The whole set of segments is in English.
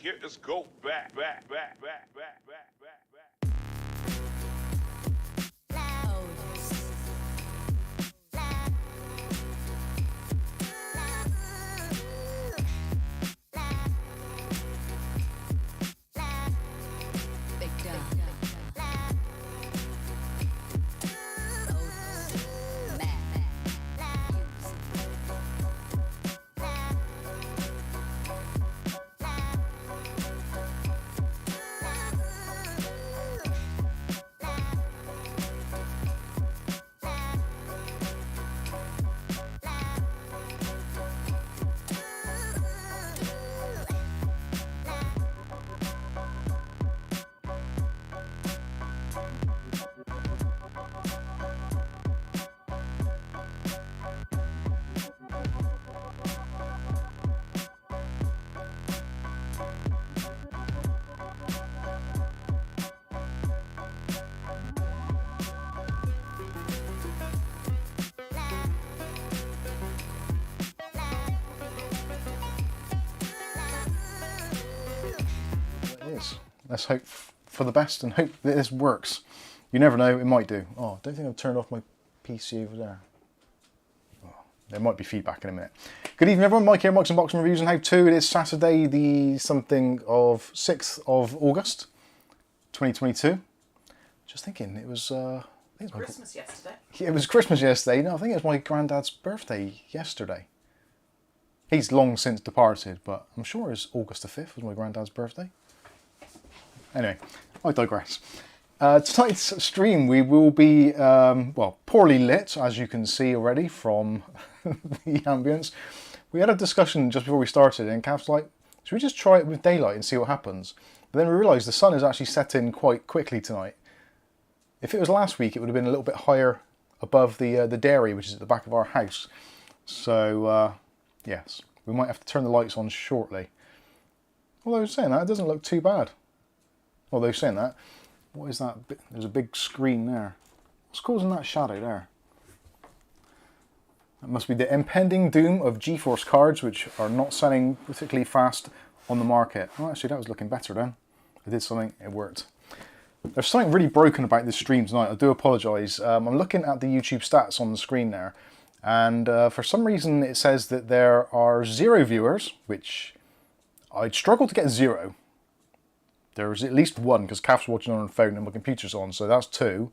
here is go back. Let's hope for the best and hope that this works. You never know, it might do. Oh, I don't think I've turned off my PC over there. Oh, there might be feedback in a minute. Good evening everyone, Mike here, Mike's Unboxing Reviews and How To. It is Saturday the something of 6th of August 2022. Just thinking, it was Christmas yesterday. Yeah, it was Christmas yesterday. No, I think it was my granddad's birthday yesterday. He's long since departed, but I'm sure it's August the 5th was my granddad's birthday. Anyway, I digress. Tonight's stream we will be, well, poorly lit, as you can see already from the ambience. We had a discussion just before we started and Cav's like, should we just try it with daylight and see what happens? But then we realised the sun is actually setting quite quickly tonight. If it was last week, it would have been a little bit higher above the dairy, which is at the back of our house. So, yes, we might have to turn the lights on shortly. Although saying that, it doesn't look too bad. Although saying that, what is that? There's a big screen there. What's causing that shadow there? That must be the impending doom of Geforce cards, which are not selling particularly fast on the market. Oh, actually, that was looking better then. I did something, it worked. There's something really broken about this stream tonight. I do apologise. I'm looking at the YouTube stats on the screen there, and for some reason it says that there are 0 viewers, which I'd struggle to get 0. There's at least 1 because Kath's watching on her phone and my computer's on, so that's 2.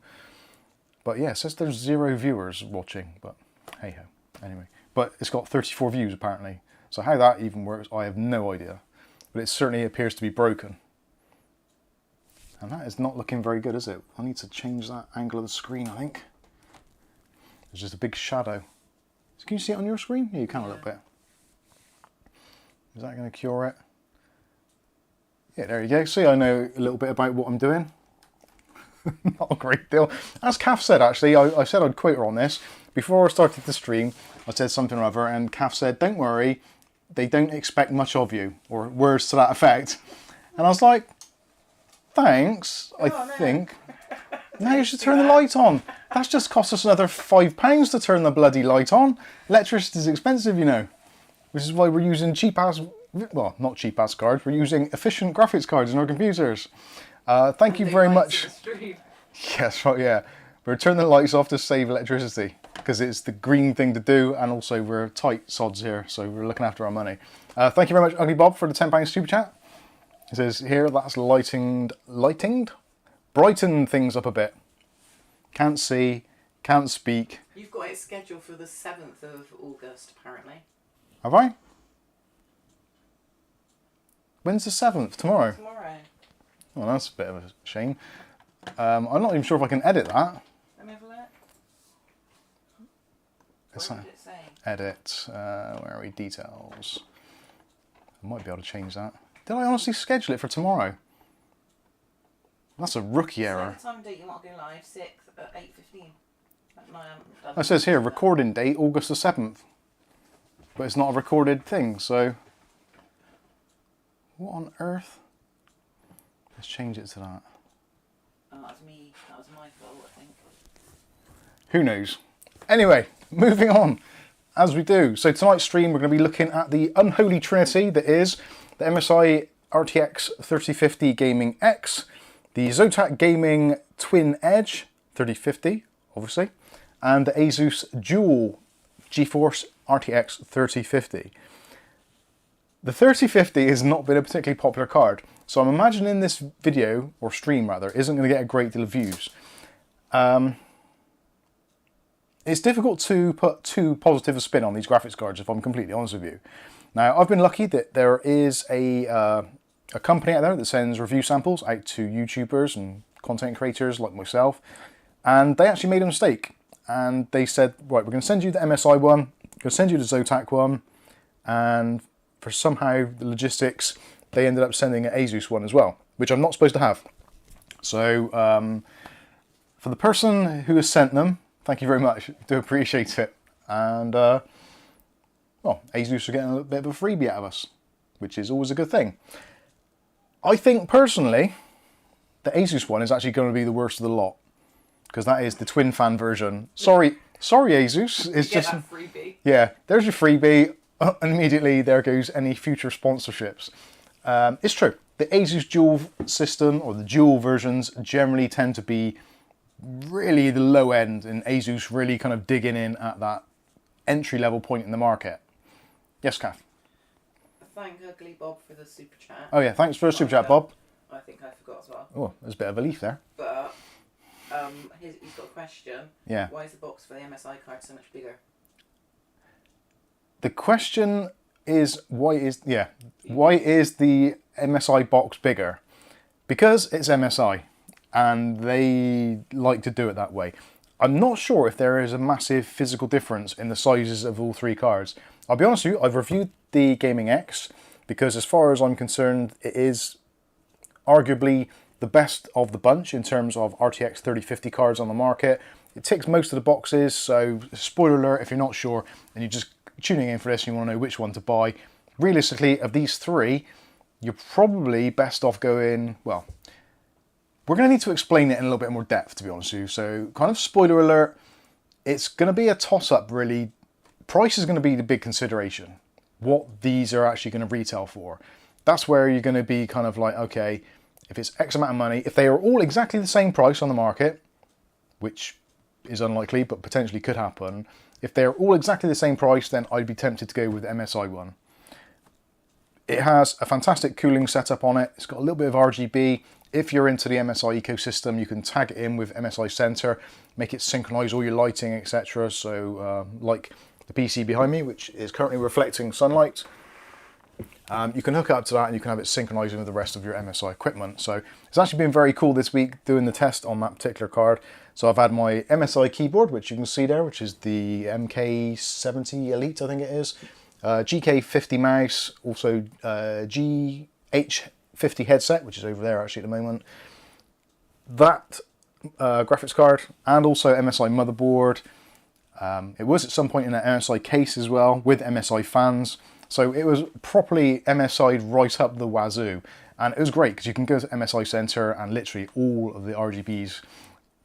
But yeah, it says there's 0 viewers watching, but hey ho. Anyway, but it's got 34 views apparently. So how that even works, I have no idea. But it certainly appears to be broken. And that is not looking very good, is it? I need to change that angle of the screen, I think. There's just a big shadow. Can you see it on your screen? Yeah, you can a little bit. Is that going to cure it? Yeah, there you go. See, I know a little bit about what I'm doing. Not a great deal. As Kath said, actually, I said I'd quote her on this. Before I started the stream, I said something or other, and Kath said, don't worry, they don't expect much of you, or words to that effect. And I was like, thanks, I think. Now you should turn the light on. That's just cost us another £5 to turn the bloody light on. Electricity is expensive, you know. Which is why we're using cheap-ass, well, not cheap-ass cards, we're using efficient graphics cards in our computers. Thank you very much. Yes, right, yeah. We're turning the lights off to save electricity, because it's the green thing to do, and also we're tight sods here, so we're looking after our money. Thank you very much, Ugly Bob, for the £10 super chat. It says here, that's brightened things up a bit. Can't see, can't speak. You've got it scheduled for the 7th of August, apparently. Have I? When's the 7th? Tomorrow? Tomorrow. Well, that's a bit of a shame. I'm not even sure if I can edit that. Let me have a look. What did it say? Edit, where are we? Details. I might be able to change that. Did I honestly schedule it for tomorrow? That's a rookie error. The time and date you want to go live, 6th at 8:15. No, I haven't done It says here, recording date, August the 7th. But it's not a recorded thing, so... What on earth? Let's change it to that. Oh, that was me. That was my fault, I think. Who knows? Anyway, moving on. As we do. So tonight's stream, we're going to be looking at the Unholy Trinity that is the MSI RTX 3050 Gaming X, the Zotac Gaming Twin Edge 3050, obviously, and the ASUS Dual GeForce RTX 3050. The 3050 has not been a particularly popular card, so I'm imagining this video, or stream rather, isn't going to get a great deal of views. It's difficult to put too positive a spin on these graphics cards, if I'm completely honest with you. Now, I've been lucky that there is a company out there that sends review samples out to YouTubers and content creators like myself, and they actually made a mistake. And they said, right, we're going to send you the MSI one, we're going to send you the Zotac one, and for somehow the logistics, they ended up sending an ASUS one as well, which I'm not supposed to have. So, for the person who has sent them, thank you very much. Do appreciate it. And, well, ASUS are getting a bit of a freebie out of us, which is always a good thing. I think, personally, the ASUS one is actually going to be the worst of the lot, because that is the twin fan version. Sorry ASUS. It's just that freebie. Yeah, there's your freebie. And immediately there goes any future sponsorships. It's true. The ASUS Dual system, or the Dual versions, generally tend to be really the low end, and ASUS really kind of digging in at that entry-level point in the market. Yes, Kath? Thank Ugly Bob for the super chat. Oh yeah, thanks for the super chat, Bob. I think I forgot as well. Oh, there's a bit of a leaf there. But he's got a question. Yeah. Why is the box for the MSI card so much bigger? The question is, why is the MSI box bigger? Because it's MSI, and they like to do it that way. I'm not sure if there is a massive physical difference in the sizes of all three cards. I'll be honest with you, I've reviewed the Gaming X, because as far as I'm concerned, it is arguably the best of the bunch in terms of RTX 3050 cards on the market. It ticks most of the boxes, so spoiler alert if you're not sure and you're just tuning in for this and you want to know which one to buy. Realistically, of these three, you're probably best off going, well, we're going to need to explain it in a little bit more depth, to be honest with you. So, kind of spoiler alert, it's going to be a toss-up, really. Price is going to be the big consideration. What these are actually going to retail for. That's where you're going to be kind of like, okay, if it's X amount of money, if they are all exactly the same price on the market, which is unlikely, but potentially could happen, if they're all exactly the same price, then I'd be tempted to go with the MSI one. It has a fantastic cooling setup on it. It's got a little bit of RGB. If you're into the MSI ecosystem, you can tag it in with MSI Center, make it synchronize all your lighting, etc. So, like the PC behind me, which is currently reflecting sunlight, you can hook it up to that and you can have it synchronizing with the rest of your MSI equipment. So it's actually been very cool this week doing the test on that particular card. So I've had my MSI keyboard, which you can see there, which is the MK70 Elite, I think it is. GK50 mouse, also GH50 headset, which is over there actually at the moment. That graphics card, and also MSI motherboard. It was at some point in an MSI case as well, with MSI fans. So it was properly MSI'd right up the wazoo. And it was great, because you can go to MSI Center and literally all of the RGBs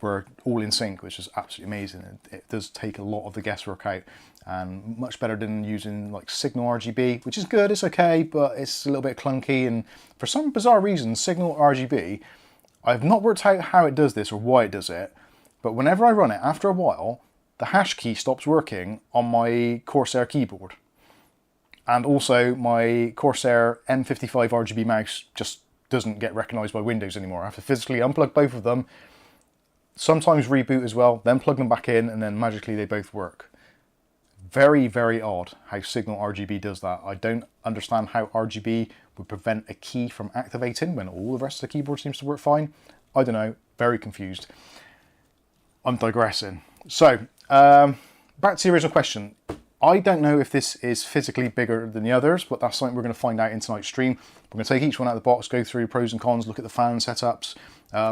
were all in sync, which is absolutely amazing. It does take a lot of the guesswork out, and much better than using like Signal RGB, which is good, it's okay, but it's a little bit clunky. And for some bizarre reason, Signal RGB, I've not worked out how it does this or why it does it, but whenever I run it, after a while, the hash key stops working on my Corsair keyboard. And also my Corsair M55 RGB mouse just doesn't get recognized by Windows anymore. I have to physically unplug both of them, sometimes reboot as well, then plug them back in, and then magically they both work. Very, very odd how Signal RGB does that. I don't understand how RGB would prevent a key from activating when all the rest of the keyboard seems to work fine. I don't know, very confused. I'm digressing. So, back to the original question. I don't know if this is physically bigger than the others, but that's something we're going to find out in tonight's stream. We're going to take each one out of the box, go through pros and cons, look at the fan setups,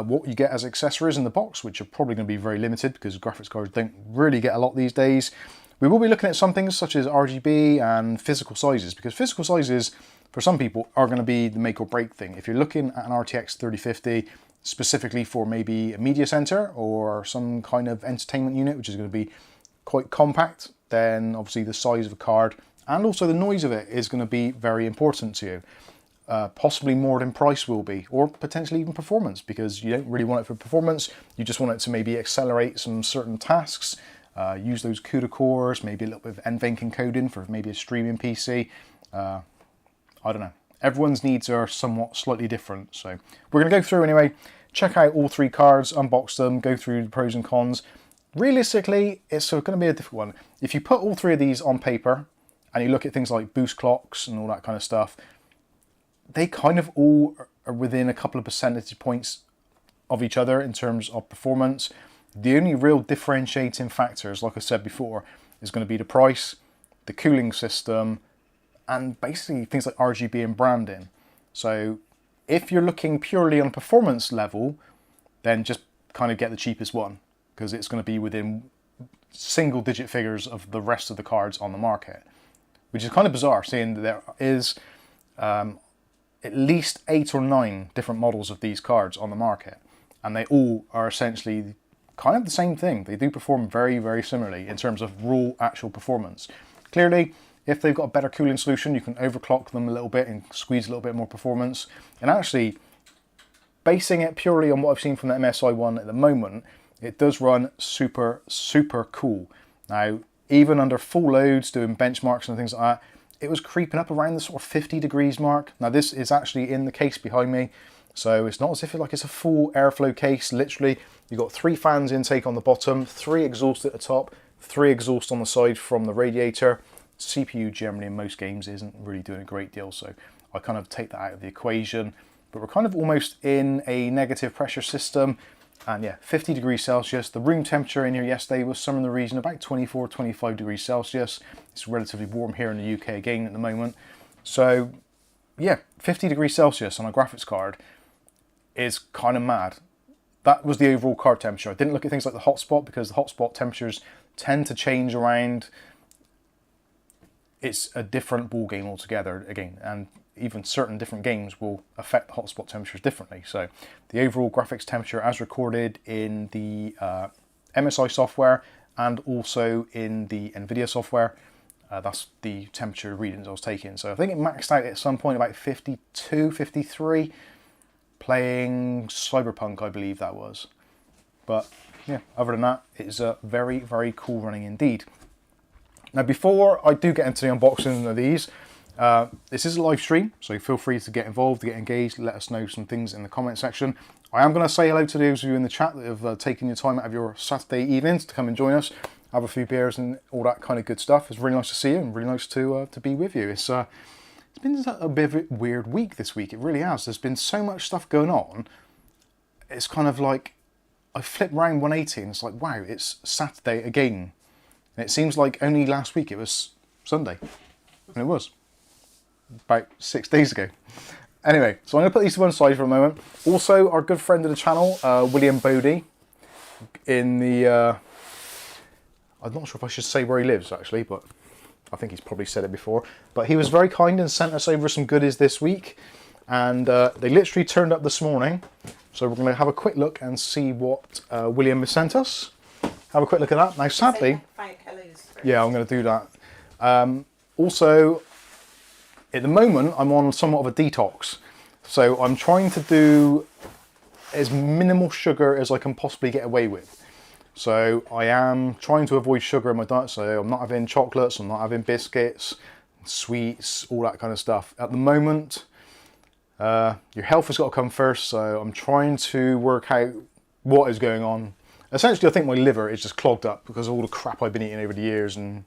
what you get as accessories in the box, which are probably going to be very limited because graphics cards don't really get a lot these days. We will be looking at some things such as RGB and physical sizes, because physical sizes for some people are going to be the make or break thing. If you're looking at an RTX 3050 specifically for maybe a media center or some kind of entertainment unit, which is going to be quite compact, then obviously the size of a card and also the noise of it is going to be very important to you. possibly more than price will be, or potentially even performance, because you don't really want it for performance. You just want it to maybe accelerate some certain tasks, use those CUDA cores, maybe a little bit of NVENC encoding for maybe a streaming PC. I don't know. Everyone's needs are somewhat slightly different. So we're going to go through anyway, check out all 3 cards, unbox them, go through the pros and cons. Realistically, it's going to be a difficult one. If you put all 3 of these on paper and you look at things like boost clocks and all that kind of stuff, they kind of all are within a couple of percentage points of each other in terms of performance. The only real differentiating factors, like I said before, is going to be the price, the cooling system, and basically things like RGB and branding. So if you're looking purely on performance level, then just kind of get the cheapest one, because it's going to be within single digit figures of the rest of the cards on the market, which is kind of bizarre, seeing that there is at least 8 or 9 different models of these cards on the market, and they all are essentially kind of the same thing. They do perform very, very similarly in terms of raw actual performance. Clearly, if they've got a better cooling solution, you can overclock them a little bit and squeeze a little bit more performance. And actually, basing it purely on what I've seen from the MSI one at the moment, it does run super, super cool. Now, even under full loads, doing benchmarks and things like that, it was creeping up around the sort of 50 degrees mark. Now this is actually in the case behind me, so it's not as if it's a full airflow case. Literally, you've got 3 fans intake on the bottom, 3 exhaust at the top, 3 exhaust on the side from the radiator. CPU generally in most games isn't really doing a great deal, so I kind of take that out of the equation. But we're kind of almost in a negative pressure system. And yeah, 50 degrees Celsius. The room temperature in here yesterday was somewhere in the region of about 24, 25 degrees Celsius. It's relatively warm here in the UK again at the moment. So yeah, 50 degrees Celsius on a graphics card is kind of mad. That was the overall card temperature. I didn't look at things like the hotspot, because the hotspot temperatures tend to change around. It's a different ball game altogether again, and even certain different games will affect the hotspot temperatures differently. So the overall graphics temperature as recorded in the MSI software and also in the NVIDIA software, that's the temperature readings I was taking. So I think it maxed out at some point about 52, 53, playing Cyberpunk, I believe that was. But yeah, other than that, it's very, very cool running indeed. Now, before I do get into the unboxing of these, this is a live stream, so feel free to get involved, to get engaged, let us know some things in the comment section. I am going to say hello to those of you in the chat that have taken your time out of your Saturday evenings to come and join us, have a few beers and all that kind of good stuff. It's really nice to see you and really nice to be with you. It's been a bit of a weird week this week, it really has. There's been so much stuff going on. It's kind of like, I flip round 180 and it's like, wow, it's Saturday again. And it seems like only last week it was Sunday, and it was about 6 days ago. Anyway, so I'm going to put these to one side for a moment. Also, our good friend of the channel, William Bodie, in the, I'm not sure if I should say where he lives actually, but I think he's probably said it before. But he was very kind and sent us over some goodies this week, and they literally turned up this morning. So we're going to have a quick look and see what William has sent us. Have a quick look at that. Now, sadly, yeah, I'm going to do that. Also, at the moment, I'm on somewhat of a detox. So I'm trying to do as minimal sugar as I can possibly get away with. So I am trying to avoid sugar in my diet. So I'm not having chocolates, I'm not having biscuits, sweets, all that kind of stuff. At the moment, your health has got to come first. So I'm trying to work out what is going on. Essentially, I think my liver is just clogged up because of all the crap I've been eating over the years and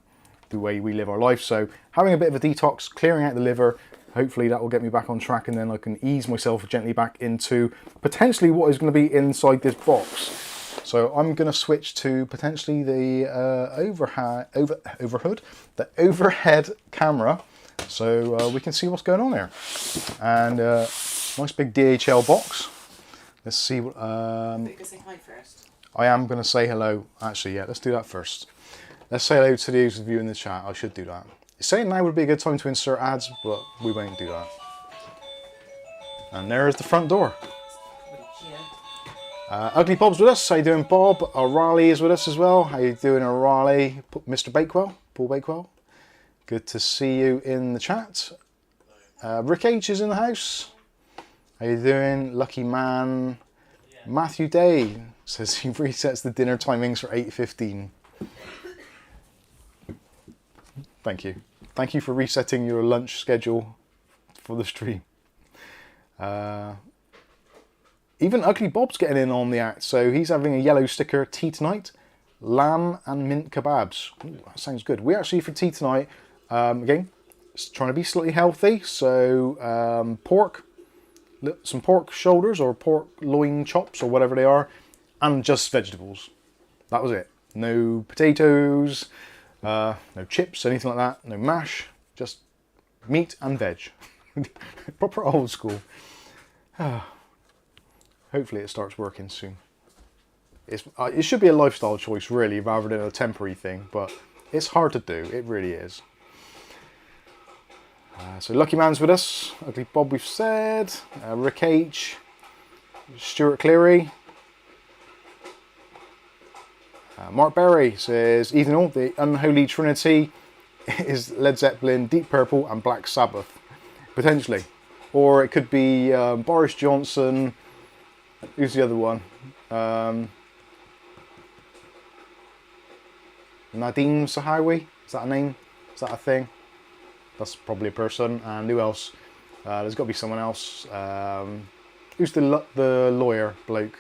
the way we live our life. So having a bit of a detox, clearing out the liver, hopefully that will get me back on track, and then I can ease myself gently back into potentially what is going to be inside this box. So I'm going to switch to potentially the overhead camera, so we can see what's going on there. And nice big DHL box. Let's see what. You can say hi first. I am going to say hello. Actually, yeah, let's do that first. Let's say hello to those of you in the chat. I should do that. Saying now would be a good time to insert ads, but we won't do that. And there's the front door. Ugly Bob's with us. How you doing, Bob? O'Reilly is with us as well. How you doing, O'Reilly? Mr. Bakewell, Paul Bakewell. Good to see you in the chat. Rick H is in the house. How you doing? Lucky man. Matthew Day says he resets the dinner timings for 8:15. Thank you. Thank you for resetting your lunch schedule for the stream. Even Ugly Bob's getting in on the act, so he's having a yellow sticker tea tonight. Lamb and mint kebabs. Ooh, that sounds good. We actually, for tea tonight, again, trying to be slightly healthy, so pork, some pork shoulders or pork loin chops or whatever they are, and just vegetables. That was it. No potatoes, no chips, anything like that, no mash, just meat and veg. Proper old school. Hopefully it starts working soon. It should be a lifestyle choice really, rather than a temporary thing, but it's hard to do, it really is. So Lucky Man's with us, Ugly Bob we've said, Rick H, Stuart Cleary, Mark Berry says, Ethan all, the Unholy Trinity is Led Zeppelin, Deep Purple and Black Sabbath, potentially. Or it could be Boris Johnson, who's the other one? Nadim Sahawi, is that a name? Is that a thing? That's probably a person. And who else? There's got to be someone else. Who's the lawyer bloke?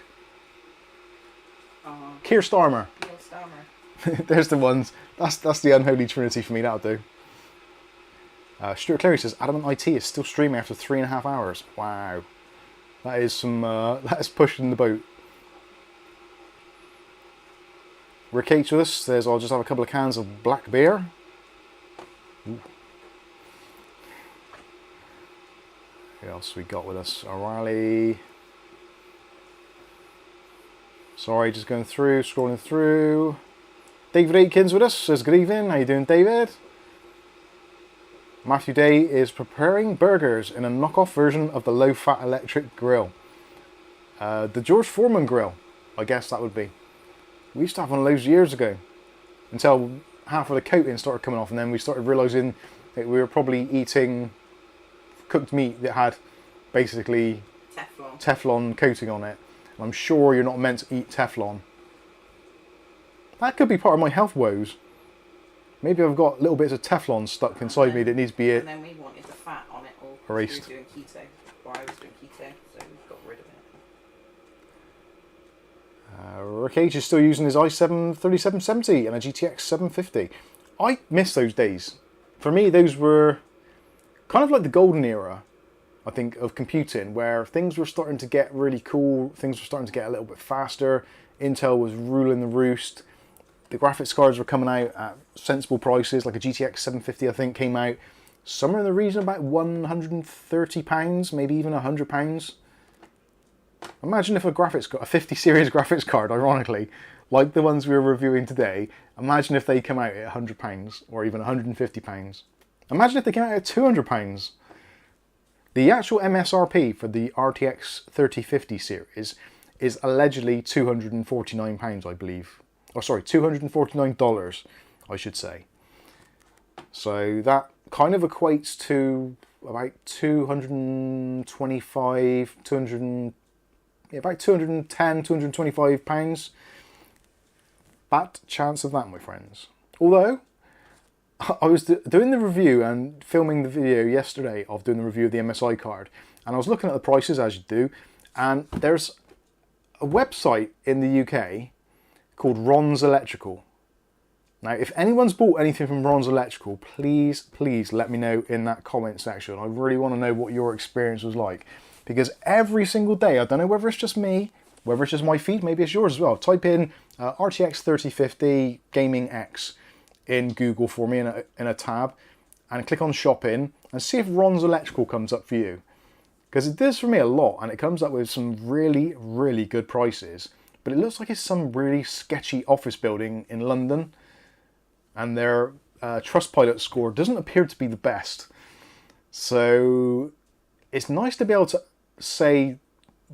Keir Starmer. Keir Starmer. There's the ones. That's the Unholy Trinity for me. That'll do. Stuart Cleary says Adamant IT is still streaming after 3.5 hours. Wow, that is some. That is pushing the boat. Rick H with us says I'll just have a couple of cans of black beer. Ooh. Who else we got with us? O'Reilly. Sorry, just going through, scrolling through. David Aitkins with us says good evening. How you doing, David? Matthew Day is preparing burgers in a knockoff version of the low-fat electric grill. The George Foreman grill, I guess that would be. We used to have one of those years ago, until half of the coating started coming off, and then we started realising that we were probably eating cooked meat that had basically Teflon coating on it. And I'm sure you're not meant to eat Teflon. That could be part of my health woes. Maybe I've got little bits of Teflon stuck inside me that needs to be And then we wanted the fat on it all. erased. We were doing keto, or I was doing keto, so we got rid of it. Rick H is still using his i7-3770 and a GTX 750. I miss those days. For me, those were kind of like the golden era, I think, of computing, where things were starting to get really cool, things were starting to get a little bit faster, Intel was ruling the roost, the graphics cards were coming out at sensible prices, like a GTX 750 I think came out somewhere in the region of about £130, maybe even £100. Imagine if a 50 series graphics card, ironically, like the ones we were reviewing today, imagine if they come out at £100 or even £150. Imagine if they came out at £200. The actual MSRP for the RTX 3050 series is allegedly £249, I believe. Oh, sorry, $249, I should say. So that kind of equates to about about £210, £225. Bad chance of that, my friends. Although, I was doing the review and filming the video yesterday of doing the review of the MSI card, and I was looking at the prices as you do, and there's a website in the UK called Ron's Electrical. Now, if anyone's bought anything from Ron's Electrical, please let me know in that comment section. I really want to know what your experience was like. Because every single day, I don't know whether it's just me, whether it's just my feed, maybe it's yours as well. Type in RTX 3050 Gaming X in Google for me in a tab, and click on shopping and see if Ron's Electrical comes up for you. Because it does for me a lot, and it comes up with some really, really good prices. But it looks like it's some really sketchy office building in London, and their Trustpilot score doesn't appear to be the best. So it's nice to be able to say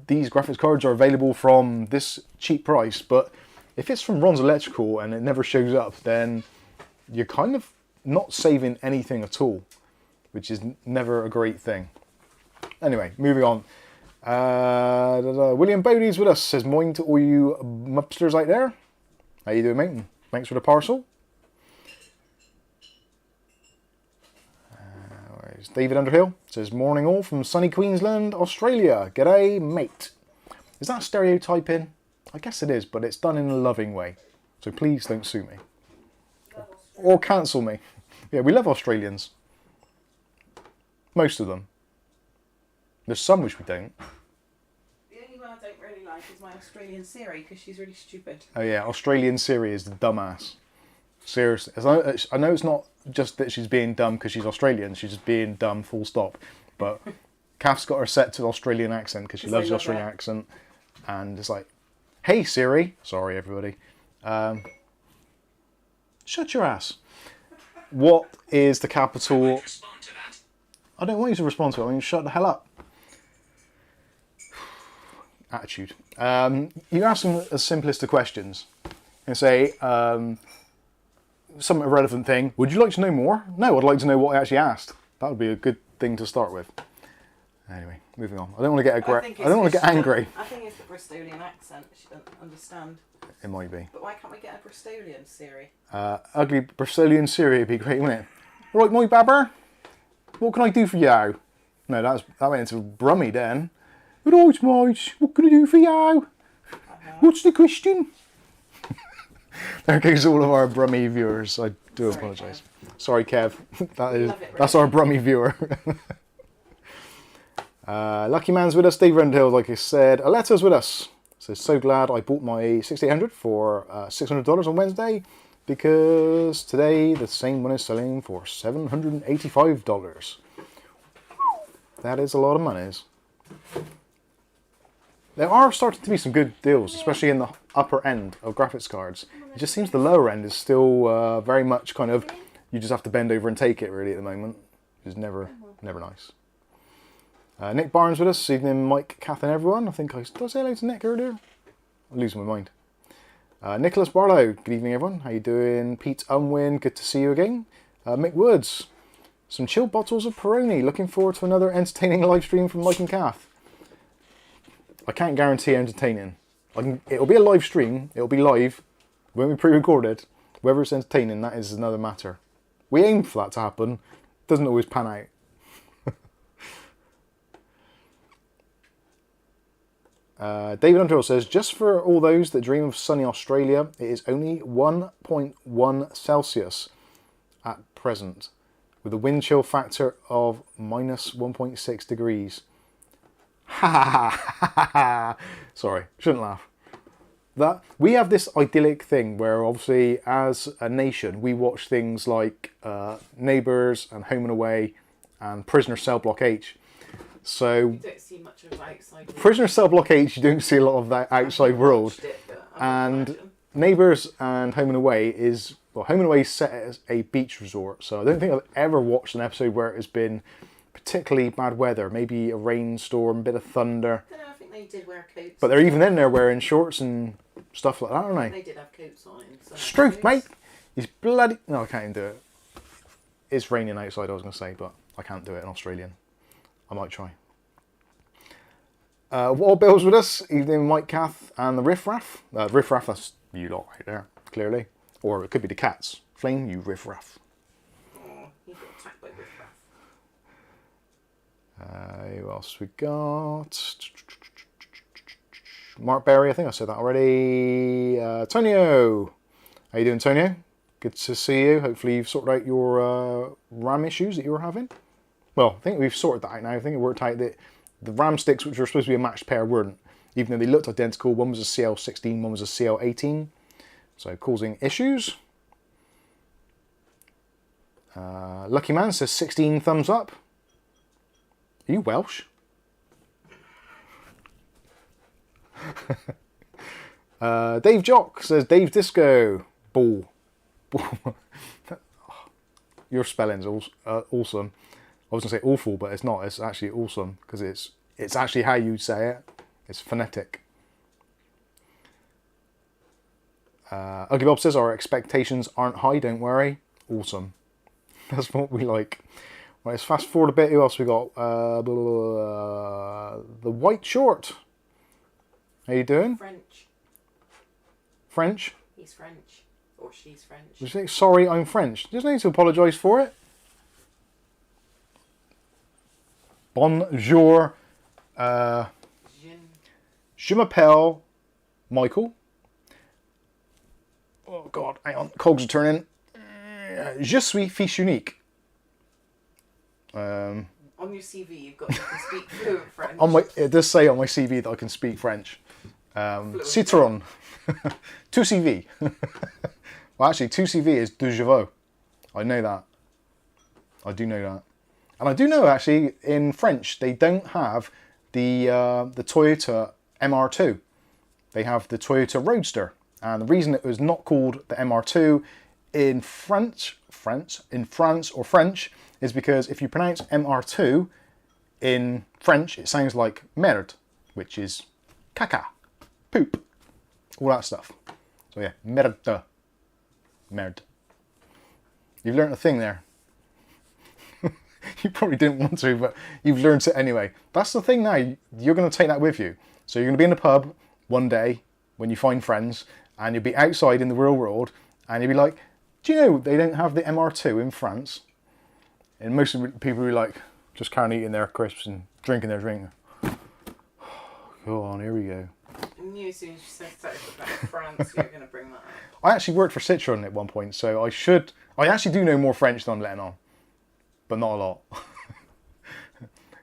these graphics cards are available from this cheap price, but if it's from Ron's Electrical and it never shows up, then you're kind of not saving anything at all. which is never a great thing. Anyway, moving on. William Bodie's with us. Says, "Morning to all you mupsters out there. How you doing, mate? Thanks for the parcel." Where's David Underhill? Says, "Morning all from sunny Queensland, Australia. G'day, mate." Is that stereotyping? I guess it is, but it's done in a loving way. So please don't sue me. Or cancel me. Yeah, we love Australians. Most of them. There's some which we don't. The only one I don't really like is my Australian Siri because she's really stupid. Oh yeah, Australian Siri is the dumbass. Seriously. I know it's not just that she's being dumb because she's Australian, she's just being dumb full stop. But Kath's got her set to the Australian accent because she loves the Australian accent. And it's like, "Hey Siri." Sorry everybody. Shut your ass. What is the capital? I don't want you to respond to it. I mean, shut the hell up. Attitude. You ask them as simplest of questions and say some irrelevant thing. "Would you like to know more?" "No, I'd like to know what I actually asked." That would be a good thing to start with. Anyway, moving on. I don't want to get angry. I think it's the Bristolian accent she doesn't understand. It might be. But why can't we get a Bristolian Siri? Ugly Bristolian Siri would be great, wouldn't it? "Right, my babber, what can I do for you?" No, that went into Brummy then. "Right, mate, what can I do for you? What's the question?" There goes all of our Brummy viewers. I do apologise. Sorry, Kev. That's our Brummy viewer. Lucky Man's with us. Dave Rendhill, like I said. Aletta's with us. Says, "So glad I bought my 6800 for $600 on Wednesday because today the same one is selling for $785. That is a lot of monies. There are starting to be some good deals, especially in the upper end of graphics cards. It just seems the lower end is still very much kind of, you just have to bend over and take it really at the moment. Which is never nice. Nick Barnes with us. Evening, Mike, Kath and everyone. Did I say hello to Nick earlier? I'm losing my mind. Nicholas Barlow. Good evening, everyone. How you doing? Pete Unwin. Good to see you again. Mick Woods. Some chilled bottles of Peroni. Looking forward to another entertaining live stream from Mike and Kath. I can't guarantee entertaining. It'll be a live stream. It'll be live. It won't be pre-recorded. Whether it's entertaining, that is another matter. We aim for that to happen. It doesn't always pan out. David Underhill says, "Just for all those that dream of sunny Australia, it is only 1.1 Celsius at present, with a wind chill factor of minus 1.6 degrees. Ha ha ha. Sorry, shouldn't laugh. We have this idyllic thing where obviously as a nation we watch things like Neighbours and Home and Away and Prisoner Cell Block H. So you don't see much of outside world. Prisoner Cell Block H, you don't see a lot of that outside world. And Neighbours and Home and Away is, well, Home and Away is set as a beach resort, so I don't think I've ever watched an episode where it has been particularly bad weather, maybe a rainstorm, a bit of thunder. I think they did wear coats. But they're even in there wearing shorts and stuff like that, aren't they? They did have coats on. Struth, mate! He's bloody... No, I can't even do it. It's raining outside, I was going to say, but I can't do it in Australian. I might try. What Bill's with us? Evening, Mike, Kath, and the Riff Raff. Riff Raff, that's you lot right there, clearly. Or it could be the cats. Flame, you Riff Raff. Oh, he got attacked by Riff Raff. Who else we got? Mark Berry, I think I said that already. Tonio. How you doing, Tonio? Good to see you. Hopefully you've sorted out your RAM issues that you were having. Well, I think we've sorted that out now. I think it worked out that the RAM sticks, which were supposed to be a matched pair, weren't. Even though they looked identical. One was a CL16, one was a CL18. So causing issues. Lucky Man says 16 thumbs up. Are you Welsh? Dave Jock says Dave Disco. Ball. Your spelling's awesome. I was going to say awful, but it's not. It's actually awesome because it's actually how you say it. It's phonetic. Ugly Bob says our expectations aren't high, don't worry. Awesome. That's what we like. Right, let's fast forward a bit. Who else we got? The White Short. How you doing? French. French? He's French. Or she's French. You say, sorry, I'm French. There's no need to apologise for it. Bonjour. Je m'appelle Michael. Oh God, hang on, cogs are turning. Je suis fils unique. On your CV, you've got you can speak fluent French. It does say on my CV that I can speak French. Citron. 2CV. Well, actually, 2CV is deux chevaux. I know that. I do know that. And I do know, actually, in French, they don't have the Toyota MR2. They have the Toyota Roadster. And the reason it was not called the MR2 in France or French is because if you pronounce MR2 in French, it sounds like merde, which is caca, poop, all that stuff. So yeah, merde. Merde. You've learnt a thing there. You probably didn't want to, but you've learnt it anyway. That's the thing now. You're going to take that with you. So you're going to be in a pub one day when you find friends, and you'll be outside in the real world, and you'll be like, do you know they don't have the MR2 in France? And most of the people will be like, just carrying eating their crisps and drinking their drink. Go on, here we go. I knew as soon as you said something about France, you were going to bring that up. I actually worked for Citroën at one point, so I actually do know more French than I'm letting on. But not a lot.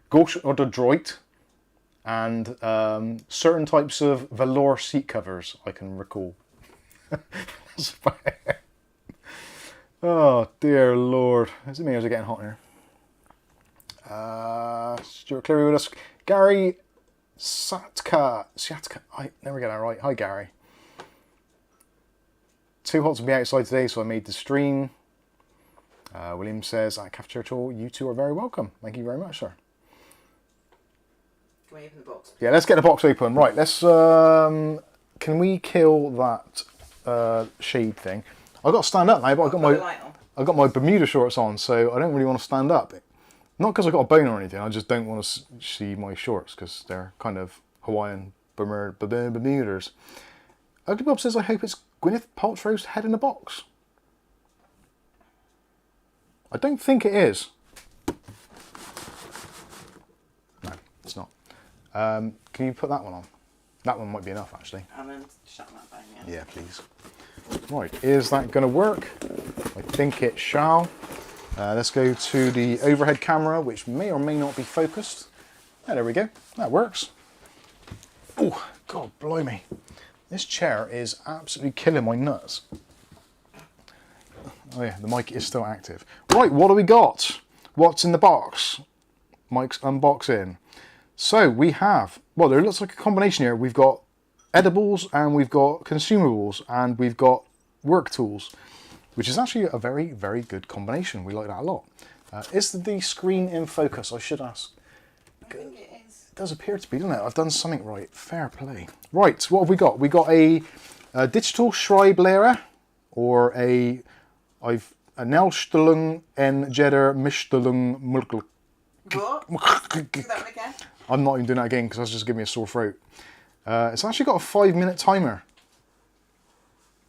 Gauche or de droite, and certain types of velour seat covers I can recall. That's about it. Oh dear Lord. Is it me or is it getting hot here? Stuart Cleary with us. Gary Satka. I never get that right. Hi Gary. Too hot to be outside today, so I made the stream. William says, at Cafeteria Tour, you two are very welcome. Thank you very much, sir. Can we open the box? Yeah, let's get the box open. Right, let's... can we kill that shade thing? I've got to stand up now, but I've got my Bermuda shorts on, so I don't really want to stand up. Not because I've got a bone or anything, I just don't want to see my shorts, because they're kind of Hawaiian Bermudas. Ugly Bob says, I hope it's Gwyneth Paltrow's head in a box. I don't think it is. No, it's not. Can you put that one on? That one might be enough, actually. And then shut that down, yeah. Yeah, please. Right, is that going to work? I think it shall. Let's go to the overhead camera, which may or may not be focused. Yeah, there we go. That works. Oh, God, blimey. This chair is absolutely killing my nuts. Oh yeah, the mic is still active. Right, what do we got? What's in the box? Mike's unboxing. So we have, well, there looks like a combination here. We've got edibles and we've got consumables and we've got work tools, which is actually a very, very good combination. We like that a lot. Is the screen in focus? I should ask. I think it is. It does appear to be, doesn't it? I've done something right. Fair play. Right, what have we got? We got a digital Schreiblehrer, or a Nelstellung en Jeder Mistellung Mulkel. What? Do that again? I'm not even doing that again because that's just giving me a sore throat. It's actually got a 5-minute timer.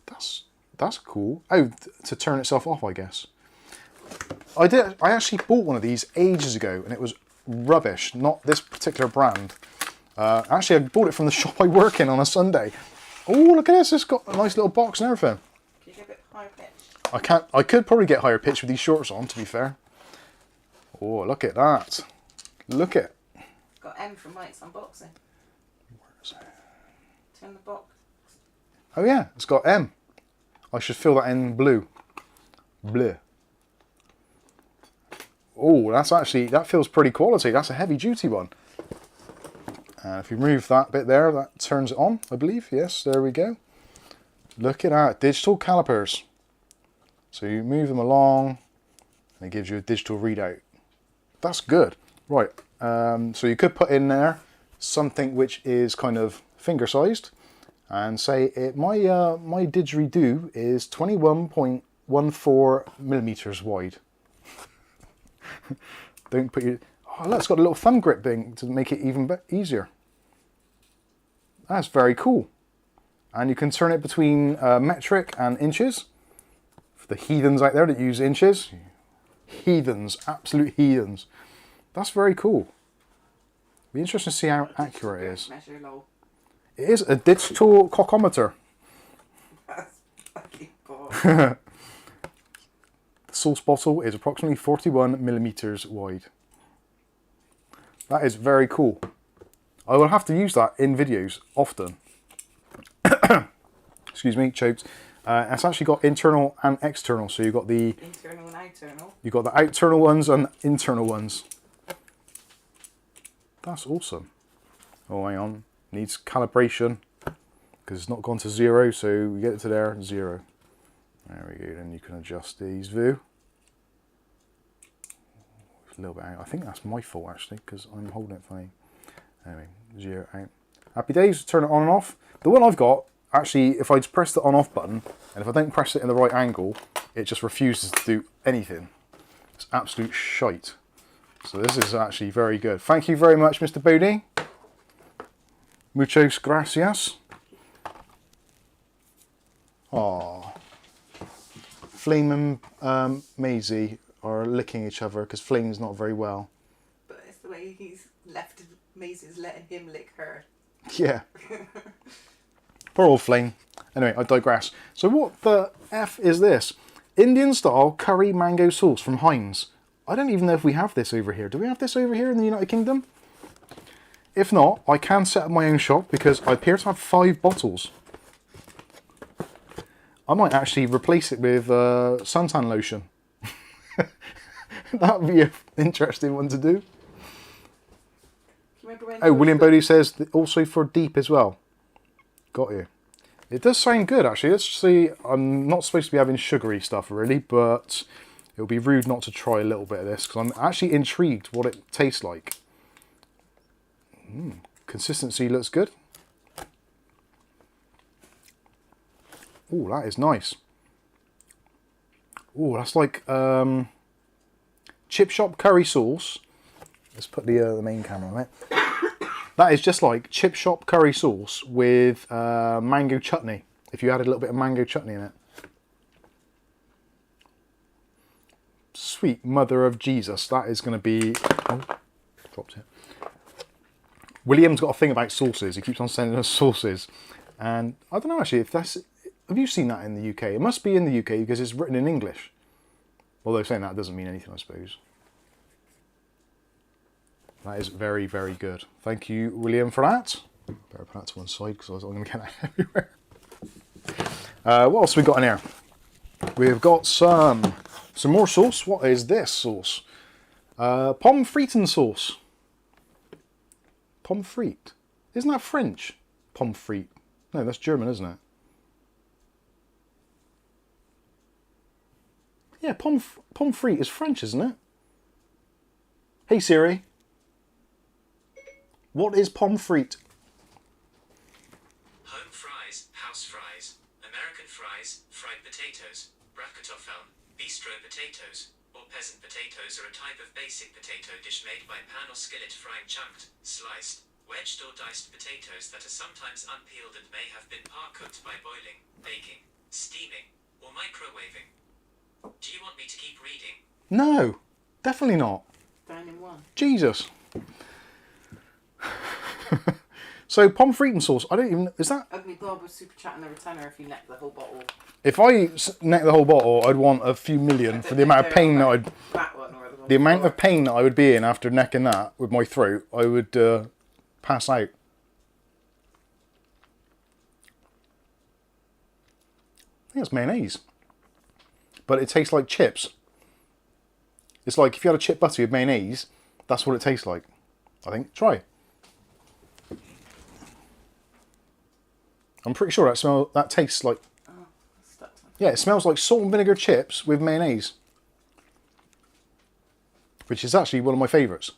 That's cool. Oh, to turn itself off, I guess. I actually bought one of these ages ago and it was rubbish. Not this particular brand. Actually, I bought it from the shop I work in on a Sunday. Oh, look at this! It's got a nice little box and everything. Can you get a bit higher pitch? I could probably get higher pitch with these shorts on, to be fair. Oh, look at that. Look at. Got M from Mike's unboxing. Where is it? Turn the box. Oh yeah, it's got M. I should fill that in blue. Bleu. Oh, that feels pretty quality. That's a heavy duty one. And if you remove that bit there, that turns it on, I believe. Yes, there we go. Look at that, digital calipers. So you move them along and it gives you a digital readout. That's good. Right, so you could put in there something which is kind of finger sized and say my didgeridoo is 21.14 millimeters wide. Don't put your... Oh, look, it's got a little thumb grip thing to make it even easier. That's very cool. And you can turn it between metric and inches. For the heathens out there that use inches. Heathens, absolute heathens. That's very cool. Be interesting to see how accurate it is. Measure low. It is a digital cochometer. That's fucking cool. The sauce bottle is approximately 41 millimeters wide. That is very cool. I will have to use that in videos often. Excuse me, choked. It's actually got internal and external. So you've got the internal and external. You've got the external ones and internal ones. That's awesome. Oh, hang on. Needs calibration because it's not gone to 0. So we get it to there, 0. There we go. Then you can adjust these view. A little bit out. I think that's my fault actually because I'm holding it funny. Anyway, 0 out. Happy days. Turn it on and off. The one I've got, actually, if I just press the on-off button, and if I don't press it in the right angle, it just refuses to do anything. It's absolute shite. So this is actually very good. Thank you very much, Mr. Bodie. Muchos gracias. Aww. Flame and Maisie are licking each other because Flame's not very well. But it's the way he's left Maisie's letting him lick her. Yeah. Poor old Flame. Anyway, I digress. So what the F is this? Indian style curry mango sauce from Heinz. I don't even know if we have this over here. Do we have this over here in the United Kingdom? If not, I can set up my own shop because I appear to have 5 bottles. I might actually replace it with suntan lotion. That would be an interesting one to do. Oh, William Bodie says also for deep as well. Got you. It does sound good actually. Let's see. I'm not supposed to be having sugary stuff really, but it would be rude not to try a little bit of this because I'm actually intrigued what it tastes like. Consistency looks good. Oh, that is nice. Oh, that's like chip shop curry sauce. Let's put the main camera on it. That is just like chip shop curry sauce with mango chutney. If you added a little bit of mango chutney in it. Sweet mother of Jesus, that is going to be... Oh, dropped it. William's got a thing about sauces. He keeps on sending us sauces. And I don't know actually if that's... Have you seen that in the UK? It must be in the UK because it's written in English. Although saying that doesn't mean anything, I suppose. That is very, very good. Thank you, William, for that. Better put that to one side because I'm going to get that everywhere. What else have we got in here? We've got some more sauce. What is this sauce? Pommes frites sauce. Pommes frites. Isn't that French? Pommes frites. No, that's German, isn't it? Yeah, pommes frites is French, isn't it? Hey Siri. What is pommes frites? Home fries, house fries, American fries, fried potatoes, bratkartoffeln, bistro potatoes, or peasant potatoes are a type of basic potato dish made by pan or skillet frying chunked, sliced, wedged or diced potatoes that are sometimes unpeeled and may have been par-cooked by boiling, baking, steaming, or microwaving. Do you want me to keep reading? No, definitely not. Down in one. Jesus. So pommes frites sauce, I don't even... Is that... Ugly Bob was super chatting the returner if you neck the whole bottle. If I neck the whole bottle, I'd want a few million for the amount of pain that I'd... That one or The amount of pain that I would be in after necking that with my throat, I would pass out. I think it's mayonnaise. But it tastes like chips. It's like if you had a chip butty with mayonnaise, that's what it tastes like. I think. Try. I'm pretty sure that tastes like... Oh, stuck to Yeah, it smells like salt and vinegar chips with mayonnaise. Which is actually one of my favourites.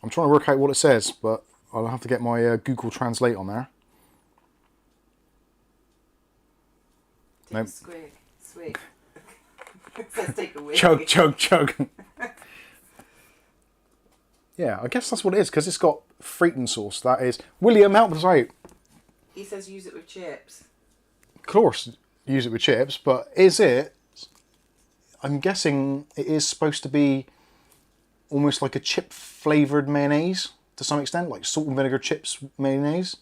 I'm trying to work out what it says, but I'll have to get my Google Translate on there. Nope. Squig. Swig. It says take a wee. Chug, chug, chug. Yeah, I guess that's what it is, because it's got Frieten sauce. That is... William, help us out. He says use it with chips. Of course, use it with chips, but is it... I'm guessing it is supposed to be almost like a chip-flavoured mayonnaise, to some extent, like salt and vinegar chips mayonnaise.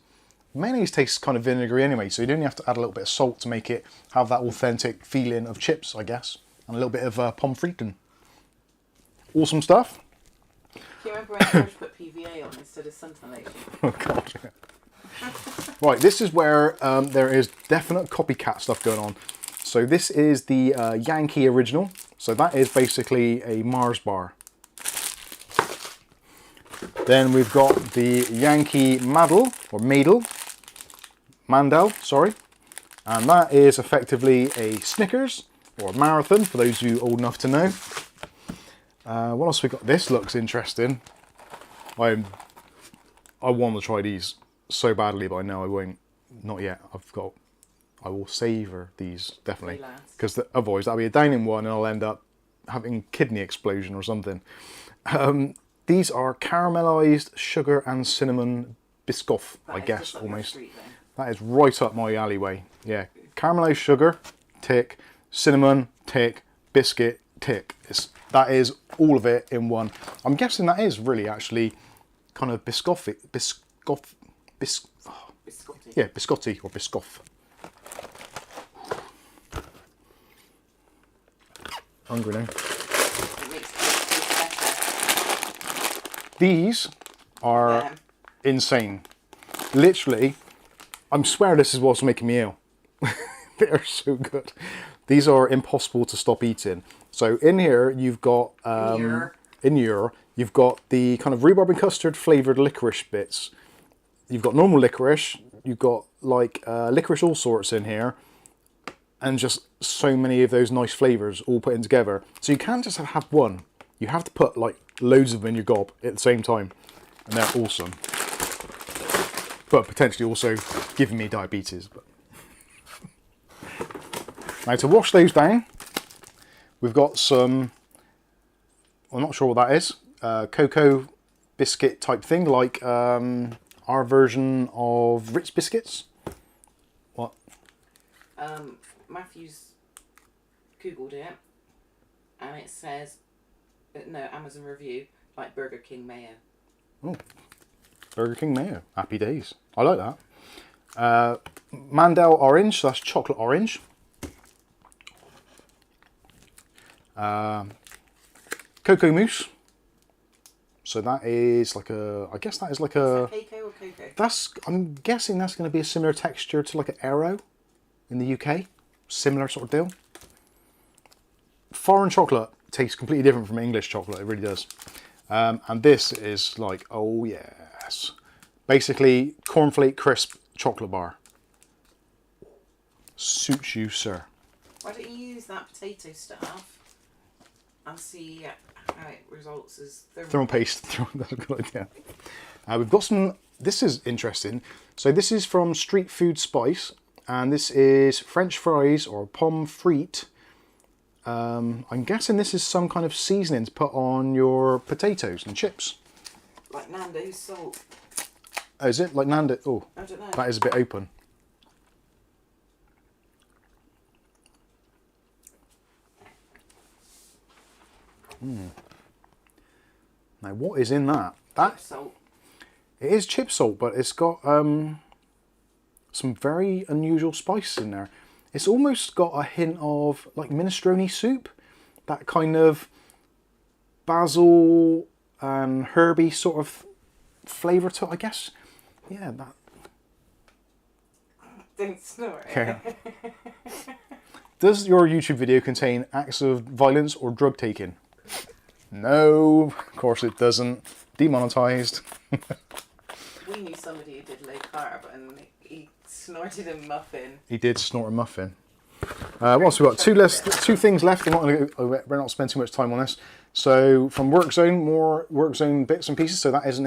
Mayonnaise tastes kind of vinegary anyway, so you only have to add a little bit of salt to make it have that authentic feeling of chips, I guess. And a little bit of pommes frites. Awesome stuff. Do you remember when I first put PVA on instead of sunflower? Oh god. Right, this is where there is definite copycat stuff going on. So this is the Yankee original. So that is basically a Mars bar. Then we've got the Yankee Mandel, sorry. And that is effectively a Snickers, or a Marathon, for those of you old enough to know. What else we got? This looks interesting. I want to try these so badly, but I know I won't. Not yet. I will savour these, definitely. Because otherwise that'll be a dining one and I'll end up having kidney explosion or something. These are caramelised sugar and cinnamon biscoff, I guess, almost. That is right up my alleyway. Yeah, caramelised sugar, tick, cinnamon, tick, biscuit, tick. That is all of it in one. I'm guessing that is really actually kind of biscotti. Yeah, biscotti or biscoff. Hungry now. These are insane. Literally, I swear this is what's making me ill. They're so good. These are impossible to stop eating. So in here you've got you've got the kind of rhubarb and custard flavoured licorice bits. You've got normal licorice. You've got like licorice all sorts in here, and just so many of those nice flavours all put in together. So you can't just have one. You have to put like loads of them in your gob at the same time, and they're awesome. But potentially also giving me diabetes. But now to wash those down, we've got some, I'm not sure what that is, cocoa biscuit type thing, like our version of Ritz biscuits. What? Matthew's Googled it, and it says, no, Amazon review, like Burger King mayo. Oh, Burger King mayo. Happy days. I like that. Mandel orange, so that's chocolate orange. Cocoa mousse. So that is like a, I guess that is like a... Is that Keiko or cocoa? That's, I'm guessing that's going to be a similar texture to like an Aero in the UK. Similar sort of deal. Foreign chocolate tastes completely different from English chocolate, it really does. And this is like, oh yes. Basically, cornflake crisp chocolate bar. Suits you, sir. Why don't you use that potato stuff and see how it results as thermal paste. That's a good idea. We've got some, this is interesting. So this is from Street Food Spice, and this is French fries or pommes frites. I'm guessing this is some kind of seasoning to put on your potatoes and chips. Like Nando's salt. Oh, is it? Like Nando? Oh, I don't know. that is a bit open. Now, what is in that? Chip salt. It is chip salt, but it's got some very unusual spices in there. It's almost got a hint of like minestrone soup, that kind of basil and herby sort of flavour to it, I guess. Yeah, that. Don't snort. Okay. Does your YouTube video contain acts of violence or drug taking? No, of course it doesn't. Demonetized. We knew somebody who did low carb and he snorted a muffin. He did snort a muffin. What else we got? Two things left. We're not spending too much time on this. So from Work Zone, more Work Zone bits and pieces. So that is an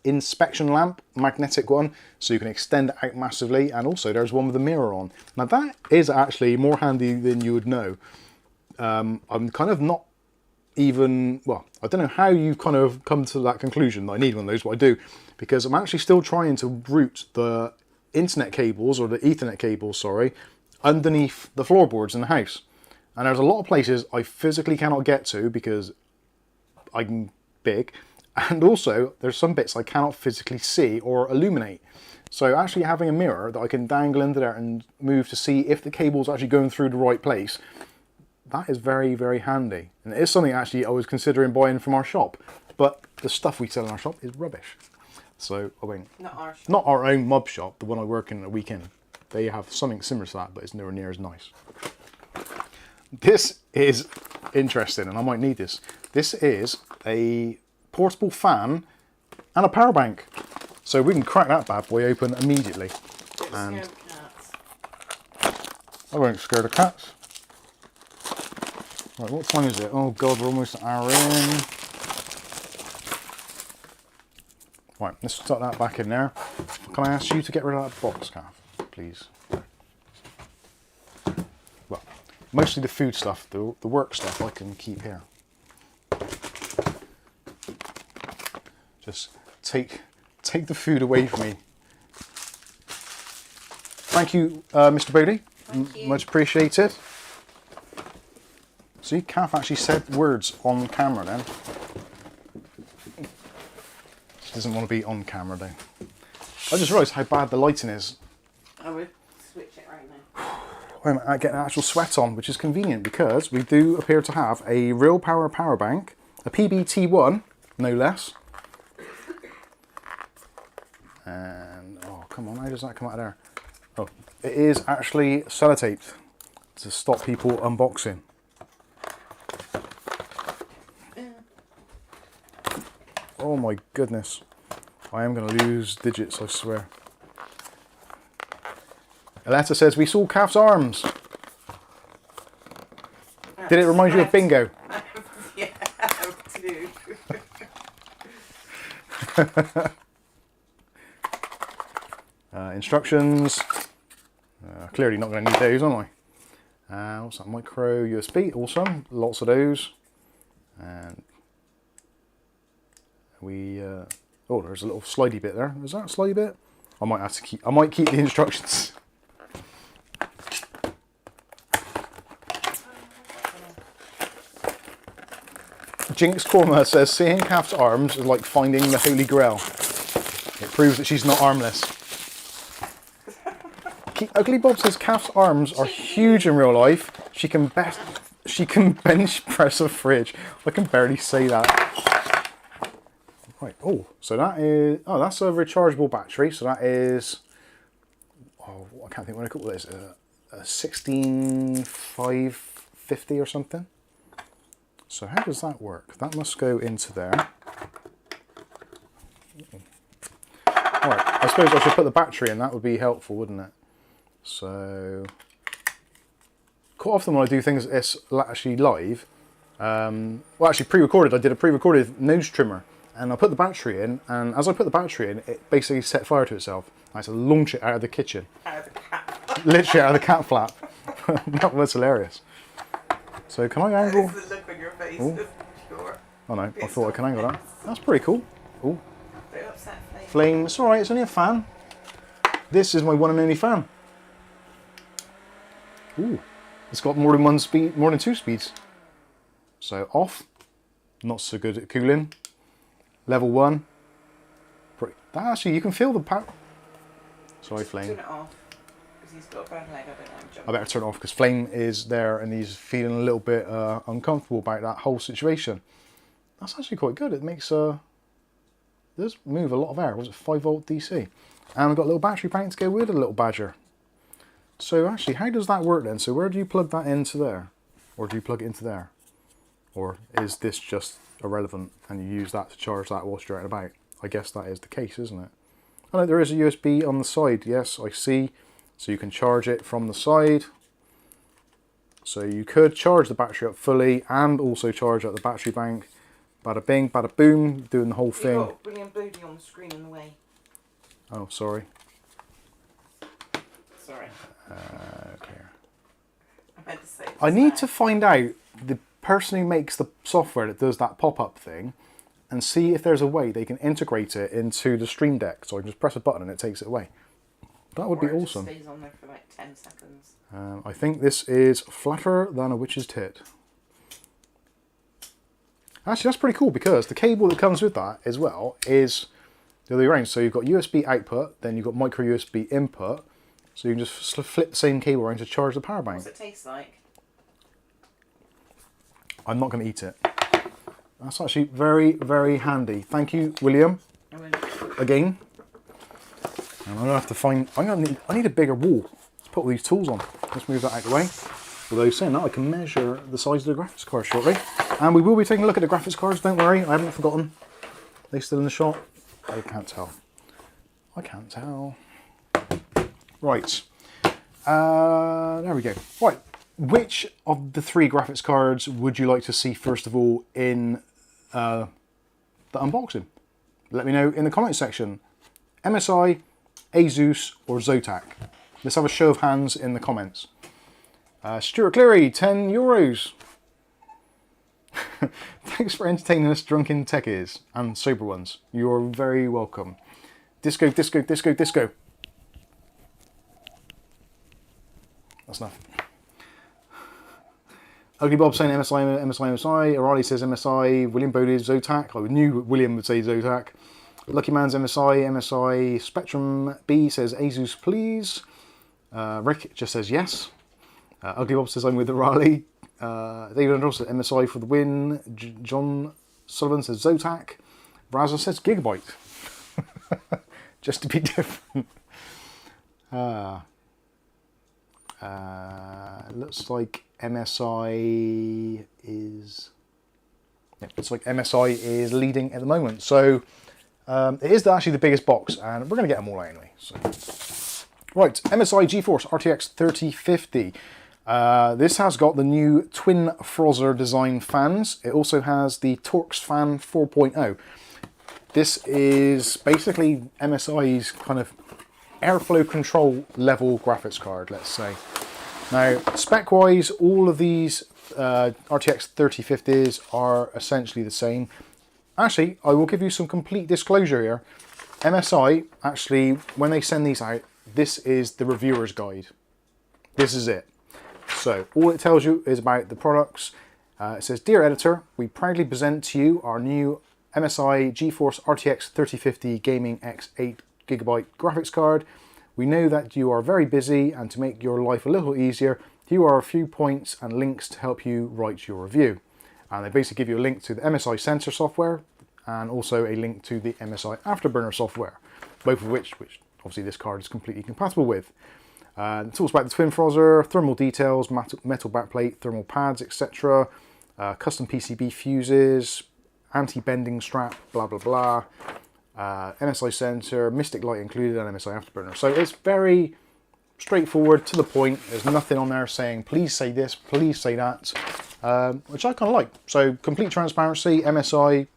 inspection lamp, magnetic one, so you can extend it out massively. And also there's one with a mirror on. Now that is actually more handy than you would know. I'm kind of not even, well, I don't know how you've kind of come to that conclusion that I need one of those, but I do, because I'm actually still trying to route the internet cables, or the Ethernet cables, sorry, underneath the floorboards in the house. And there's a lot of places I physically cannot get to because I'm big, and also there's some bits I cannot physically see or illuminate. So actually having a mirror that I can dangle into there and move to see if the cable's actually going through the right place, that is very, very handy. And it is something actually I was considering buying from our shop, but the stuff we sell in our shop is rubbish. So I won't. Not our own mob shop, the one I work in at the weekend. They have something similar to that, but it's nowhere near as nice. This is interesting, and I might need this. This is a portable fan and a power bank. So we can crack that bad boy open immediately. And I won't scare the cats. Right, what time is it? Oh god, we're almost an hour in. Right, let's start that back in there. Can I ask you to get rid of that box, Kath, please? Well, mostly the food stuff, the work stuff I can keep here. Just take the food away from me. Thank you, Mr. Bodie. Thank you. Much appreciated. See, Kath actually said words on camera then. She doesn't want to be on camera though. I just realised how bad the lighting is. I would switch it right now. I get an actual sweat on, which is convenient because we do appear to have a real power bank, a PBT1, no less. And, oh, come on, how does that come out of there? Oh, it is actually sellotaped to stop people unboxing. Oh my goodness. I am going to lose digits, I swear. Aletta says, we saw Kath's arms. Did it remind you of bingo? Yeah, I do. Instructions. Clearly not going to need those, am I? What's that? Micro USB. Awesome. Lots of those. And we. Oh, there's a little slidey bit there. Is that a slidey bit? I might have to keep. I might keep the instructions. Jinx Korma says, seeing Kath's arms is like finding the Holy Grail. It proves that she's not armless. Ugly Bob says Kath's arms are huge in real life. She can bench press a fridge. I can barely say that. Right. Oh, so that is. Oh, that's a rechargeable battery. So that is. Oh, I can't think what I call this. A 16550 or something. So how does that work? That must go into there. Alright, I suppose I should put the battery in. That would be helpful, wouldn't it? So, quite often when I do things that's actually live, well actually pre-recorded, I did a pre-recorded nose trimmer, and I put the battery in, and as I put the battery in, it basically set fire to itself. I had to launch it out of the kitchen. Out of the cat. Literally out of the cat flap. That was hilarious. So can I angle? It's the look on your face. Ooh. Sure. Oh no, I thought I can angle that. That's pretty cool. Oh, Don't upset Flame. flame, it's alright, it's only a fan. This is my one and only fan. Ooh, it's got more than one speed, more than two speeds. So off, not so good at cooling. Level 1. Actually, you can feel the power. Sorry, Flame. Turn it off, because he's got a bad leg. I don't know. I better turn it off because Flame is there and he's feeling a little bit uncomfortable about that whole situation. That's actually quite good. It makes it does move a lot of air. Was it 5 volt DC? And I've got a little battery pack to go with a little Badger. So actually, how does that work then? So where do you plug that into there? Or do you plug it into there? Or is this just irrelevant and you use that to charge that whilst you're out and about? I guess that is the case, isn't it? Oh no, there is a USB on the side. Yes, I see. So you can charge it from the side. So you could charge the battery up fully and also charge up the battery bank. Bada bing, bada boom, doing the whole thing. You've got William Bodie on the screen in the way. Oh, sorry. Sorry. Okay. I meant to say I need to find out the person who makes the software that does that pop-up thing and see if there's a way they can integrate it into the Stream Deck. So I can just press a button and it takes it away. That would be awesome. It just stays on there for like 10 seconds. I think this is flatter than a witch's tit. Actually, that's pretty cool because the cable that comes with that as well is the other way around. So you've got USB output, then you've got micro USB input. So you can just flip the same cable around to charge the power bank. What's it taste like? I'm not going to eat it. That's actually very, very handy. Thank you, William. Again. And I'm going to have to find... I need a bigger wall to put all these tools on. Let's move that out of the way. Although saying that, I can measure the size of the graphics card shortly. And we will be taking a look at the graphics cards, don't worry. I haven't forgotten. They're still in the shop. I can't tell. I can't tell. Right. There we go. Right. Which of the 3 graphics cards would you like to see first of all in the unboxing? Let me know in the comment section. MSI, ASUS or Zotac? Let's have a show of hands in the comments. Stuart Cleary, €10. Thanks for entertaining us drunken techies and sober ones. You're very welcome. Disco, disco, disco, disco. That's enough. Ugly Bob saying MSI, MSI, MSI. O'Reilly says MSI. William Bodie Zotac. I knew William would say Zotac. Lucky Man's MSI. MSI. Spectrum B says ASUS, please. Rick just says yes. Ugly Bob says I'm with O'Reilly. David Andros says MSI for the win. John Sullivan says Zotac. Brazza says Gigabyte. Just to be different. Looks like MSI is... Yeah, looks like MSI is leading at the moment. So it is actually the biggest box, and we're going to get them all out anyway. So. Right, MSI Geforce RTX 3050. This has got the new twin Frozzer design fans. It also has the Torx fan 4.0. This is basically MSI's kind of airflow control level graphics card, let's say. Now, spec-wise, all of these RTX 3050s are essentially the same. Actually, I will give you some complete disclosure here. MSI, actually, when they send these out, this is the reviewer's guide. This is it. So, all it tells you is about the products. It says, Dear Editor, we proudly present to you our new MSI Geforce RTX 3050 Gaming X 8GB graphics card. We know that you are very busy, and to make your life a little easier, here are a few points and links to help you write your review. And they basically give you a link to the MSI sensor software and also a link to the MSI Afterburner software, both of which obviously this card is completely compatible with. It talks about the twin Frozzer, thermal details, metal backplate, thermal pads, etc. Custom PCB fuses, anti-bending strap, blah blah blah. MSI sensor, Mystic Light included, and MSI Afterburner. So it's very straightforward, to the point. There's nothing on there saying, please say this, please say that, which I kind of like. So complete transparency, MSI,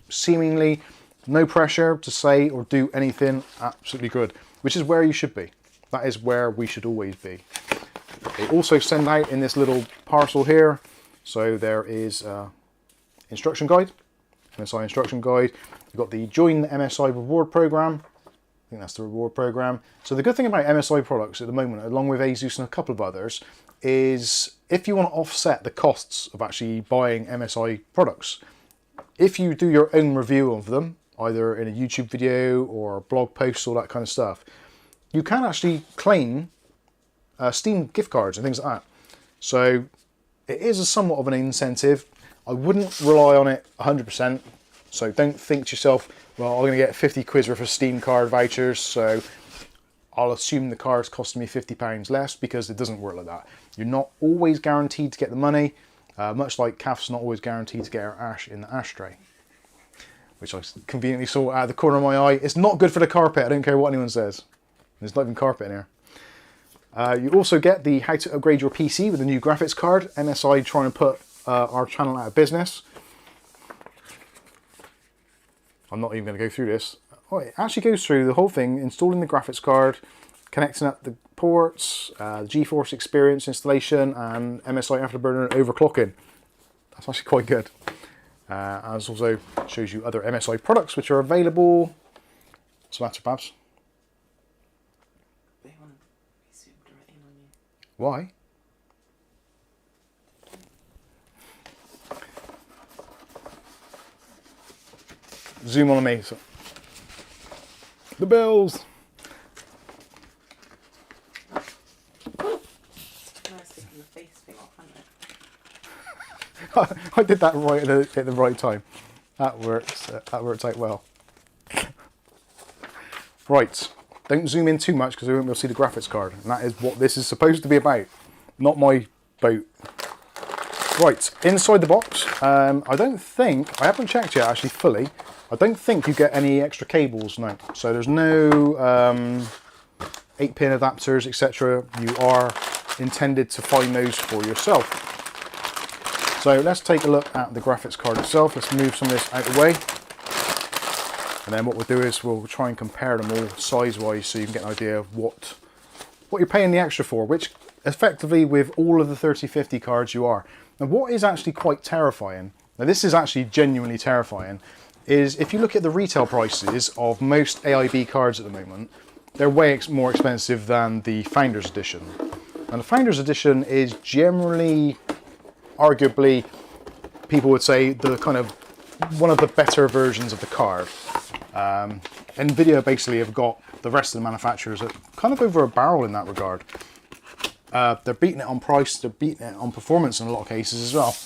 seemingly no pressure to say or do anything, absolutely good, which is where you should be. That is where we should always be. They also send out in this little parcel here, so there is instruction guide, MSI instruction guide. You've got the Join the MSI reward program. I think that's the reward program. So the good thing about MSI products at the moment, along with ASUS and a couple of others, is if you want to offset the costs of actually buying MSI products, if you do your own review of them, either in a YouTube video or blog posts, all that kind of stuff, you can actually claim Steam gift cards and things like that. So it is somewhat of an incentive. I wouldn't rely on it 100%. So don't think to yourself, well, I'm going to get 50 quid worth of Steam card vouchers, so I'll assume the card's costing me £50 less, because it doesn't work like that. You're not always guaranteed to get the money, much like Kath's not always guaranteed to get her ash in the ashtray, which I conveniently saw out of the corner of my eye. It's not good for the carpet, I don't care what anyone says. There's not even carpet in here. You also get the how to upgrade your PC with a new graphics card. MSI trying to put our channel out of business. I'm not even going to go through this. Oh, it actually goes through the whole thing, installing the graphics card, connecting up the ports, GeForce Experience installation, and MSI Afterburner overclocking. That's actually quite good. As also shows you other MSI products which are available. What's the matter, Babs? They want to be zoomed right in on you. Why? Zoom on me. So. The bills. Nice taking the face thing off, hasn't it? I did that right at the right time. That works. That worked out well. Right. Don't zoom in too much because we won't be able to see the graphics card. And that is what this is supposed to be about. Not my boat. Right. Inside the box. I don't think, I haven't checked yet actually fully. I don't think you get any extra cables now. So there's no 8-pin adapters, etc. You are intended to find those for yourself. So let's take a look at the graphics card itself. Let's move some of this out of the way. And then what we'll do is we'll try and compare them all size-wise so you can get an idea of what you're paying the extra for, which effectively with all of the 3050 cards you are. Now what is actually quite terrifying, now this is actually genuinely terrifying, is if you look at the retail prices of most AIB cards at the moment, they're way more expensive than the Founders Edition. And the Founders Edition is generally, arguably, people would say the kind of one of the better versions of the card. Nvidia basically have got the rest of the manufacturers at kind of over a barrel in that regard. They're beating it on price, they're beating it on performance in a lot of cases as well.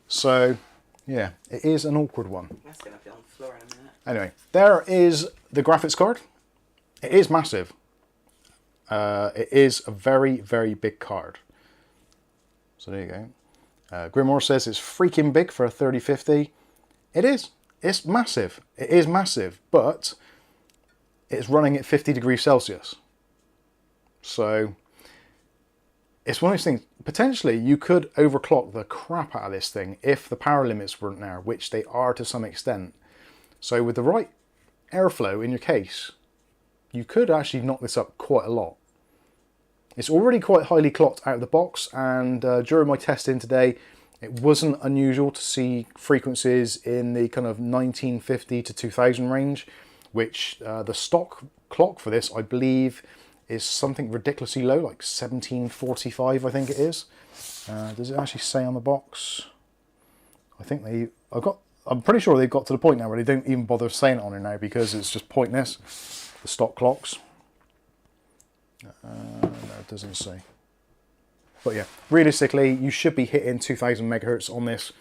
So yeah, it is an awkward one. That's going to be on the floor in a minute. Anyway, there is the graphics card. It is massive. It is a very, very big card. So there you go. Grimoire says it's freaking big for a 3050. It is. It's massive. It is massive, but it's running at 50 degrees Celsius. So it's one of those things, potentially you could overclock the crap out of this thing if the power limits weren't there, which they are to some extent. So with the right airflow in your case, you could actually knock this up quite a lot. It's already quite highly clocked out of the box, and during my testing today, it wasn't unusual to see frequencies in the kind of 1950 to 2000 range, which the stock clock for this, I believe, is something ridiculously low, like 1745, I think it is. Does it actually say on the box? I think I'm pretty sure they've got to the point now where they don't even bother saying it on it now because it's just pointless, the stock clocks. No, it doesn't say. But yeah, realistically, you should be hitting 2000 megahertz on this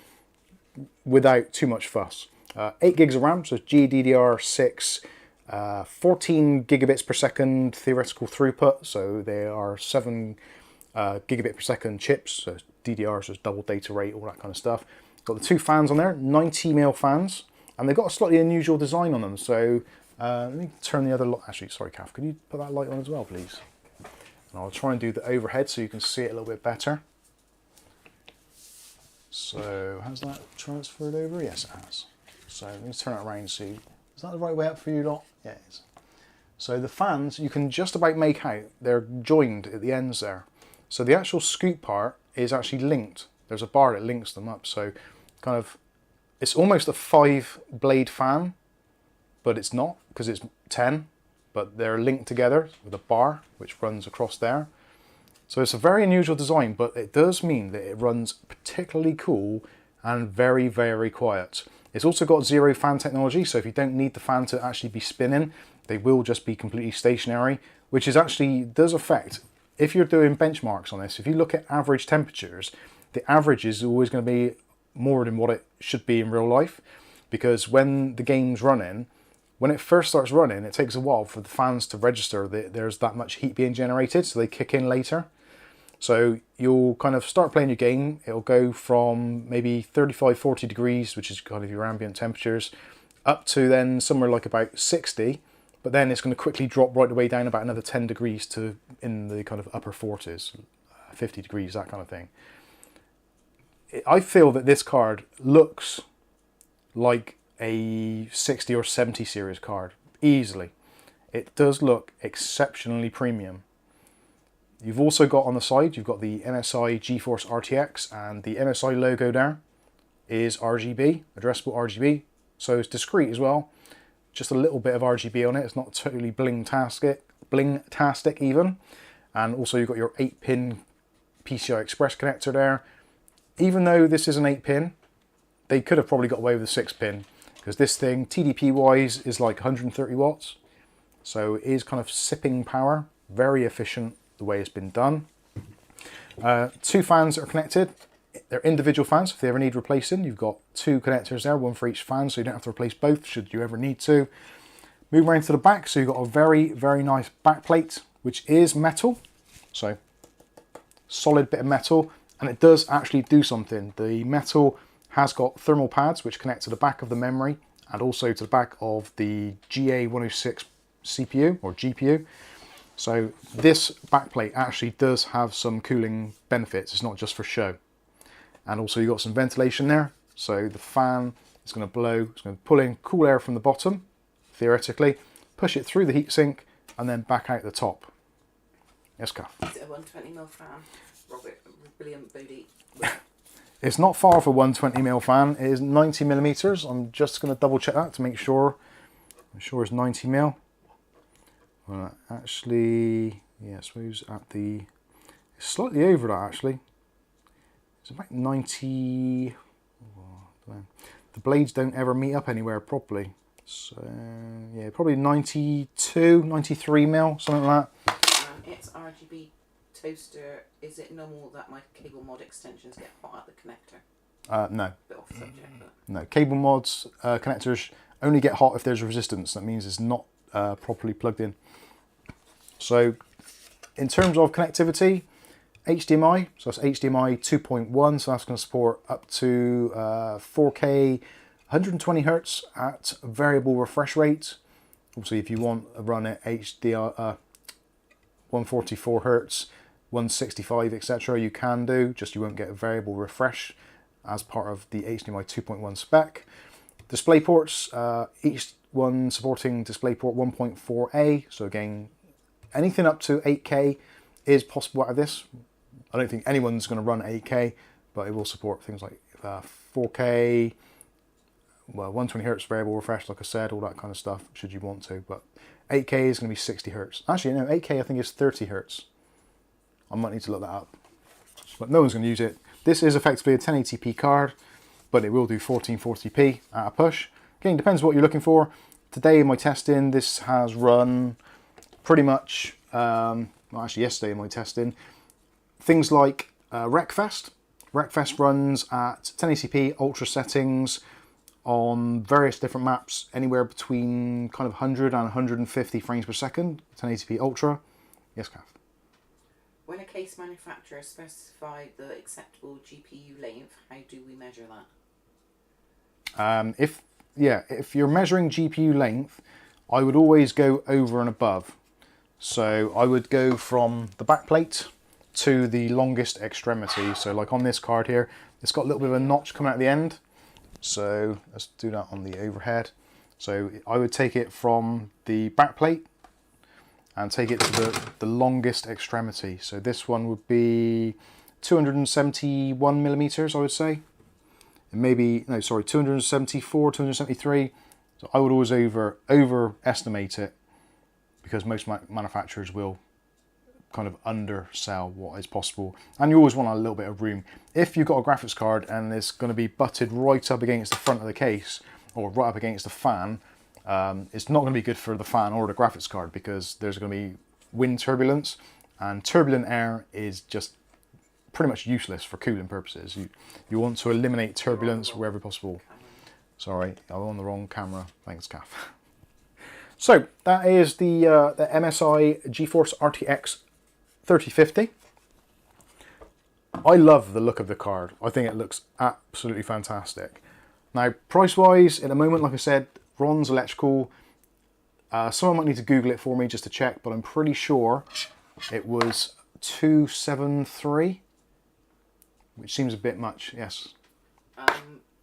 without too much fuss. 8 gigs of RAM, so GDDR6, 14 gigabits per second theoretical throughput, so they are 7 gigabit per second chips, so DDR, so it's double data rate, all that kind of stuff. Got the 2 fans on there, 90mm fans, and they've got a slightly unusual design on them. So let me turn the other light. Actually, sorry, Kath, could you put that light on as well, please? And I'll try and do the overhead so you can see it a little bit better. So has that transferred over? Yes, it has. So let me turn it around and see. Is that the right way up for you lot? Yeah, it is. So the fans, you can just about make out, they're joined at the ends there. So the actual scoop part is actually linked. There's a bar that links them up. So kind of, it's almost a 5-blade fan, but it's not because it's 10, but they're linked together with a bar which runs across there. So it's a very unusual design, but it does mean that it runs particularly cool and very, very quiet. It's also got 0 fan technology, so if you don't need the fan to actually be spinning, they will just be completely stationary, which is actually does affect, if you're doing benchmarks on this, if you look at average temperatures, the average is always going to be more than what it should be in real life, because when the game's running, when it first starts running, it takes a while for the fans to register that there's that much heat being generated, so they kick in later. So you'll kind of start playing your game, it'll go from maybe 35, 40 degrees, which is kind of your ambient temperatures, up to then somewhere like about 60, but then it's going to quickly drop right the way down about another 10 degrees to in the kind of upper 40s, 50 degrees, that kind of thing. I feel that this card looks like a 60 or 70 series card, easily. It does look exceptionally premium. You've also got on the side, you've got the MSI Geforce RTX, and the MSI logo there is RGB, addressable RGB, so it's discreet as well. Just a little bit of RGB on it, it's not totally bling-tastic even. And also you've got your 8-pin PCI Express connector there. Even though this is an 8-pin, they could have probably got away with a 6-pin, because this thing, TDP-wise, is like 130 watts. So it is kind of sipping power, very efficient the way it's been done. 2 fans are connected. They're individual fans. If they ever need replacing, you've got 2 connectors there, 1 for each fan, so you don't have to replace both should you ever need to. Move around to the back, so you've got a very, very nice back plate, which is metal. So solid bit of metal, and it does actually do something. The metal has got thermal pads which connect to the back of the memory and also to the back of the GA106 CPU or GPU. So this backplate actually does have some cooling benefits. It's not just for show. And also you've got some ventilation there. So the fan is going to blow, it's going to pull in cool air from the bottom, theoretically, push it through the heatsink and then back out the top. Yes, Kath? Is it a 120mm fan? Robert, brilliant booty. It's not far off a 120mm fan. It is 90mm. I'm just going to double check that to make sure. I'm sure it's 90mm. Actually, yeah, I suppose at the... It's slightly over that actually. It's about 90... The blades don't ever meet up anywhere properly. So, yeah, probably 92, 93mm, something like that. It's RGB toaster. Is it normal that my cable mod extensions get hot at the connector? No. Bit off subject, but... No, cable mods, connectors only get hot if there's resistance. That means it's not properly plugged in. So, in terms of connectivity, HDMI, so that's HDMI 2.1, so that's going to support up to 4K 120 Hz at variable refresh rate. Obviously, if you want to run it HDR 144 Hz, 165, etc., you can do, just you won't get a variable refresh as part of the HDMI 2.1 spec. Display ports, each one supporting DisplayPort 1.4a, so again, anything up to 8K is possible out of this. I don't think anyone's going to run 8K, but it will support things like 4K, well, 120 Hz variable refresh, like I said, all that kind of stuff, should you want to. But 8K is going to be 60 Hz. Actually, no, 8K I think is 30 Hz. I might need to look that up. But no one's going to use it. This is effectively a 1080p card, but it will do 1440p at a push. Again, depends what you're looking for. Today in my testing, this has run pretty much, well, actually yesterday in my testing, things like Wreckfest. Wreckfest runs at 1080p ultra settings on various different maps, anywhere between kind of 100 and 150 frames per second, 1080p ultra. Yes, Kath? When a case manufacturer specifies the acceptable GPU length, how do we measure that? If you're measuring GPU length, I would always go over and above. So I would go from the backplate to the longest extremity. So like on this card here, it's got a little bit of a notch coming out the end. So let's do that on the overhead. So I would take it from the backplate and take it to the longest extremity. So this one would be 271 millimeters, I would say. And maybe, no, sorry, 274, 273. So I would always overestimate it, because most manufacturers will kind of undersell what is possible. And you always want a little bit of room. If you've got a graphics card and it's going to be butted right up against the front of the case, or right up against the fan, it's not going to be good for the fan or the graphics card, because there's going to be wind turbulence, and turbulent air is just pretty much useless for cooling purposes. You want to eliminate turbulence wherever possible. Sorry, I'm on the wrong camera. Thanks, Kath. So that is the MSI Geforce RTX 3050. I love the look of the card. I think it looks absolutely fantastic. Now, price-wise, at the moment, like I said, Ron's Electrical. Someone might need to Google it for me just to check, but I'm pretty sure it was 273, which seems a bit much. Yes.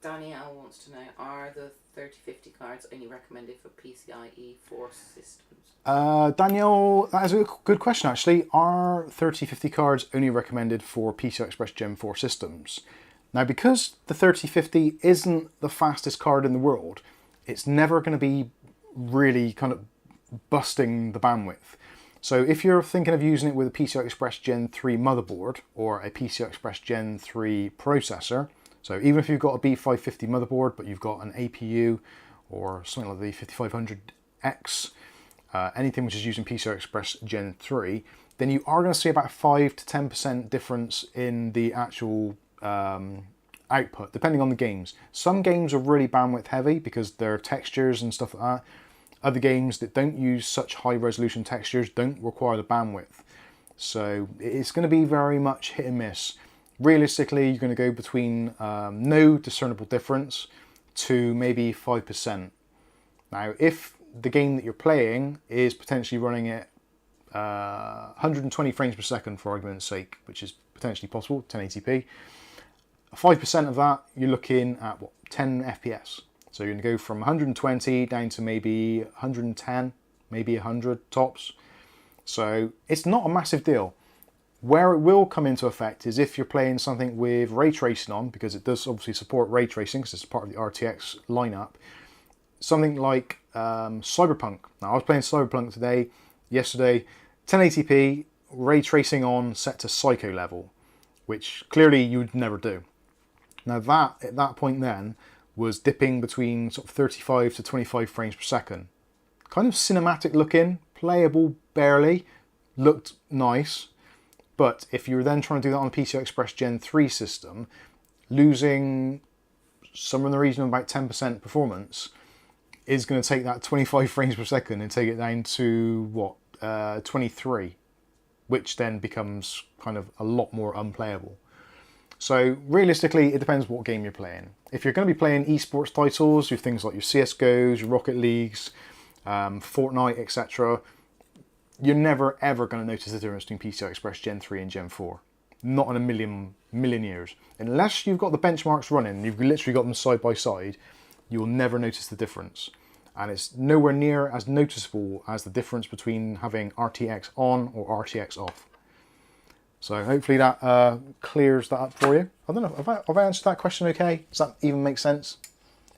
Danielle wants to know, are the 3050 cards only recommended for PCIe 4 systems? Danielle, that is a good question actually. Are 3050 cards only recommended for PCI Express Gen 4 systems? Now, because the 3050 isn't the fastest card in the world, it's never going to be really kind of busting the bandwidth. So if you're thinking of using it with a PCI Express Gen 3 motherboard or a PCI Express Gen 3 processor, so even if you've got a B550 motherboard but you've got an APU or something like the 5500X, anything which is using PCI Express Gen 3, then you are going to see about 5 to 10% difference in the actual output, depending on the games. Some games are really bandwidth heavy because they're textures and stuff like that. Other games that don't use such high resolution textures don't require the bandwidth. So it's going to be very much hit and miss. Realistically, you're going to go between no discernible difference to maybe 5%. Now, if the game that you're playing is potentially running at 120 frames per second, for argument's sake, which is potentially possible, 1080p, 5% of that, you're looking at what, 10 FPS. So you're going to go from 120 down to maybe 110, maybe 100 tops. So it's not a massive deal. Where it will come into effect is if you're playing something with ray tracing on, because it does obviously support ray tracing because it's part of the RTX lineup. Something like Cyberpunk. Now, I was playing Cyberpunk yesterday, 1080p, ray tracing on, set to psycho level, which clearly you would never do. Now that, at that point then, was dipping between sort of 35 to 25 frames per second. Kind of cinematic looking, playable barely, looked nice, but if you were then trying to do that on a PCI Express Gen 3 system, losing somewhere in the region of about 10% performance is going to take that 25 frames per second and take it down to, what, 23, which then becomes kind of a lot more unplayable. So realistically, it depends what game you're playing. If you're going to be playing esports titles, your things like your CSGOs, your Rocket Leagues, Fortnite, etc., you're never ever going to notice the difference between PCI Express Gen 3 and Gen 4. Not in a million years. Unless you've got the benchmarks running, you've literally got them side by side, you'll never notice the difference. And it's nowhere near as noticeable as the difference between having RTX on or RTX off. So hopefully that clears that up for you. I don't know, have I answered that question okay? Does that even make sense?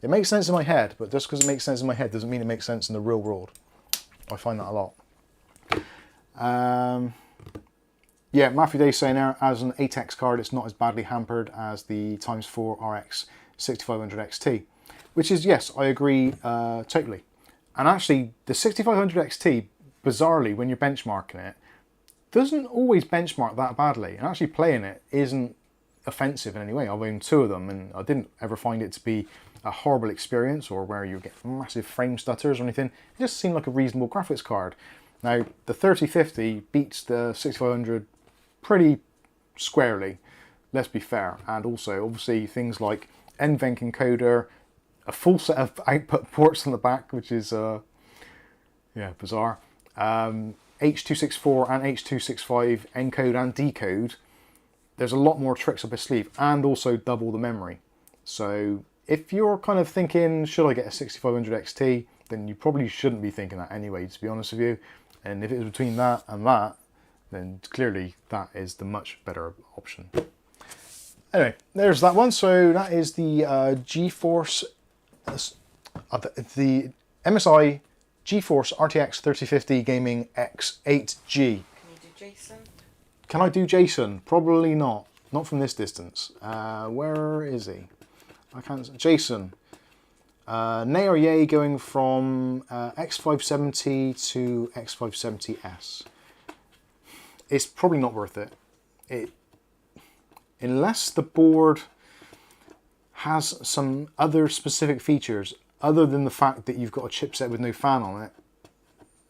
It makes sense in my head, but just because it makes sense in my head doesn't mean it makes sense in the real world. I find that a lot. Yeah, Matthew Day's saying there, as an ATEX card, it's not as badly hampered as the x4 RX 6500 XT. Which is, yes, I agree totally. And actually, the 6500 XT, bizarrely, when you're benchmarking it, doesn't always benchmark that badly. And actually playing it isn't offensive in any way. I've owned two of them and I didn't ever find it to be a horrible experience or where you get massive frame stutters or anything. It just seemed like a reasonable graphics card. Now, the 3050 beats the 6500 pretty squarely, let's be fair. And also, obviously, things like NVENC encoder, a full set of output ports on the back, which is, yeah, bizarre. H.264 and H.265 encode and decode. There's a lot more tricks up his sleeve, and also double the memory. So if you're kind of thinking, should I get a 6500 XT, then you probably shouldn't be thinking that anyway, to be honest with you. And if it's between that and that, then clearly that is the much better option. Anyway, there's that one. So that is the Geforce, the MSI Geforce RTX 3050 Gaming X8G. Can you do Jason? Can I do Jason? Probably not. Not from this distance. Where is he? I can't. Jason. Nay or yay going from X570 to X570S. It's probably not worth it. Unless the board has some other specific features other than the fact that you've got a chipset with no fan on it,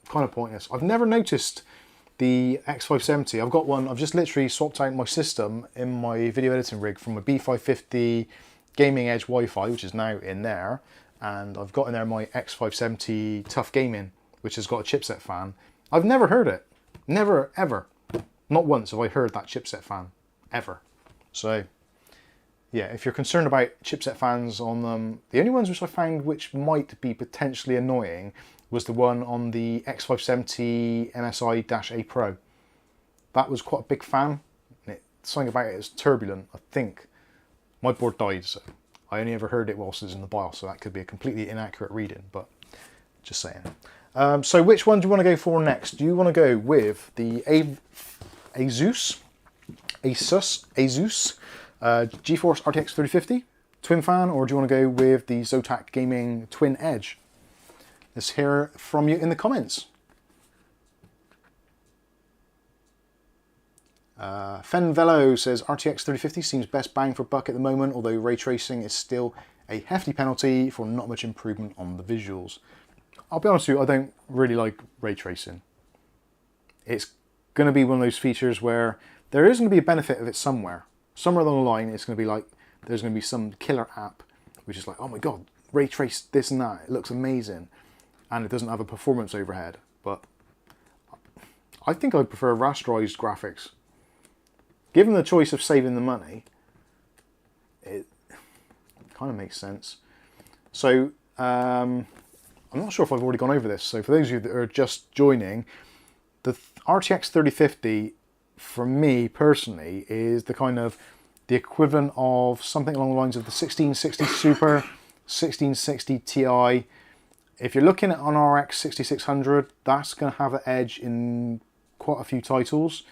kind of pointless. I've never noticed the X570. I've got one, I've just literally swapped out my system in my video editing rig from a B550 Gaming Edge Wi-Fi, which is now in there, and I've got in there my X570 Tough Gaming, which has got a chipset fan. I've never heard it. Never, ever. Not once have I heard that chipset fan. Ever. So, yeah, if you're concerned about chipset fans on them, the only ones which I found which might be potentially annoying was the one on the X570 MSI-A Pro. That was quite a big fan. Something about it is turbulent, I think. My board died, so I only ever heard it whilst it was in the BIOS, so that could be a completely inaccurate reading, but just saying. So which one do you want to go for next? Do you want to go with the ASUS GeForce RTX3050 twin fan, or do you want to go with the Zotac Gaming Twin Edge? Let's hear from you in the comments. Fenvelo says RTX 3050 seems best bang for buck at the moment, although ray tracing is still a hefty penalty for not much improvement on the visuals. I'll be honest with you, I don't really like ray tracing. It's going to be one of those features where there is going to be a benefit of it somewhere. Somewhere along the line, it's going to be like, there's going to be some killer app which is like, oh my god, ray trace this and that, it looks amazing, and it doesn't have a performance overhead. But I think I prefer rasterized graphics. Given the choice of saving the money, it kind of makes sense. So I'm not sure if I've already gone over this. So for those of you that are just joining, the RTX 3050 for me personally is the kind of the equivalent of something along the lines of the 1660 Super, 1660 Ti. If you're looking at an RX 6600, that's going to have an edge in quite a few titles.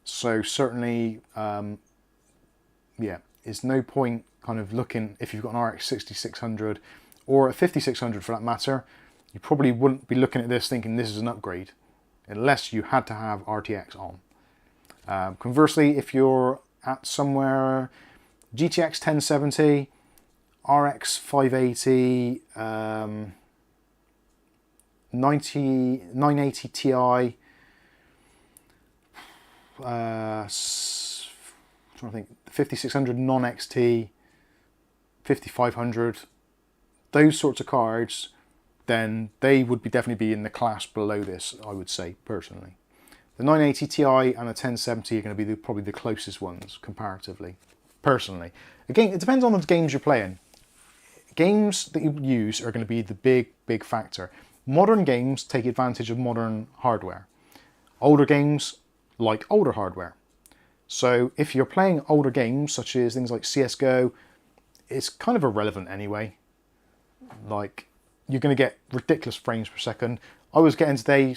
So certainly, yeah, there's no point kind of looking, if you've got an RX 6600 or a 5600 for that matter, you probably wouldn't be looking at this thinking this is an upgrade, unless you had to have RTX on. Conversely, if you're at somewhere GTX 1070, RX 580, 980 Ti, trying to think, 5600 non-XT, 5500, those sorts of cards, then they would definitely be in the class below this, I would say, personally. The 980 Ti and the 1070 are going to be probably the closest ones, comparatively, personally. Again, it depends on the games you're playing. Games that you use are going to be the big factor. Modern games take advantage of modern hardware. Older games like older hardware. So if you're playing older games, such as things like CSGO, it's kind of irrelevant anyway. Like, you're going to get ridiculous frames per second. I was getting today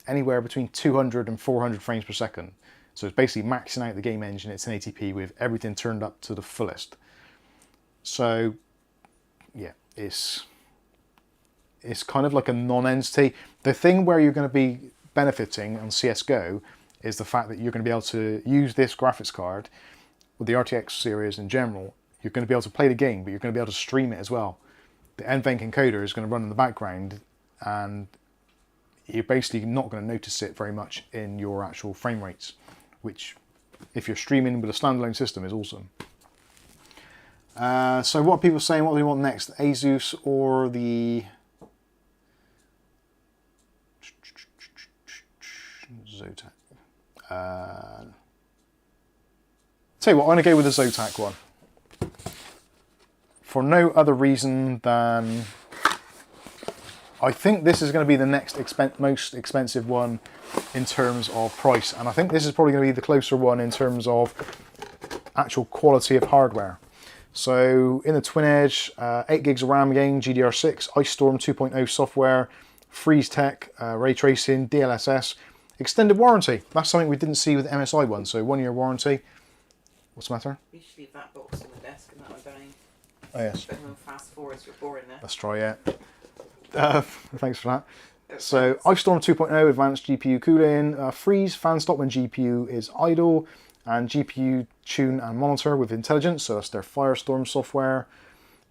anywhere between 200 and 400 frames per second. So it's basically maxing out the game engine at 1080p with everything turned up to the fullest. So yeah, it's kind of like a non-entity. The thing where you're going to be benefiting on CSGO is the fact that you're going to be able to use this graphics card with the RTX series in general. You're going to be able to play the game, but you're going to be able to stream it as well. The NVENC encoder is going to run in the background, and you're basically not going to notice it very much in your actual frame rates, which, if you're streaming with a standalone system, is awesome. So what are people saying? What do they want next? ASUS or the Zotac? Tell you what, I'm going to go with the Zotac one. For no other reason than I think this is going to be the next most expensive one in terms of price, and I think this is probably going to be the closer one in terms of actual quality of hardware. So in the Twin Edge, 8 gigs of RAM again, GDR6, Ice Storm 2.0 software, Freeze Tech, ray tracing, DLSS, extended warranty. That's something we didn't see with the MSI one, so 1 year warranty. What's the matter? You should leave that box on the desk and that would bang. Oh yes. But fast forwards, you're boring there. Let's try it. Thanks for that. So Ice Storm 2.0 advanced GPU cooling, freeze, fan stop when GPU is idle, and GPU tune and monitor with intelligence. So that's their Firestorm software.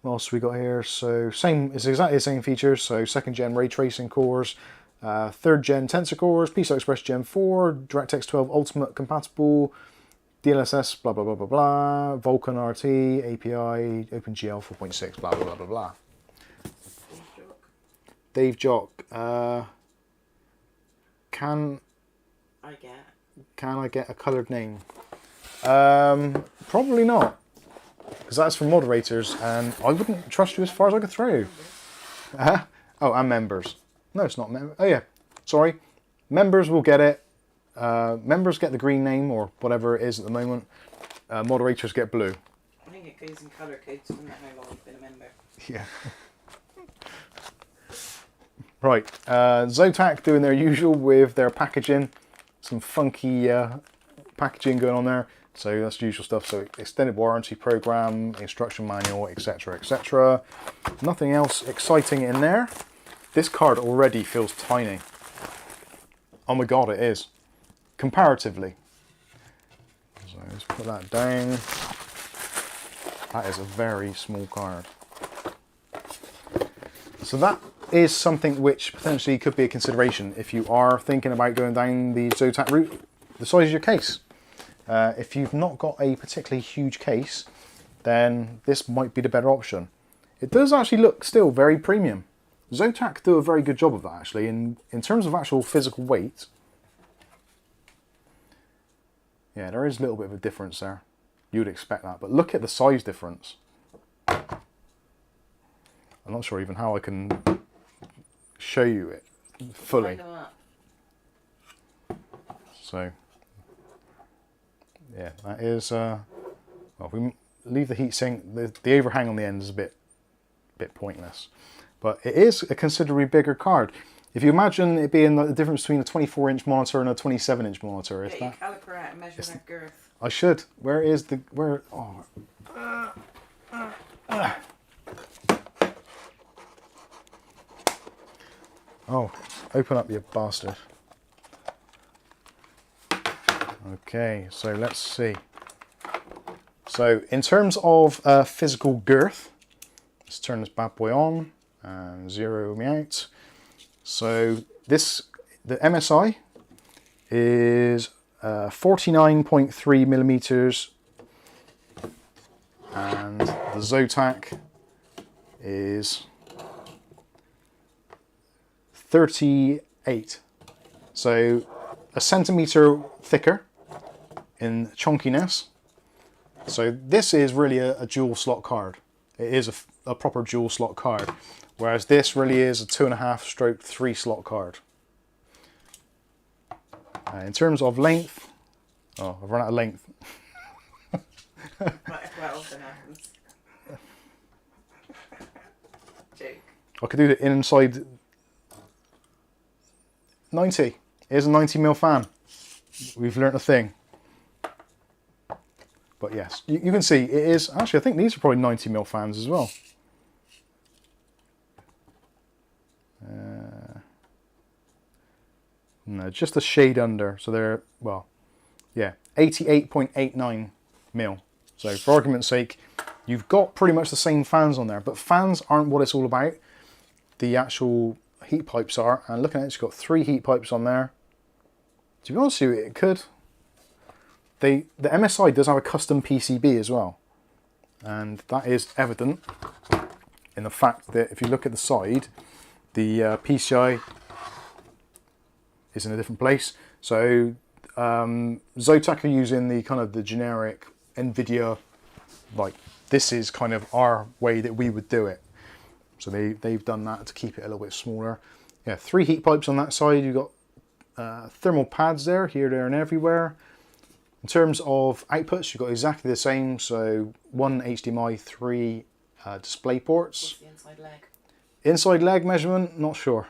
What else we got here? So it's exactly the same features. So 2nd gen ray tracing cores, 3rd gen tensor cores, PCI Express Gen 4, DirectX 12 Ultimate compatible, DLSS, blah blah blah blah blah, Vulkan RT, API, OpenGL 4.6, blah blah blah blah blah. Dave Jock, can I get a coloured name? Probably not. because that's for moderators, and I wouldn't trust you as far as I could throw you. Oh, and members. No, it's not members. Oh yeah, sorry. Members will get it. Members get the green name or whatever it is at the moment. Moderators get blue. I think it goes in colour codes from how long you've been a member. Yeah. Right, Zotac doing their usual with their packaging. Some funky packaging going on there. So that's the usual stuff. So extended warranty program, instruction manual, etc, etc. Nothing else exciting in there. This card already feels tiny. Oh my god, it is. Comparatively. So let's put that down. That is a very small card. So that is something which potentially could be a consideration if you are thinking about going down the Zotac route. The size of your case. If you've not got a particularly huge case, then this might be the better option. It does actually look still very premium. Zotac do a very good job of that actually. In terms of actual physical weight, yeah, there is a little bit of a difference there. You would expect that, but look at the size difference. I'm not sure even how I can show you it fully. So, yeah, that is, well, if we leave the heatsink, the overhang on the end is a bit pointless. But it is a considerably bigger card. If you imagine it being the difference between a 24-inch monitor and a 27-inch monitor. Get your caliper out and measure that girth. I should. Where is the, where, Oh, open up, you bastard. Okay, so let's see. So in terms of physical girth, let's turn this bad boy on and zero me out. So this, the MSI is 49.3 millimeters, and the Zotac is 38. So a centimeter thicker in chunkiness. So this is really a dual slot card. It is a proper dual slot card, whereas this really is a 2.5/3 slot card. In terms of length, oh, I've run out of length. Quite often happens. Joke. I could do the inside 90. Here's a 90mm fan. We've learnt a thing. But yes, you can see it is, actually I think these are probably 90mm fans as well. No, just a shade under, so they're, well, yeah, 88.89 mil. So for argument's sake, you've got pretty much the same fans on there, but fans aren't what it's all about. The actual heat pipes are, and looking at it, it's got 3 heat pipes on there. To be honest with you, it could. The MSI does have a custom PCB as well, and that is evident in the fact that if you look at the side, the PCI is in a different place. So Zotac are using the kind of the generic NVIDIA, like this is kind of our way that we would do it. So they've done that to keep it a little bit smaller. Yeah, 3 heat pipes on that side. You've got thermal pads there, here, there, and everywhere. In terms of outputs, you've got exactly the same. So 1 HDMI, 3 display ports. What's the inside leg? Inside leg measurement, not sure.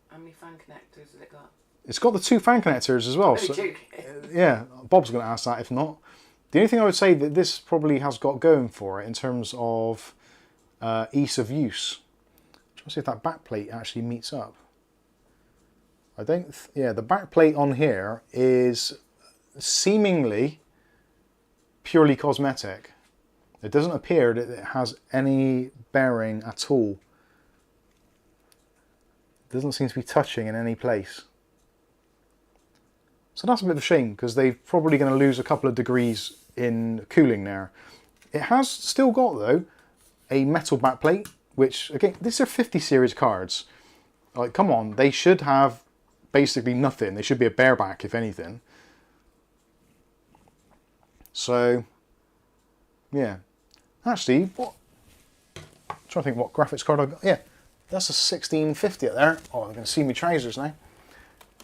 How many fan connectors has it got? It's got the 2 fan connectors as well. So, yeah, Bob's going to ask that if not. The only thing I would say that this probably has got going for it in terms of ease of use. Try to see if that back plate actually meets up. I don't, yeah, the back plate on here is seemingly purely cosmetic. It doesn't appear that it has any bearing at all. It doesn't seem to be touching in any place. So that's a bit of a shame, because they're probably going to lose a couple of degrees in cooling there. It has still got, though, a metal backplate, which, again, these are 50 series cards. Like, come on, they should have basically nothing. They should be a bareback, if anything. So, Yeah. Actually, what? I'm trying to think what graphics card I've got. Yeah, that's a 1650 up there. Oh, they're going to see me trousers now.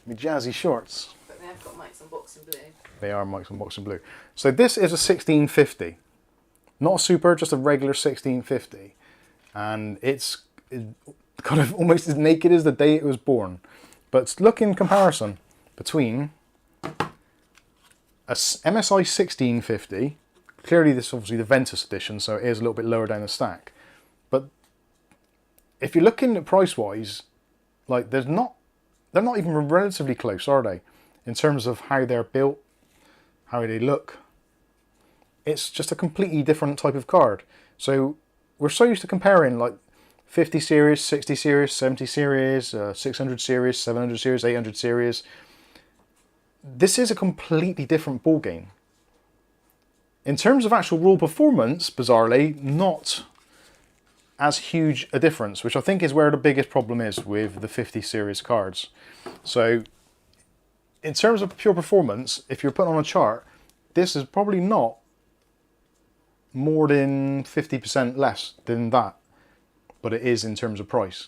Me jazzy shorts. But they have got mics on boxing blue. They are mics on boxing blue. So this is a 1650. Not a super, just a regular 1650. And it's kind of almost as naked as the day it was born. But look in comparison between a MSI 1650, clearly this is obviously the Ventus edition, so it is a little bit lower down the stack. But if you're looking at price-wise, like they're not even relatively close, are they? In terms of how they're built, how they look. It's just a completely different type of card. So we're so used to comparing like 50 series, 60 series, 70 series, 600 series, 700 series, 800 series. This is a completely different ballgame. In terms of actual raw performance, bizarrely, not as huge a difference, which I think is where the biggest problem is with the 50 series cards. So in terms of pure performance, if you're putting on a chart, this is probably not more than 50% less than that, but it is in terms of price,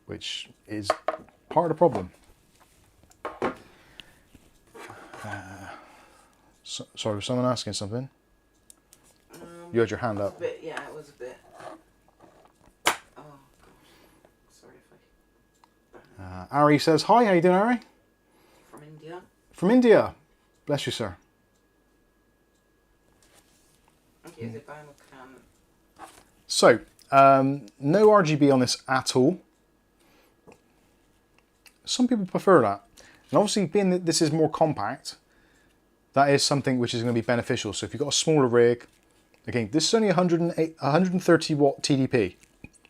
which is part of the problem. Sorry, was someone asking something? You had your hand up. Yeah, it was a bit. Oh, sorry if I. Ari says, hi, how you doing, Ari? From India. From India. Bless you, sir. Okay, is it Biomecan? So, no RGB on this at all. Some people prefer that. And obviously, being that this is more compact, that is something which is going to be beneficial. So if you've got a smaller rig, again, this is only 130 watt TDP.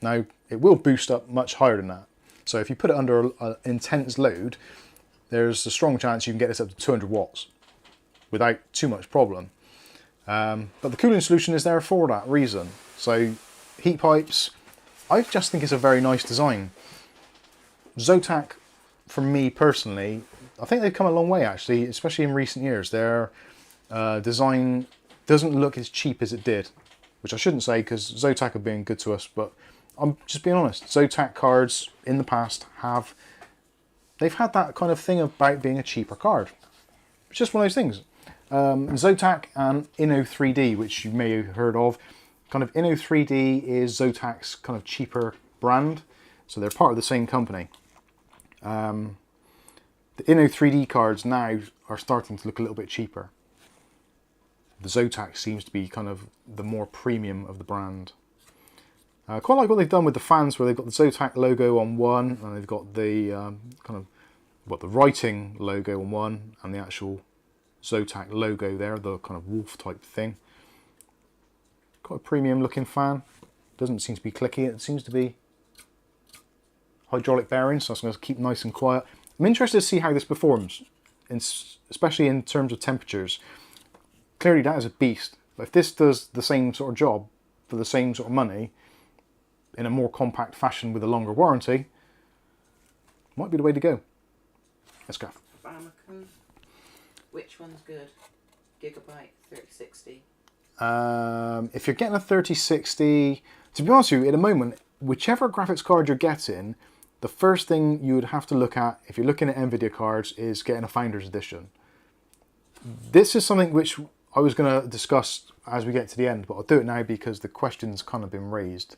Now, it will boost up much higher than that. So if you put it under an intense load, there's a strong chance you can get this up to 200 watts without too much problem. But the cooling solution is there for that reason. So heat pipes, I just think it's a very nice design. Zotac, for me personally, I think they've come a long way actually, especially in recent years. Their design doesn't look as cheap as it did, which I shouldn't say because Zotac have been good to us, but I'm just being honest. Zotac cards in the past they've had that kind of thing about being a cheaper card. It's just one of those things. Zotac and Inno3D, which you may have heard of. Kind of Inno3D is Zotac's kind of cheaper brand, so they're part of the same company. The Inno3D cards now are starting to look a little bit cheaper. The Zotac seems to be kind of the more premium of the brand. Quite like what they've done with the fans, where they've got the Zotac logo on one, and they've got the the writing logo on one, and the actual Zotac logo there, the kind of wolf type thing. Quite a premium looking fan. Doesn't seem to be clicky. It seems to be hydraulic bearings, so it's going to keep nice and quiet. I'm interested to see how this performs, especially in terms of temperatures. Clearly that is a beast, but if this does the same sort of job for the same sort of money in a more compact fashion with a longer warranty, might be the way to go. Let's go. Biomecan. Which one's good? Gigabyte 3060. If you're getting a 3060, to be honest with you, at the moment, whichever graphics card you're getting, the first thing you would have to look at, if you're looking at NVIDIA cards, is getting a Founders Edition. This is something which I was going to discuss as we get to the end, but I'll do it now because the question's kind of been raised.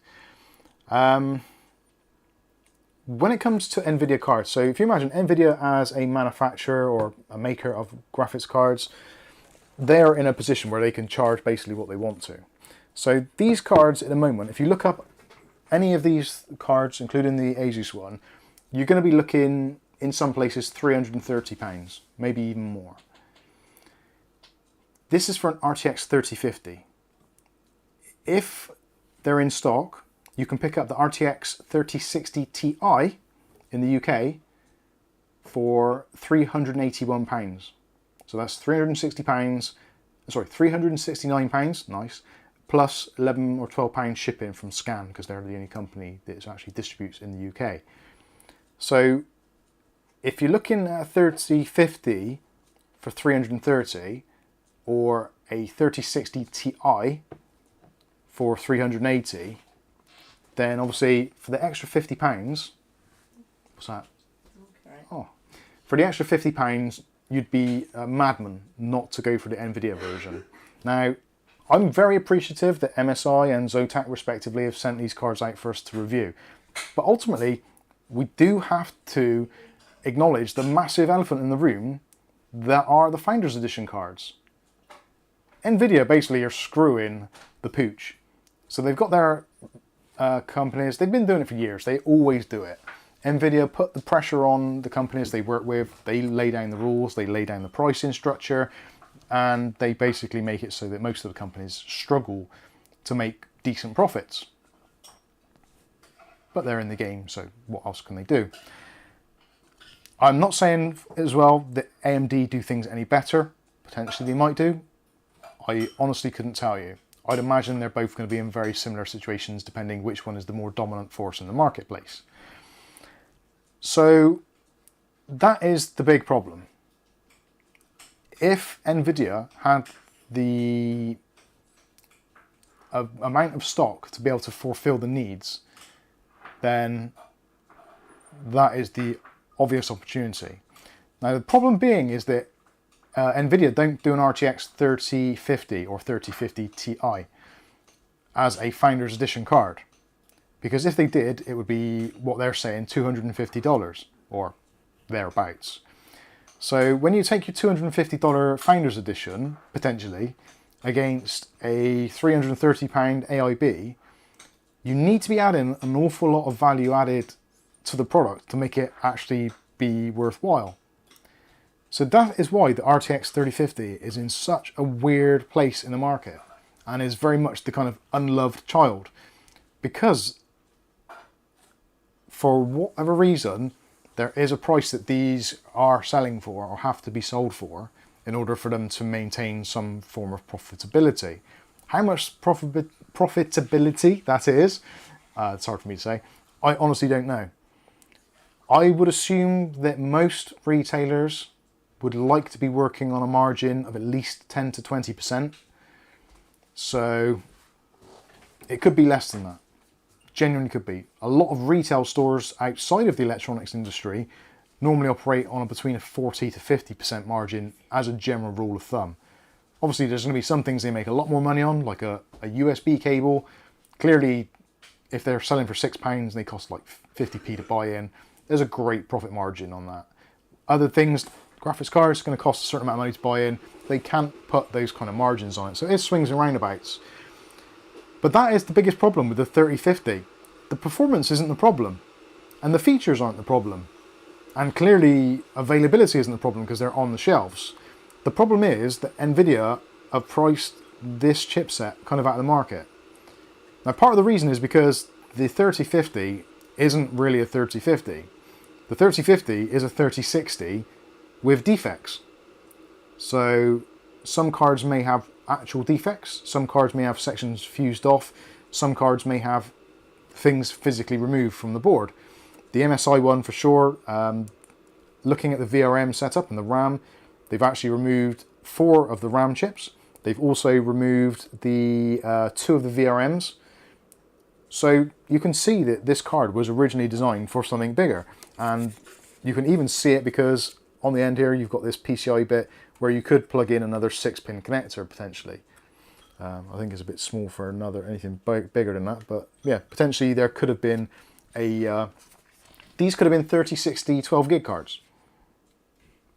When it comes to NVIDIA cards, so if you imagine NVIDIA as a manufacturer or a maker of graphics cards, they're in a position where they can charge basically what they want to. So these cards at the moment, if you look up any of these cards, including the ASUS one, you're going to be looking in some places £330, maybe even more. This is for an RTX 3050. If they're in stock, you can pick up the RTX 3060 Ti in the UK for £381. So that's £369, nice, plus £11 or £12 shipping from Scan, because they're the only company that actually distributes in the UK. So if you're looking at a 3050 for 330, or a 3060 Ti for 380, then obviously for the extra £50, what's that? Okay. Oh, for the extra £50, you'd be a madman not to go for the NVIDIA version. Now, I'm very appreciative that MSI and Zotac respectively have sent these cards out for us to review. But ultimately, we do have to acknowledge the massive elephant in the room that are the Founders Edition cards. NVIDIA basically are screwing the pooch. So they've got their companies, they've been doing it for years, they always do it. NVIDIA put the pressure on the companies they work with, they lay down the rules, they lay down the pricing structure, and they basically make it so that most of the companies struggle to make decent profits. But they're in the game, so what else can they do? I'm not saying as well that AMD do things any better. Potentially they might do. I honestly couldn't tell you. I'd imagine they're both going to be in very similar situations depending which one is the more dominant force in the marketplace. So that is the big problem. If NVIDIA had the amount of stock to be able to fulfill the needs, then that is the obvious opportunity. Now the problem being is that NVIDIA don't do an RTX 3050 or 3050 Ti as a Founders Edition card. Because if they did, it would be what they're saying, $250 or thereabouts. So when you take your $250 Founders Edition, potentially, against a £330 AIB, you need to be adding an awful lot of value added to the product to make it actually be worthwhile. So that is why the RTX 3050 is in such a weird place in the market and is very much the kind of unloved child. Because for whatever reason, there is a price that these are selling for or have to be sold for in order for them to maintain some form of profitability. How much profitability that is, it's hard for me to say, I honestly don't know. I would assume that most retailers would like to be working on a margin of at least 10 to 20%. So it could be less than that. Genuinely could be. A lot of retail stores outside of the electronics industry normally operate on between a 40 to 50% margin as a general rule of thumb. Obviously there's going to be some things they make a lot more money on, like a USB cable. Clearly, if they're selling for £6 and they cost like 50p to buy in, there's a great profit margin on that. Other things, graphics cards, going to cost a certain amount of money to buy in. They can't put those kind of margins on it. So it swings and roundabouts. But that is the biggest problem with the 3050. The performance isn't the problem. And the features aren't the problem. And clearly availability isn't the problem because they're on the shelves. The problem is that NVIDIA have priced this chipset kind of out of the market. Now part of the reason is because the 3050 isn't really a 3050. The 3050 is a 3060 with defects. So some cards may have actual defects, some cards may have sections fused off, some cards may have things physically removed from the board. The MSI one for sure, looking at the VRM setup and the RAM, they've actually removed 4 of the RAM chips. They've also removed the 2 of the VRMs. So you can see that this card was originally designed for something bigger. And you can even see it because on the end here you've got this PCI bit where you could plug in another 6-pin connector potentially. I think it's a bit small for anything bigger than that, but yeah, potentially there could have been these could have been 3060 12 gig cards.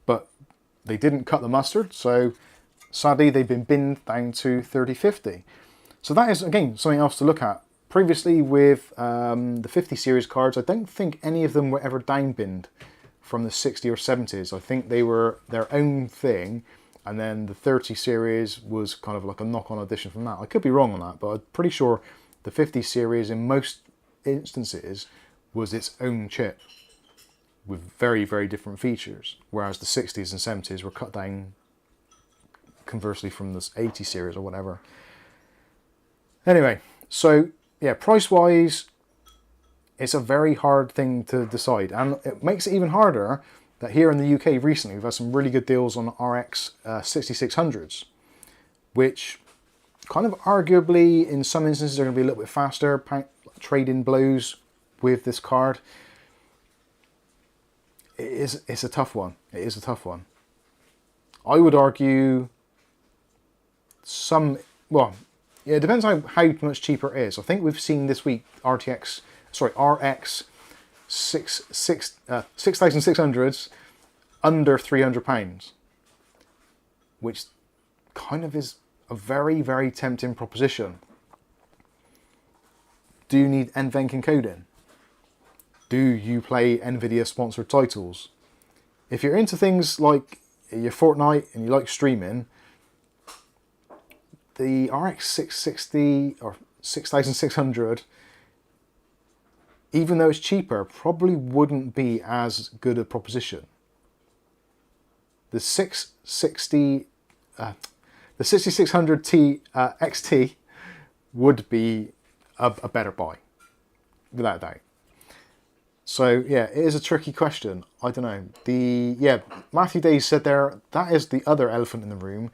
But they didn't cut the mustard, so sadly they've been binned down to 3050. So that is, again, something else to look at. Previously with the 50 series cards, I don't think any of them were ever down binned from the 60 or 70s. I think they were their own thing, and then the 30 series was kind of like a knock-on addition from that. I could be wrong on that, but I'm pretty sure the 50 series in most instances was its own chip with very, very different features, whereas the 60s and 70s were cut down conversely from this 80 series or whatever. Anyway, so yeah, price-wise, it's a very hard thing to decide, and it makes it even harder that here in the UK recently we've had some really good deals on RX 6600s. which kind of arguably in some instances are going to be a little bit faster, trade-in blows with this card. It's a tough one. It is a tough one. I would argue well, yeah, it depends on how much cheaper it is. I think we've seen this week RX 6600s under £300, which kind of is a very, very tempting proposition. Do you need NVENC encoding? Do you play NVIDIA sponsored titles? If you're into things like your Fortnite and you like streaming, the RX 660 or 6600, even though it's cheaper, probably wouldn't be as good a proposition. The 6600 XT would be a better buy, without a doubt. So yeah, it is a tricky question. I don't know. Matthew Days said there, that is the other elephant in the room,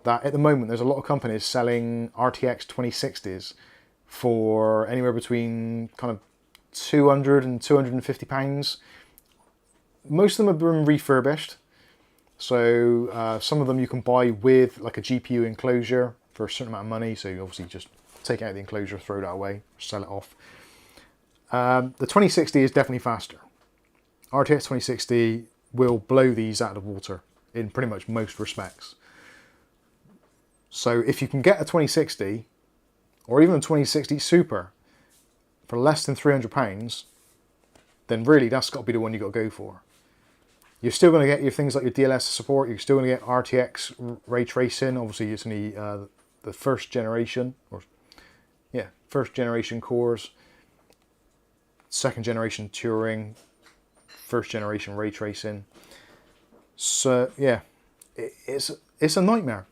that at the moment there's a lot of companies selling RTX 2060s for anywhere between kind of £200 and £250. Most of them have been refurbished. So some of them you can buy with like a GPU enclosure for a certain amount of money. So you obviously just take out the enclosure, throw that away, sell it off. The 2060 is definitely faster. RTX 2060 will blow these out of the water in pretty much most respects. So if you can get a 2060 or even a 2060 Super for less than £300, then really that's got to be the one you got to go for. You're still going to get your things like your DLSS support. You're still going to get RTX ray tracing. Obviously, it's only the first generation, first generation cores, second generation Turing, first generation ray tracing. So yeah, it's a nightmare.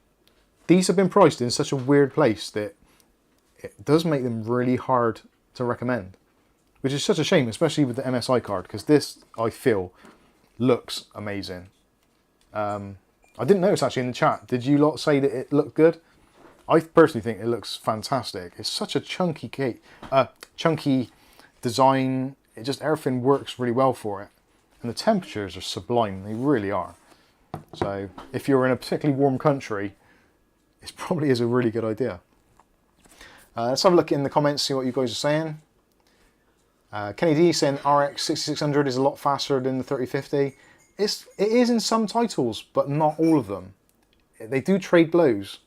These have been priced in such a weird place that it does make them really hard to recommend, which is such a shame, especially with the MSI card, because this, I feel, looks amazing. I didn't notice actually in the chat, did you lot say that it looked good? I personally think it looks fantastic. It's such a chunky design. It just, everything works really well for it. And the temperatures are sublime, they really are. So if you're in a particularly warm country, it probably is a really good idea. Let's have a look in the comments, see what you guys are saying. Kenny D saying RX 6600 is a lot faster than the 3050. It is in some titles, but not all of them. They do trade blows.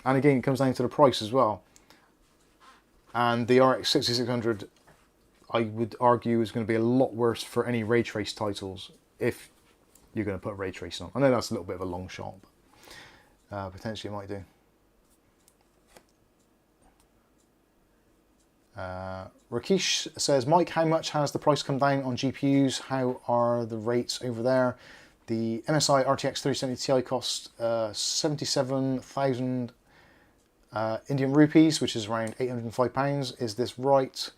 And again, it comes down to the price as well. And the RX 6600, I would argue, is going to be a lot worse for any ray trace titles if you're going to put ray tracing on. I know that's a little bit of a long shot, but potentially it might do. Rakesh says, Mike, how much has the price come down on GPUs? How are the rates over there? The MSI RTX 3070 Ti cost 77,000 Indian rupees, which is around £805. Is this right?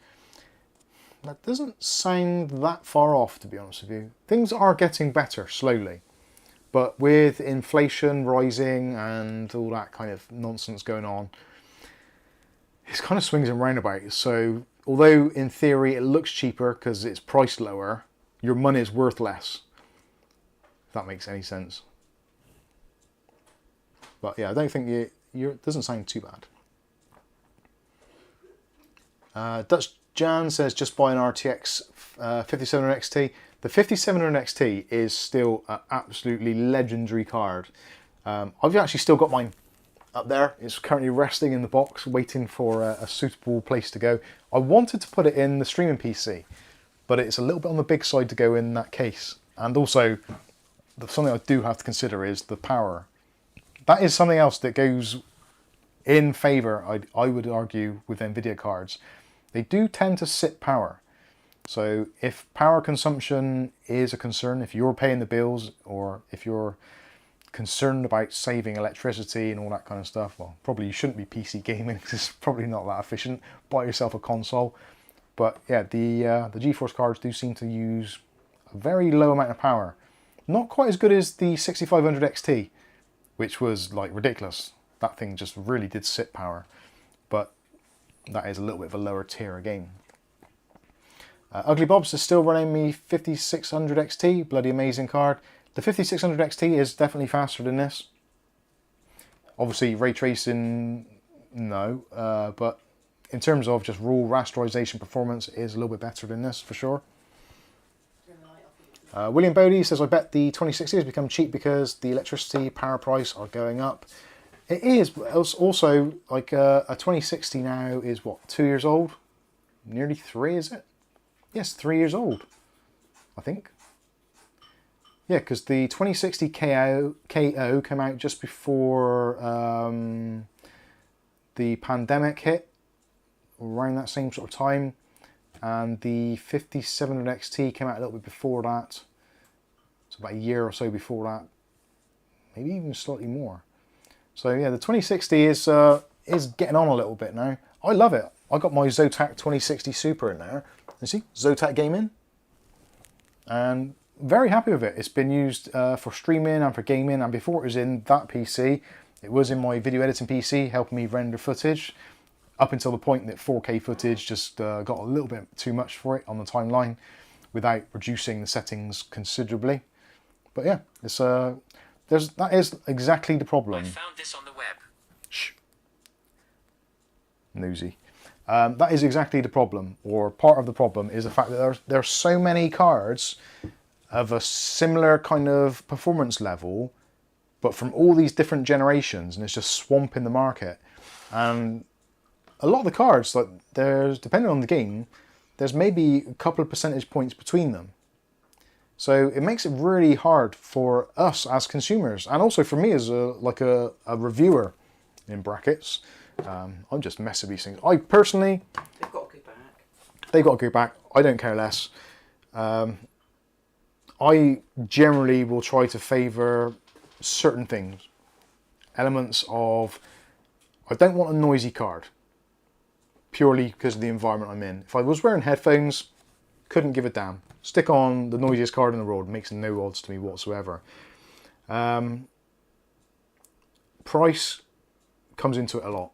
That doesn't sound that far off, to be honest with you. Things are getting better slowly, but with inflation rising and all that kind of nonsense going on, it's kind of swings and roundabouts. So although in theory it looks cheaper because it's priced lower, your money is worth less, if that makes any sense. But yeah, I don't think it doesn't sound too bad. Dutch Jan says, just buy an RTX 5700 XT. The 5700 XT is still an absolutely legendary card. I've actually still got mine up there. It's currently resting in the box, waiting for a suitable place to go. I wanted to put it in the streaming PC, but it's a little bit on the big side to go in that case. And also, something I do have to consider is the power. That is something else that goes in favour, I would argue, with NVIDIA cards. They do tend to sit power. So if power consumption is a concern, if you're paying the bills, or if you're concerned about saving electricity and all that kind of stuff, well, probably you shouldn't be PC gaming because it's probably not that efficient. Buy yourself a console. But yeah, the GeForce cards do seem to use a very low amount of power. Not quite as good as the 6500 XT, which was like ridiculous. that thing just really did sit power. But that is a little bit of a lower tier again. Ugly Bobs is still running me 5600 XT, bloody amazing card. The 5600 XT is definitely faster than this. Obviously ray tracing, no, but in terms of just raw rasterization performance, it is a little bit better than this for sure. William Bodie says, I bet the 2060 has become cheap because the electricity power price are going up. It is, but it's also like a 2060 now is what, 2 years old? Nearly 3, is it? Yes, 3 years old, I think. Yeah, because the 2060 KO came out just before the pandemic hit, around that same sort of time. And the 5700 XT came out a little bit before that. So about a year or so before that. Maybe even slightly more. So yeah, the 2060 is getting on a little bit now. I love it. I got my Zotac 2060 Super in there. You see, Zotac Gaming. And very happy with it. It's been used for streaming and for gaming. And before it was in that PC, it was in my video editing PC, helping me render footage. Up until the point that 4K footage just got a little bit too much for it on the timeline without reducing the settings considerably. But yeah, it's that is exactly the problem. I found this on the web. Shh. Nosy. That is exactly the problem, or part of the problem is the fact that there are so many cards of a similar kind of performance level, but from all these different generations, and it's just swamping the market. And a lot of the cards, like there's, depending on the game, there's maybe a couple of percentage points between them. So it makes it really hard for us as consumers, and also for me as a reviewer, in brackets. I'm just messing with these things. I personally, They've got to go back. They've got to go back. I don't care less. I generally will try to favour certain things. Elements of, I don't want a noisy card. Purely because of the environment I'm in. If I was wearing headphones, couldn't give a damn. Stick on the noisiest card in the world. Makes no odds to me whatsoever. Price comes into it a lot.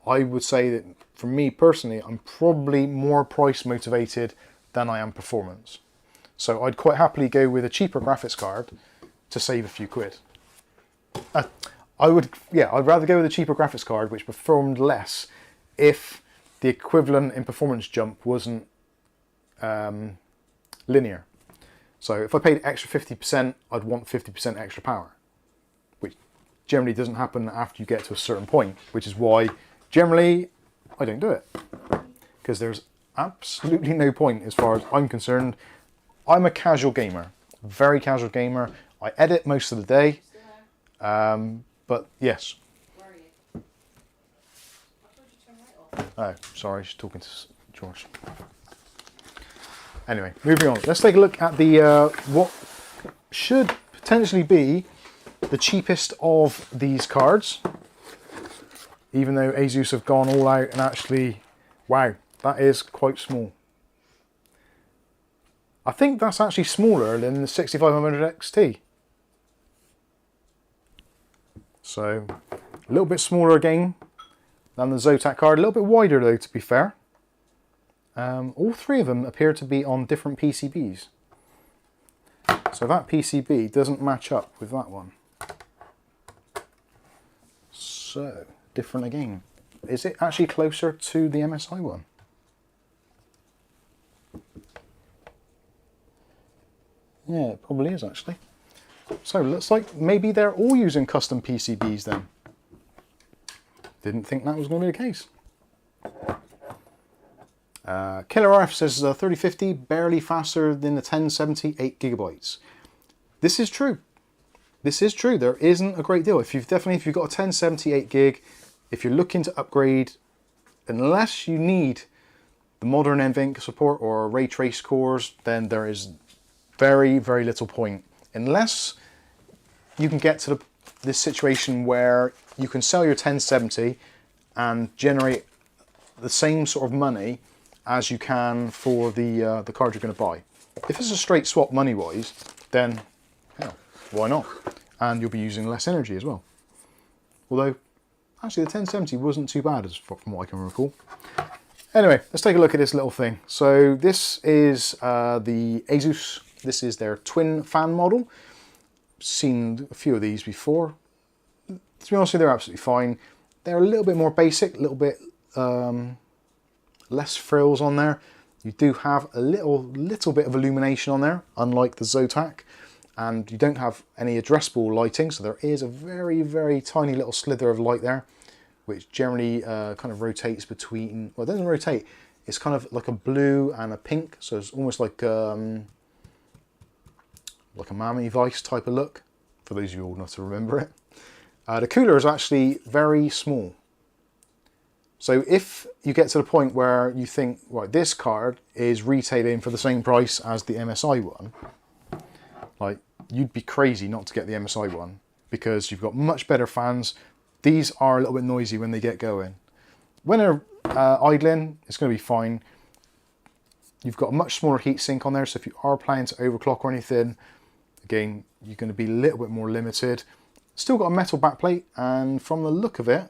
I would say that for me personally, I'm probably more price motivated than I am performance. So I'd quite happily go with a cheaper graphics card to save a few quid. I'd rather go with a cheaper graphics card which performed less if the equivalent in performance jump wasn't linear. So if I paid extra 50%, I'd want 50% extra power, which generally doesn't happen after you get to a certain point, which is why generally I don't do it, because there's absolutely no point as far as I'm concerned. I'm a casual gamer, very casual gamer. I edit most of the day, but yes. Where are you? I thought you turned right off. Oh, sorry, she's talking to George. Anyway, moving on. Let's take a look at the what should potentially be the cheapest of these cards. Even though ASUS have gone all out and actually, wow, that is quite small. I think that's actually smaller than the 6500 XT. So, a little bit smaller again than the Zotac card. A little bit wider though, to be fair. All three of them appear to be on different PCBs. So that PCB doesn't match up with that one. So, different again. Is it actually closer to the MSI one? Yeah, it probably is actually. So looks like maybe they're all using custom PCBs then. Didn't think that was going to be the case. Killer RF says 3050 barely faster than the 1070 8GB. This is true. This is true. There isn't a great deal. If you've got a 1070 8GB, if you're looking to upgrade, unless you need the modern NVENC support or ray trace cores, then there is very, very little point. Unless you can get to this situation where you can sell your 1070 and generate the same sort of money as you can for the card you're going to buy. If it's a straight swap money-wise, then hell, why not? And you'll be using less energy as well. Although, Actually, the 1070 wasn't too bad from what I can recall. Anyway, let's take a look at this little thing. So this is the ASUS. This is their twin fan model. Seen a few of these before. To be honest with you, they're absolutely fine. They're a little bit more basic, a little bit less frills on there. You do have a little bit of illumination on there, unlike the Zotac. And you don't have any addressable lighting, so there is a very, very tiny little slither of light there, which generally kind of rotates between, well, it doesn't rotate, it's kind of like a blue and a pink, so it's almost like a Miami Vice type of look, for those of you old enough to remember it. The cooler is actually very small. So if you get to the point where you think, right, this card is retailing for the same price as the MSI one, like, you'd be crazy not to get the MSI one, because you've got much better fans. These are a little bit noisy when they get going. When they're idling, it's going to be fine. You've got a much smaller heatsink on there, so if you are planning to overclock or anything, again, you're going to be a little bit more limited. Still got a metal backplate, and from the look of it,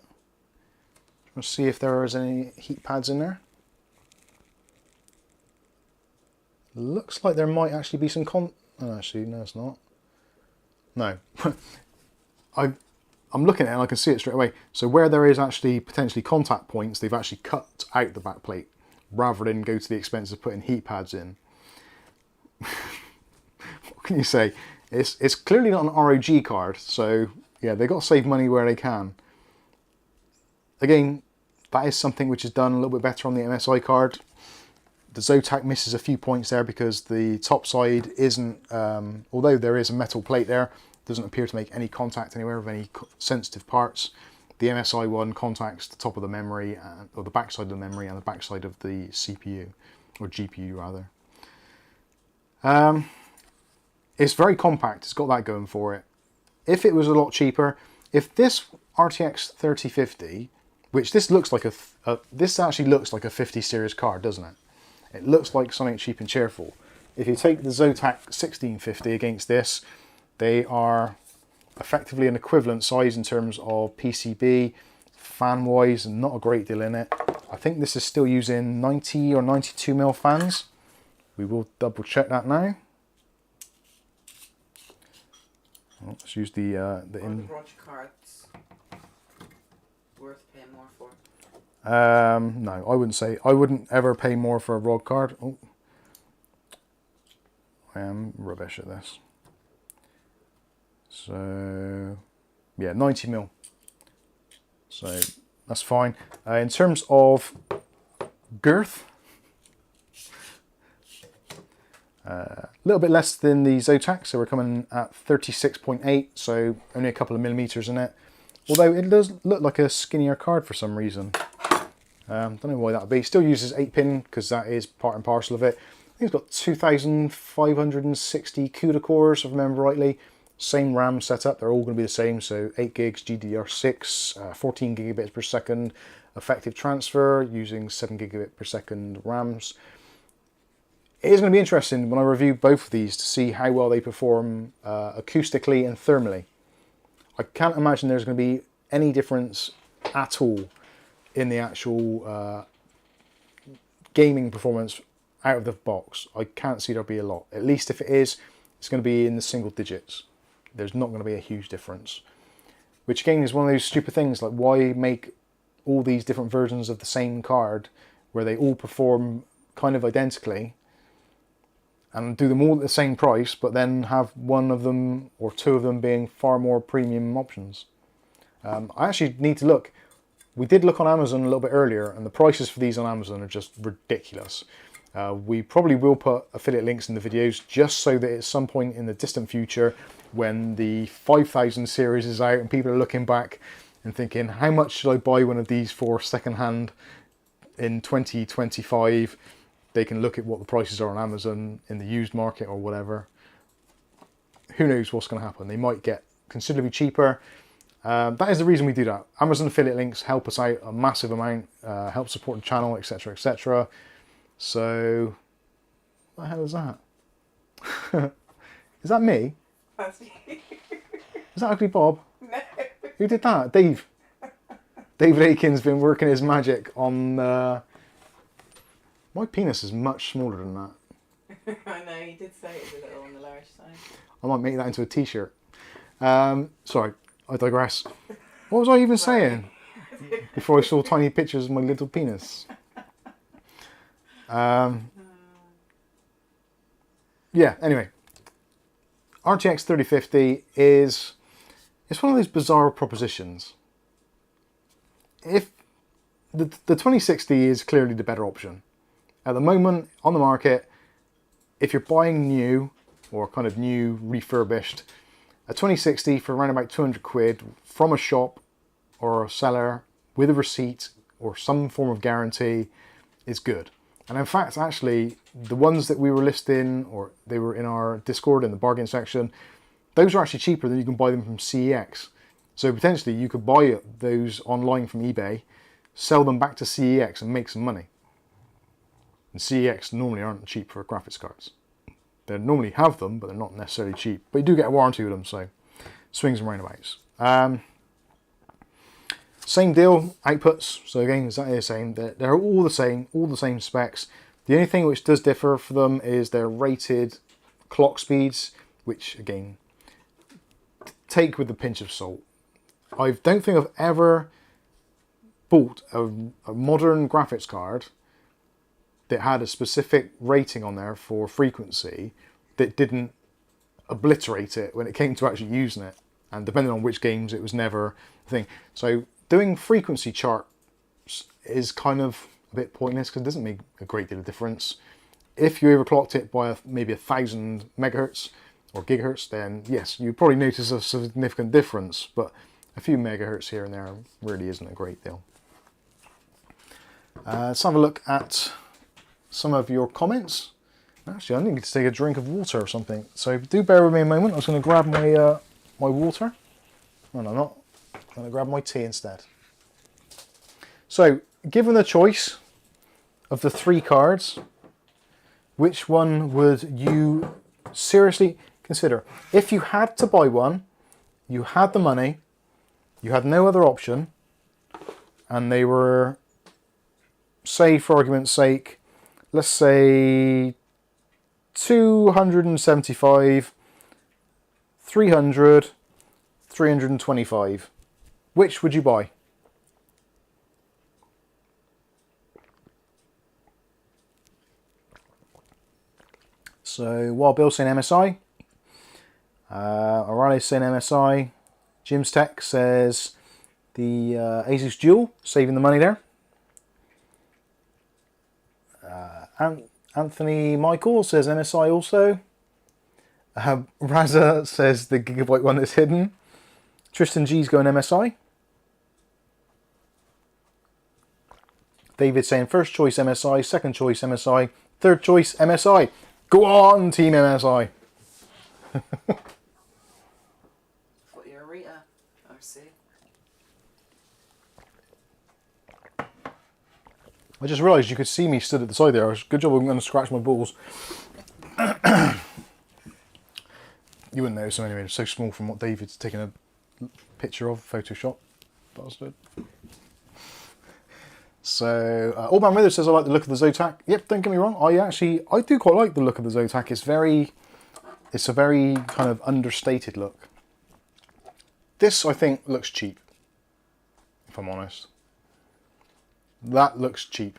let's see if there is any heat pads in there. Looks like there might actually be some oh, actually, no, it's not. No. I'm looking at it and I can see it straight away. So where there is actually potentially contact points, they've actually cut out the backplate rather than go to the expense of putting heat pads in. What can you say? It's clearly not an ROG card, so yeah, they've got to save money where they can. Again, that is something which is done a little bit better on the MSI card. The Zotac misses a few points there because the top side isn't, although there is a metal plate there, doesn't appear to make any contact anywhere with any sensitive parts. The MSI one contacts the top of the memory, or the back side of the memory and the back side of the CPU, or GPU rather. It's very compact, it's got that going for it. If it was a lot cheaper, if this RTX 3050, which this looks like this actually looks like a 50 series card, doesn't it? It looks like something cheap and cheerful. If you take the Zotac 1650 against this, they are effectively an equivalent size in terms of PCB, fan-wise, and not a great deal in it. I think this is still using 90 or 92mm fans. We will double check that now. Oh, let's use the ROG cards worth paying more for. No, I wouldn't say. I wouldn't ever pay more for a ROG card. Oh, I am rubbish at this. So, yeah, 90mm. So that's fine. In terms of girth, a little bit less than the Zotac, so we're coming at 36.8, so only a couple of millimeters in it. Although it does look like a skinnier card for some reason. Don't know why that would be. Still uses 8-pin because that is part and parcel of it. I think it's got 2,560 CUDA cores, if I remember rightly. Same RAM setup, they're all going to be the same, so 8 gigs GDDR6, 14 gigabits per second effective transfer using 7 gigabit per second RAMs. It is going to be interesting when I review both of these to see how well they perform acoustically and thermally. I can't imagine there's going to be any difference at all in the actual gaming performance out of the box. I can't see there'll be a lot. At least if it is, it's going to be in the single digits. There's not going to be a huge difference. Which again is one of those stupid things, like why make all these different versions of the same card where they all perform kind of identically and do them all at the same price, but then have one of them or two of them being far more premium options. I actually need to look. We did look on Amazon a little bit earlier, and the prices for these on Amazon are just ridiculous. We probably will put affiliate links in the videos just so that at some point in the distant future, when the 5000 series is out and people are looking back and thinking, how much should I buy one of these for secondhand in 2025, they can look at what the prices are on Amazon in the used market or whatever. Who knows what's going to happen? They might get considerably cheaper. That is the reason we do that. Amazon affiliate links help us out a massive amount, help support the channel, etc, etc. So, what the hell is that? Is that me? That's me. Is that Ugly Bob? No. Who did that? Dave. David Aiken's been working his magic on... my penis is much smaller than that. I know, you did say it was a little on the large side. I might make that into a t-shirt. Sorry, I digress. What was I even saying? Before I saw tiny pictures of my little penis. Yeah, anyway. RTX 3050 is... It's one of those bizarre propositions. If the 2060 is clearly the better option. At the moment, on the market, if you're buying new, or kind of new, refurbished, a 2060 for around about 200 quid from a shop or a seller with a receipt or some form of guarantee is good. And in fact, actually, the ones that we were listing, or they were in our Discord in the bargain section, those are actually cheaper than you can buy them from CEX. So potentially you could buy those online from eBay, sell them back to CEX and make some money. And CEX normally aren't cheap for graphics cards. They normally have them, but they're not necessarily cheap. But you do get a warranty with them, so swings and roundabouts. Same deal, outputs. So again, exactly the same. They're all the same specs. The only thing which does differ for them is their rated clock speeds, which again, take with a pinch of salt. I don't think I've ever bought a modern graphics card that had a specific rating on there for frequency that didn't obliterate it when it came to actually using it. And depending on which games, it was never a thing. So doing frequency charts is kind of a bit pointless because it doesn't make a great deal of difference. If you overclocked it by maybe 1,000 megahertz or gigahertz, then yes, you probably notice a significant difference, but a few megahertz here and there really isn't a great deal. Let's have a look at some of your comments. Actually, I need to take a drink of water or something, so do bear with me a moment. I was going to grab my my water. No, I'm not. I'm going to grab my tea instead. So, given the choice of the 3 cards, which one would you seriously consider? If you had to buy one, you had the money, you had no other option, and they were, say for argument's sake, let's say 275, 300, 325. Which would you buy? So while Bill's saying MSI, O'Reilly's saying MSI, Jim's Tech says the ASUS Dual, saving the money there. Anthony Michael says MSI also. Raza says the Gigabyte one that's hidden. Tristan G's going MSI. David saying first choice MSI, second choice MSI, third choice MSI. Go on, Team MSI. Got your Rita, RC. I just realised you could see me stood at the side there. Good job I'm going to scratch my balls. You wouldn't notice them anyway. It's so small from what David's taken a picture of, Photoshop. Bastard. So, Old Man Wither says I like the look of the Zotac. Yep, don't get me wrong. I do quite like the look of the Zotac. It's a very kind of understated look. This, I think, looks cheap, if I'm honest. That looks cheap.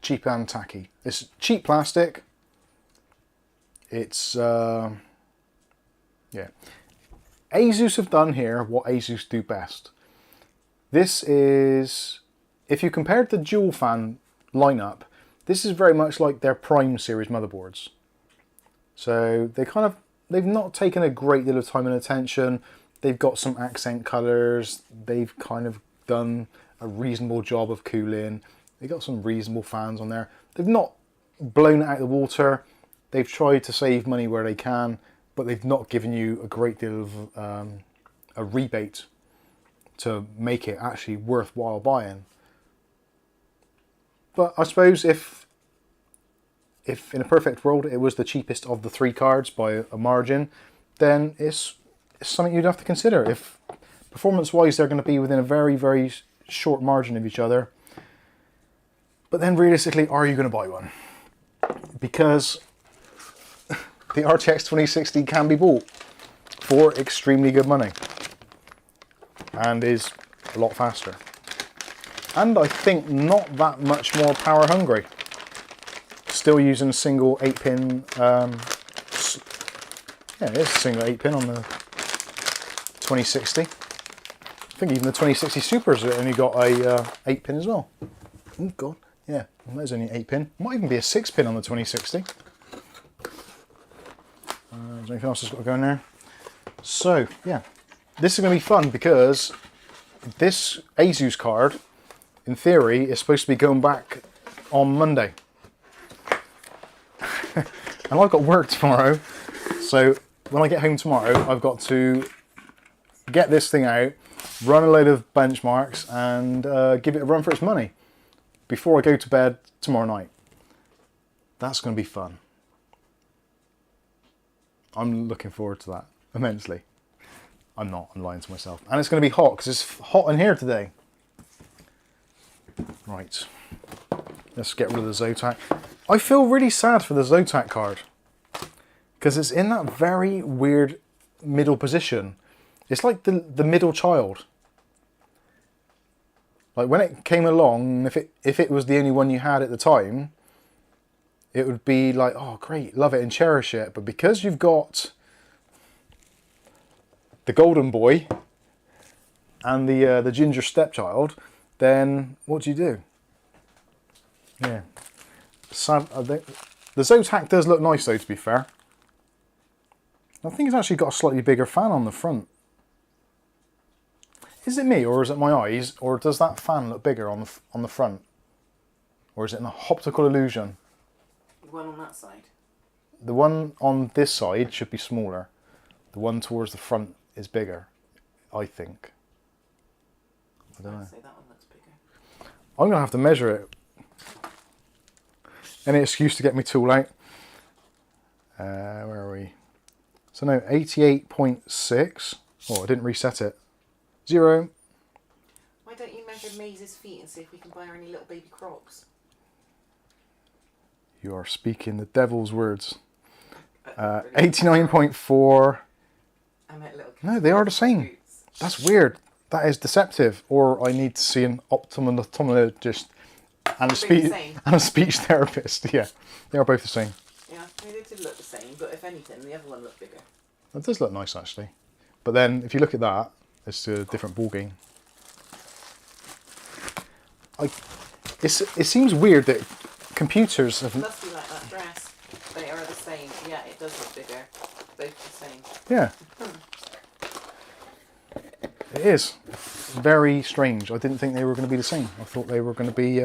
Cheap and tacky. It's cheap plastic. It's, yeah. ASUS have done here what ASUS do best. This is, if you compared the dual fan lineup, this is very much like their Prime series motherboards. So they've not taken a great deal of time and attention. They've got some accent colors. They've kind of done a reasonable job of cooling. They've got some reasonable fans on there. They've not blown it out of the water. They've tried to save money where they can, but they've not given you a great deal of a rebate to make it actually worthwhile buying. But I suppose if in a perfect world it was the cheapest of the 3 cards by a margin, then it's something you'd have to consider. If performance-wise they're going to be within a very, very short margin of each other. But then realistically, are you going to buy one? Because the RTX 2060 can be bought for extremely good money and is a lot faster. And I think not that much more power hungry. Still using a single 8-pin, yeah, it is a single 8-pin on the 2060. I think even the 2060 Supers only got a 8-pin as well. Oh god, yeah, well, there's only an 8-pin. Might even be a 6-pin on the 2060. Is there anything else that's got to go in there? So, yeah, this is going to be fun because this ASUS card, in theory, is supposed to be going back on Monday. And I've got work tomorrow, so when I get home tomorrow, I've got to get this thing out, run a load of benchmarks, and give it a run for its money before I go to bed tomorrow night. That's going to be fun. I'm looking forward to that immensely. I'm not, I'm lying to myself. And it's going to be hot because it's hot in here today. Right, let's get rid of the Zotac. I feel really sad for the Zotac card because it's in that very weird middle position. It's like the middle child. Like when it came along, if it was the only one you had at the time, it would be like, oh great, love it and cherish it. But because you've got the golden boy and the ginger stepchild, then what do? Yeah. Sad, the Zotac does look nice though, to be fair. I think it's actually got a slightly bigger fan on the front. Is it me, or is it my eyes, or does that fan look bigger on the front? Or is it an optical illusion? The one on that side. The one on this side should be smaller. The one towards the front is bigger, I think. I don't know. I'd say that one looks bigger. I'm going to have to measure it. Any excuse to get me tool out. Where are we? So no, 88.6. Oh, I didn't reset it. 0. Why don't you measure Maze's feet and see if we can buy her any little baby Crocs? You are speaking the devil's words. 89.4. I meant little kids. No, they are the same. Boots. That's weird. That is deceptive. Or I need to see an ophthalmologist and a speech therapist. Yeah, they are both the same. Yeah, they did look the same, but if anything, the other one looked bigger. That does look nice actually. But then if you look at that, it's a different ball game. It seems weird that computers have... It must be like that dress. They are the same. Yeah, it does look bigger. Both the same. Yeah. It is. Very strange. I didn't think they were going to be the same. I thought they were going to be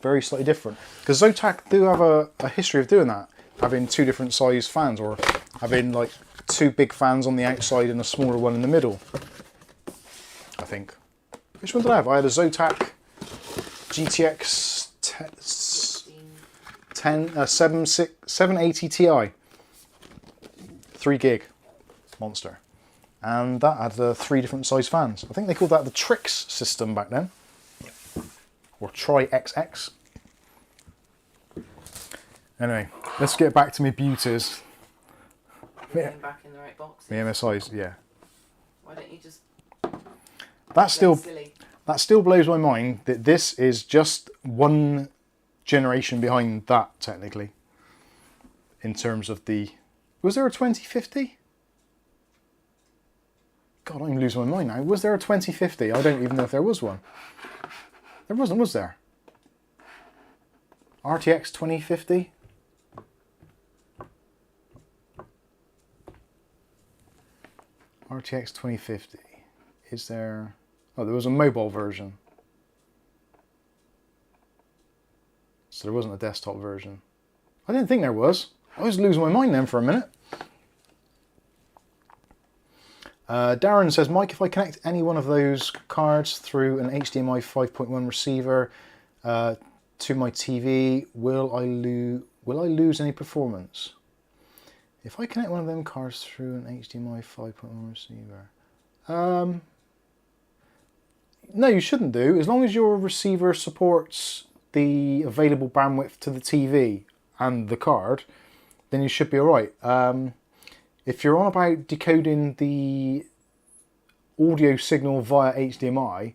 very slightly different. Because Zotac do have a history of doing that. Having two different size fans, or having like two big fans on the outside and a smaller one in the middle. I think. Which one did I have? I had a Zotac GTX 780 Ti. 3 gig monster. And that had 3 different size fans. I think they called that the Trix system back then. Or Tri-XX. Anyway, let's get back to my beauties. Getting back in the right box. The MSIs, yeah. Why don't you just... That still blows my mind that this is just one generation behind that, technically. In terms of the... Was there a 2050? God, I'm losing my mind now. Was there a 2050? I don't even know if there was one. There wasn't, was there? RTX 2050? RTX 2050. Is there... Oh, there was a mobile version. So there wasn't a desktop version. I didn't think there was. I was losing my mind then for a minute. Darren says, Mike, if I connect any one of those cards through an HDMI 5.1 receiver to my TV, will I lose any performance? If I connect one of them cards through an HDMI 5.1 receiver, No, you shouldn't do. As long as your receiver supports the available bandwidth to the TV and the card, then you should be alright. If you're on about decoding the audio signal via HDMI,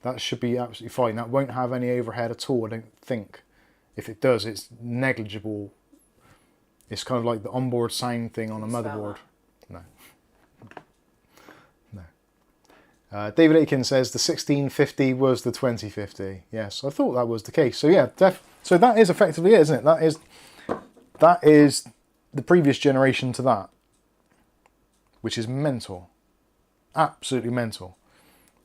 that should be absolutely fine. That won't have any overhead at all, I don't think. If it does, it's negligible. It's kind of like the onboard sound thing on a motherboard. No. No. David Aiken says the 1650 was the 2050. Yes, I thought that was the case. So yeah, so that is effectively it, isn't it? That is the previous generation to that, which is mental. Absolutely mental.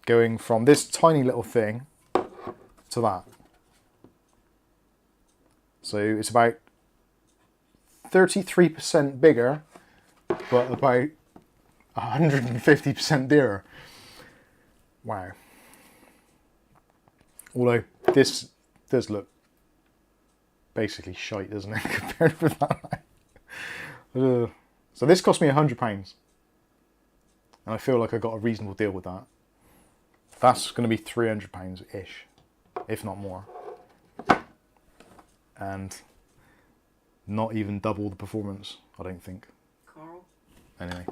Going from this tiny little thing to that. So it's about 33% bigger, but about 150% dearer. Wow. Although this does look basically shite, doesn't it, compared with that? So this cost me £100, and I feel like I got a reasonable deal with that. That's going to be £300-ish, if not more. And not even double the performance, I don't think. Carl? Anyway.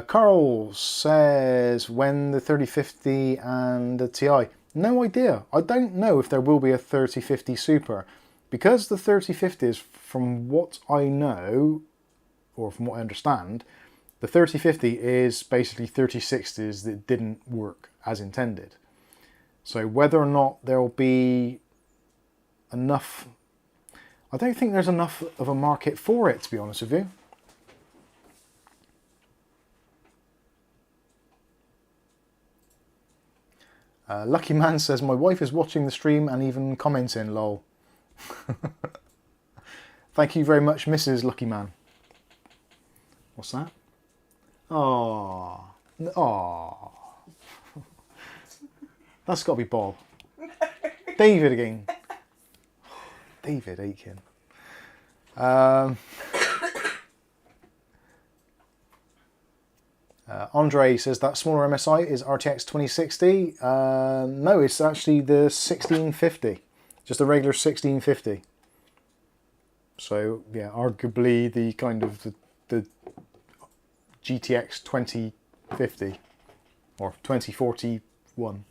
Carl says, when the 3050 and the Ti? No idea. I don't know if there will be a 3050 Super. Because the 3050 is, from what I know, or from what I understand, the 3050 is basically 3060s that didn't work as intended. So whether or not there'll be enough, I don't think there's enough of a market for it, to be honest with you. Lucky Man says, my wife is watching the stream and even commenting, lol. Thank you very much, Mrs. Lucky Man. What's that? Oh, oh, that's got to be Bob. David again. David Aiken. Andre says that smaller MSI is RTX 2060. No, it's actually the 1650. Just a regular 1650. So yeah, arguably the kind of the GTX 2050 or 2041.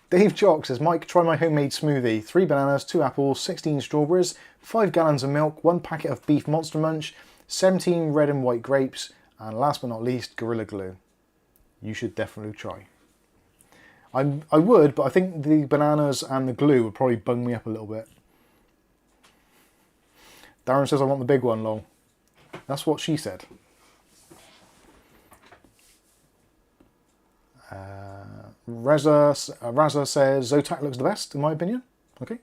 Dave Jock says, Mike, try my homemade smoothie. 3 bananas, 2 apples, 16 strawberries, 5 gallons of milk, 1 packet of beef Monster Munch, 17 red and white grapes, and last but not least, Gorilla Glue. You should definitely try. I would, but I think the bananas and the glue would probably bung me up a little bit. Darren says, I want the big one, lol. That's what she said. Raza says, Zotac looks the best, in my opinion. Okay.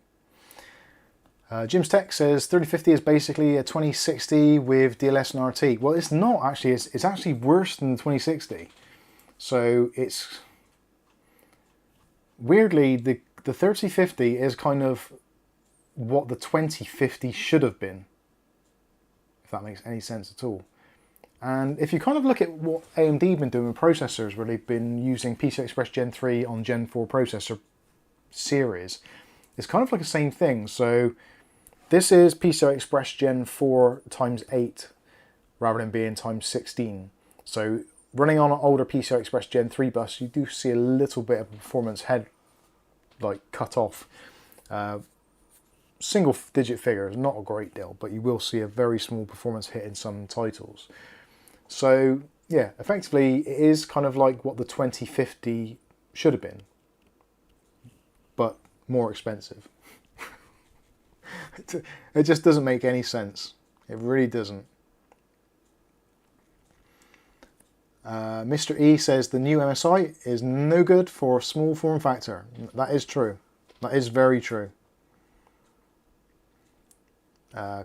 Jim's Tech says, 3050 is basically a 2060 with DLS and RT. Well, it's not actually. It's actually worse than the 2060. So it's... Weirdly, the 3050 is kind of what the 2050 should have been. If that makes any sense at all. And if you kind of look at what AMD have been doing with processors, where they've been using PCI Express Gen 3 on Gen 4 processor series, it's kind of like the same thing. So this is PCI Express Gen 4 times 8 rather than being times 16. So running on an older PCI Express Gen 3 bus, you do see a little bit of performance head like cut off. Single digit figures, not a great deal, but you will see a very small performance hit in some titles. So yeah, effectively it is kind of like what the 2050 should have been, but more expensive. It just doesn't make any sense. It really doesn't. Mr. E says the new MSI is no good for small form factor. That is true. That is very true.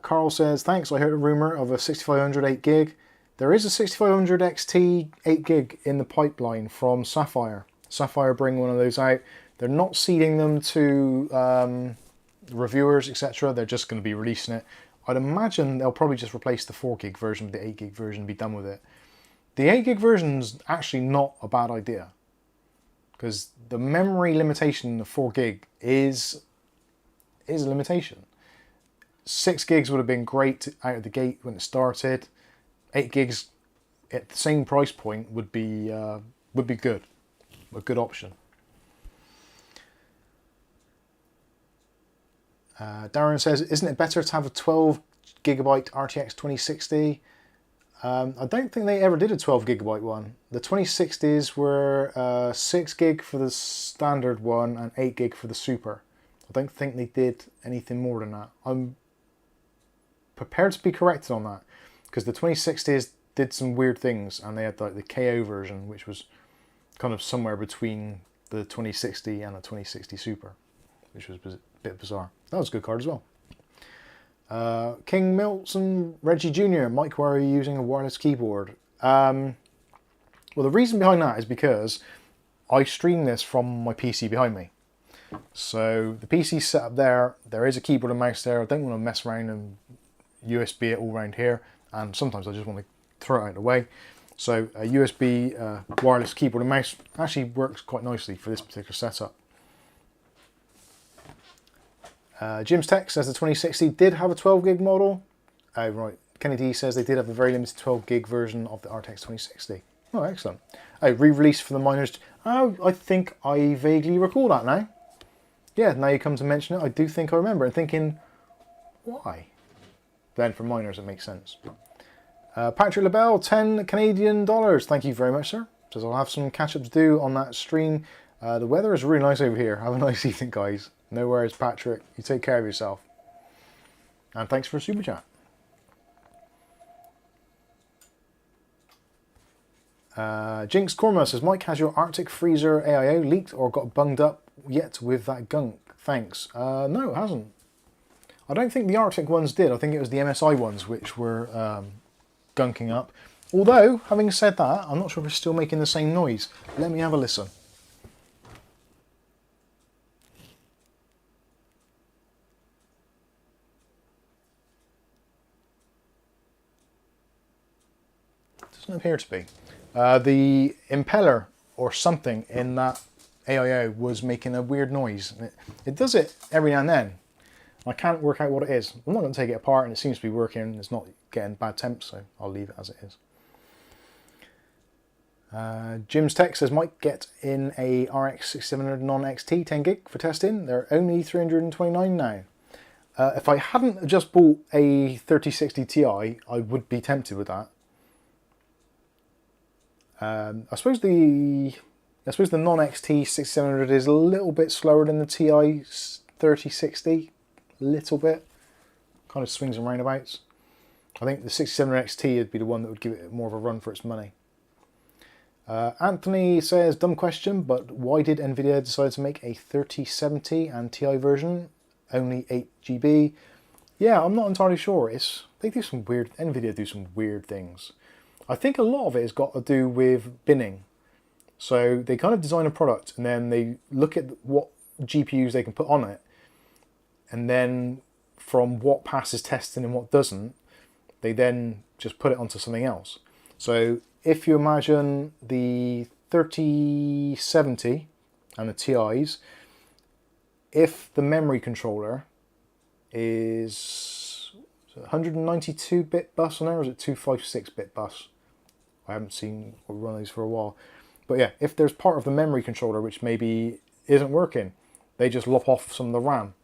Carl says, thanks, I heard a rumour of a 6500 8 gig. There is a 6500 XT 8 gig in the pipeline from Sapphire. Sapphire bring one of those out. They're not seeding them to reviewers, etc. They're just going to be releasing it. I'd imagine they'll probably just replace the 4 gig version with the 8 gig version and be done with it. The 8 gig version's actually not a bad idea, because the memory limitation of 4 gig is a limitation. 6 gigs would have been great out of the gate when it started. 8 gigs at the same price point would be good, a good option. Darren says, isn't it better to have a 12 gigabyte RTX 2060? I don't think they ever did a 12 gigabyte one. The 2060s were 6 gig for the standard one and 8 gig for the super. I don't think they did anything more than that. I'm prepared to be corrected on that, because the 2060s did some weird things, and they had like the KO version, which was kind of somewhere between the 2060 and the 2060 super, which was a bit bizarre. That was a good card as well. King Milton, Reggie Jr., Mike, why are you using a wireless keyboard? Well, the reason behind that is because I stream this from my PC behind me. So the PC set up there, there is a keyboard and mouse there. I don't want to mess around and USB it all around here, and sometimes I just want to throw it out of the way. So a USB wireless keyboard and mouse actually works quite nicely for this particular setup. Jim's Tech says the 2060 did have a 12 gig model. Oh, right. Kenny D says they did have a very limited 12 gig version of the RTX 2060. Oh, excellent. Oh, re-release for the miners. Oh, I think I vaguely recall that now. Yeah, now you come to mention it, I do think I remember and thinking, why? Then for miners it makes sense. Patrick LaBelle, 10 Canadian dollars. Thank you very much, sir. Says I'll have some catch up to do on that stream. The weather is really nice over here. Have a nice evening, guys. No worries, Patrick. You take care of yourself. And thanks for a super chat. Jinx Korma says, Mike, has your Arctic Freezer AIO leaked or got bunged up yet with that gunk? Thanks. No, it hasn't. I don't think the Arctic ones did. I think it was the MSI ones which were gunking up. Although, having said that, I'm not sure if it's still making the same noise. Let me have a listen. Doesn't appear to be. The impeller or something in that AIO was making a weird noise. It does it every now and then. I can't work out what it is. I'm not going to take it apart, and it seems to be working. It's not getting bad temps, so I'll leave it as it is. Jim's Tech says, might get in a RX 6700 non-XT 10 gig for testing. They're only 329 now. If I hadn't just bought a 3060 Ti, I would be tempted with that. I suppose the non-XT 6700 is a little bit slower than the Ti 3060. A little bit. Kind of swings and roundabouts. I think the 6700 XT would be the one that would give it more of a run for its money. Anthony says, dumb question, but why did Nvidia decide to make a 3070 and Ti version only 8 GB? Yeah, I'm not entirely sure. Nvidia do some weird things. I think a lot of it has got to do with binning. So they kind of design a product and then they look at what GPUs they can put on it, and then from what passes testing and what doesn't, they then just put it onto something else. So if you imagine the 3070 and the TIs, if the memory controller is 192-bit bus on there, or is it 256-bit bus? I haven't seen or run these for a while. But yeah, if there's part of the memory controller which maybe isn't working, they just lop off some of the RAM.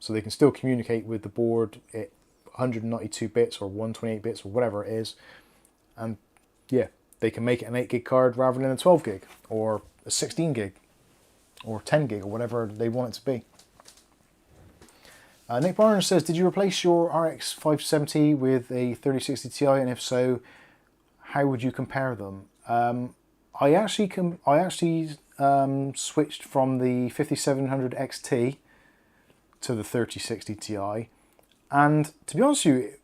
So they can still communicate with the board at 192 bits or 128 bits or whatever it is. And yeah, they can make it an 8 gig card rather than a 12 gig or a 16 gig or 10 gig or whatever they want it to be. Nick Barnes says, did you replace your RX 570 with a 3060 Ti, and if so, how would you compare them? I actually switched from the 5700 XT to the 3060 Ti, and to be honest with you,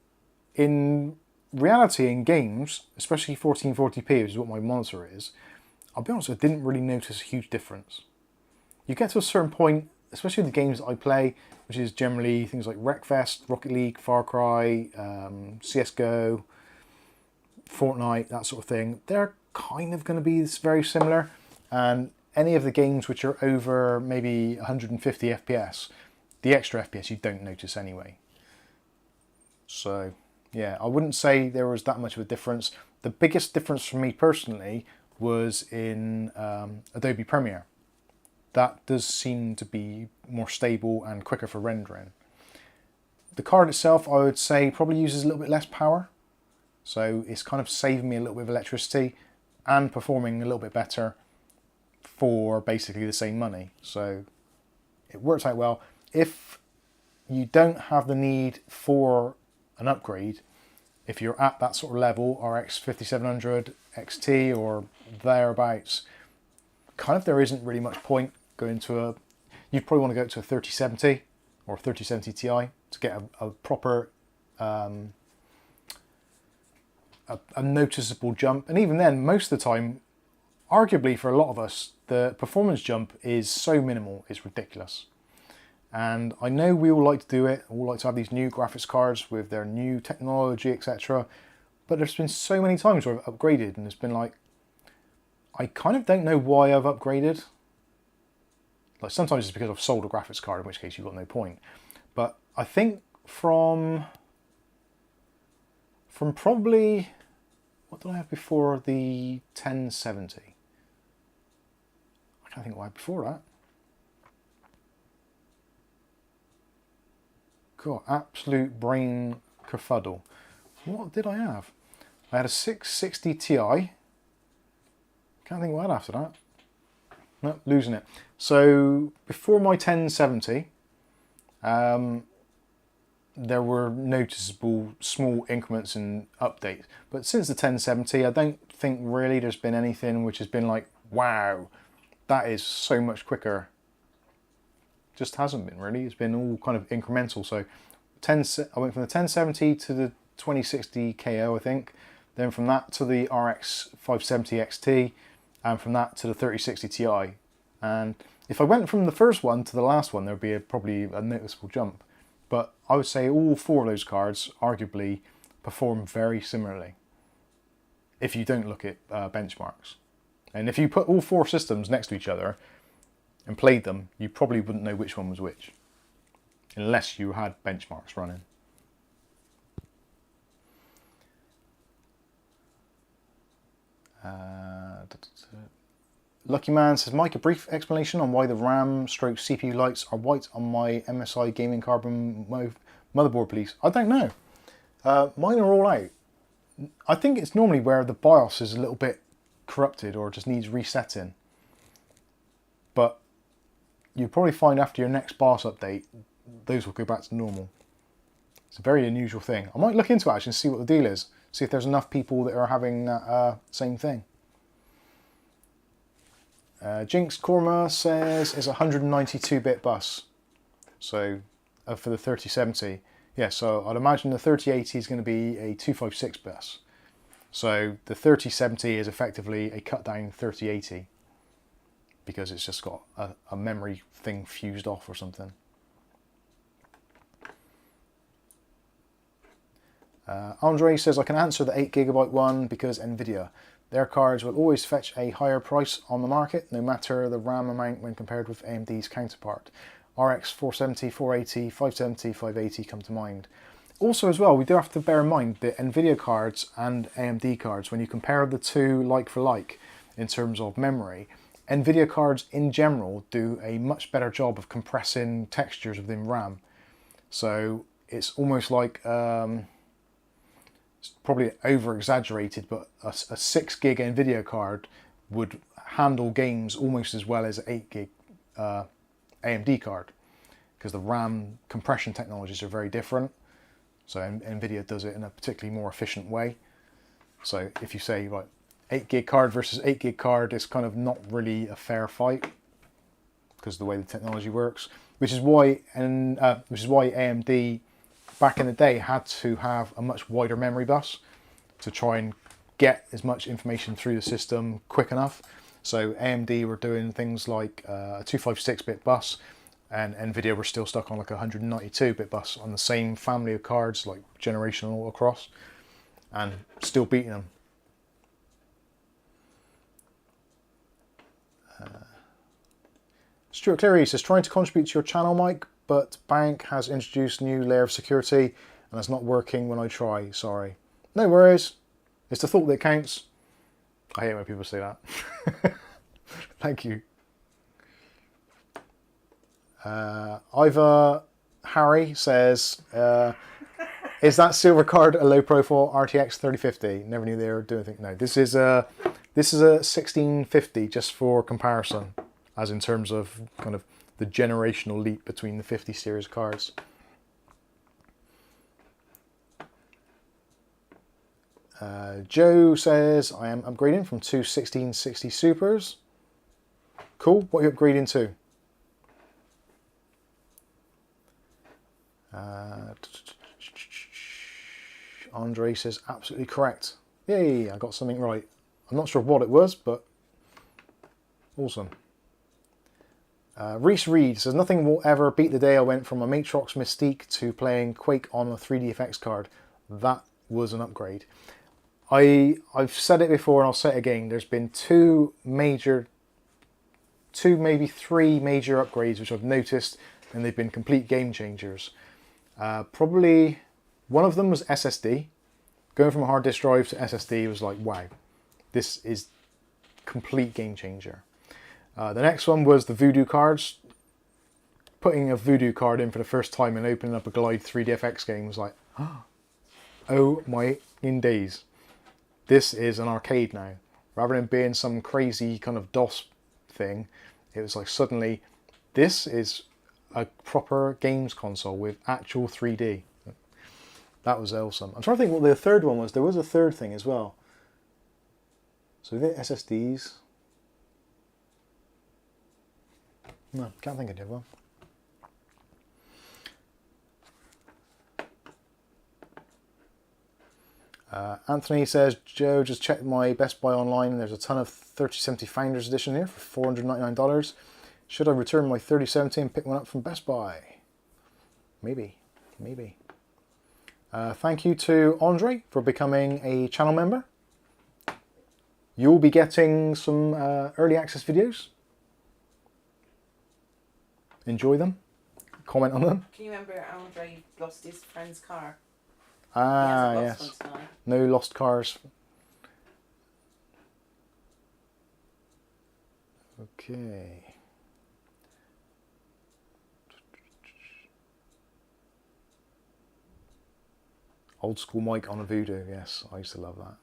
in reality, in games, especially 1440p, which is what my monitor is, I'll be honest, I didn't really notice a huge difference. You get to a certain point especially the games that I play, which is generally things like Wreckfest, Rocket League, Far Cry, CSGO, Fortnite, that sort of thing, they're kind of going to be very similar. And any of the games which are over maybe 150 FPS, the extra FPS you don't notice anyway. So yeah, I wouldn't say there was that much of a difference. The biggest difference for me personally was in Adobe Premiere. That does seem to be more stable and quicker for rendering. The card itself, I would say, probably uses a little bit less power. So it's kind of saving me a little bit of electricity and performing a little bit better for basically the same money. So it works out well. If you don't have the need for an upgrade, if you're at that sort of level, RX 5700 XT or thereabouts, kind of there isn't really much point going to a, you'd probably want to go to a 3070 or 3070 Ti to get a proper, a noticeable jump. And even then, most of the time, arguably for a lot of us, the performance jump is so minimal, it's ridiculous. And I know we all like to do it, all like to have these new graphics cards with their new technology, etc. But there's been so many times where I've upgraded and it's been like, I kind of don't know why I've upgraded. Like sometimes it's because I've sold a graphics card, in which case you've got no point. But I think from probably, what did I have before the 1070? I can't think what I had before that. God, absolute brain kerfuddle. What did I have? I had a 660 Ti. Can't think what I had after that. Nope, losing it. So before my 1070, there were noticeable small increments in updates. But since the 1070, I don't think really there's been anything which has been like, wow, that is so much quicker. Just hasn't been really. It's been all kind of incremental. So I went from the 1070 to the 2060 KO, I think. Then from that to the RX 570 XT, and from that to the 3060 Ti. And if I went from the first one to the last one, there would be probably a noticeable jump. But I would say all four of those cards arguably perform very similarly if you don't look at benchmarks. And if you put all four systems next to each other and played them, you probably wouldn't know which one was which, unless you had benchmarks running. Lucky Man says, Mike, a brief explanation on why the RAM stroke CPU lights are white on my MSI Gaming Carbon motherboard, please. I don't know. Mine are all out. I think it's normally where the BIOS is a little bit corrupted or just needs resetting. But you'll probably find after your next BIOS update, those will go back to normal. It's a very unusual thing. I might look into it actually and see what the deal is. See if there's enough people that are having that same thing. Jinx Korma says it's a 192-bit bus. So for the 3070. Yeah, so I'd imagine the 3080 is going to be a 256 bus. So the 3070 is effectively a cut down 3080 because it's just got a memory thing fused off or something. Andre says, I can answer the 8GB one because NVIDIA. Their cards will always fetch a higher price on the market, no matter the RAM amount when compared with AMD's counterpart. RX 470, 480, 570, 580 come to mind. Also as well, we do have to bear in mind that NVIDIA cards and AMD cards, when you compare the two like for like in terms of memory, NVIDIA cards in general do a much better job of compressing textures within RAM. So it's almost like, it's probably over-exaggerated, but a 6 gig NVIDIA card would handle games almost as well as an 8 gig AMD card, because the RAM compression technologies are very different. So NVIDIA does it in a particularly more efficient way. So if you say, right, 8 gig card versus 8 gig card, it's kind of not really a fair fight because of the way the technology works, which is why AMD back in the day had to have a much wider memory bus to try and get as much information through the system quick enough. So AMD were doing things like a 256-bit bus and Nvidia were still stuck on like a 192-bit bus on the same family of cards, like generational across, and still beating them. Stuart Cleary says, trying to contribute to your channel, Mike, but bank has introduced new layer of security and it's not working when I try. Sorry. No worries. It's the thought that counts. I hate when people say that. Thank you. Iva Harry says, is that silver card a low profile RTX 3050? Never knew they were doing anything. No, this is a 1650 just for comparison, as in terms of kind of the generational leap between the 50 series cards. Joe says, I am upgrading from two 1660 Supers. Cool, what are you upgrading to? Andre says, absolutely correct. Yay, I got something right. I'm not sure what it was, but awesome. Reese Reed says, nothing will ever beat the day I went from a Matrox Mystique to playing Quake on a 3DFX card. That was an upgrade. I've said it before and I'll say it again. There's been two, maybe three major upgrades which I've noticed, and they've been complete game changers. Probably one of them was SSD. Going from a hard disk drive to SSD was like, wow, this is complete game changer. The next one was the Voodoo cards. Putting a Voodoo card in for the first time and opening up a Glide 3DFX game was like, oh my days. This is an arcade now. Rather than being some crazy kind of DOS thing, it was like suddenly, this is a proper games console with actual 3D. That was awesome. I'm trying to think what the third one was. There was a third thing as well. So the SSDs. No, can't think of it well. Anthony says, Joe, just checked my Best Buy online. There's a ton of 3070 Founders Edition here for $499. Should I return my 3070 and pick one up from Best Buy? Maybe, maybe. Thank you to Andre for becoming a channel member. You'll be getting some early access videos. Enjoy them. Comment on them. Can you remember Andre lost his friend's car? Ah, yes. No lost cars. Okay. Old school mic on a Voodoo. Yes, I used to love that.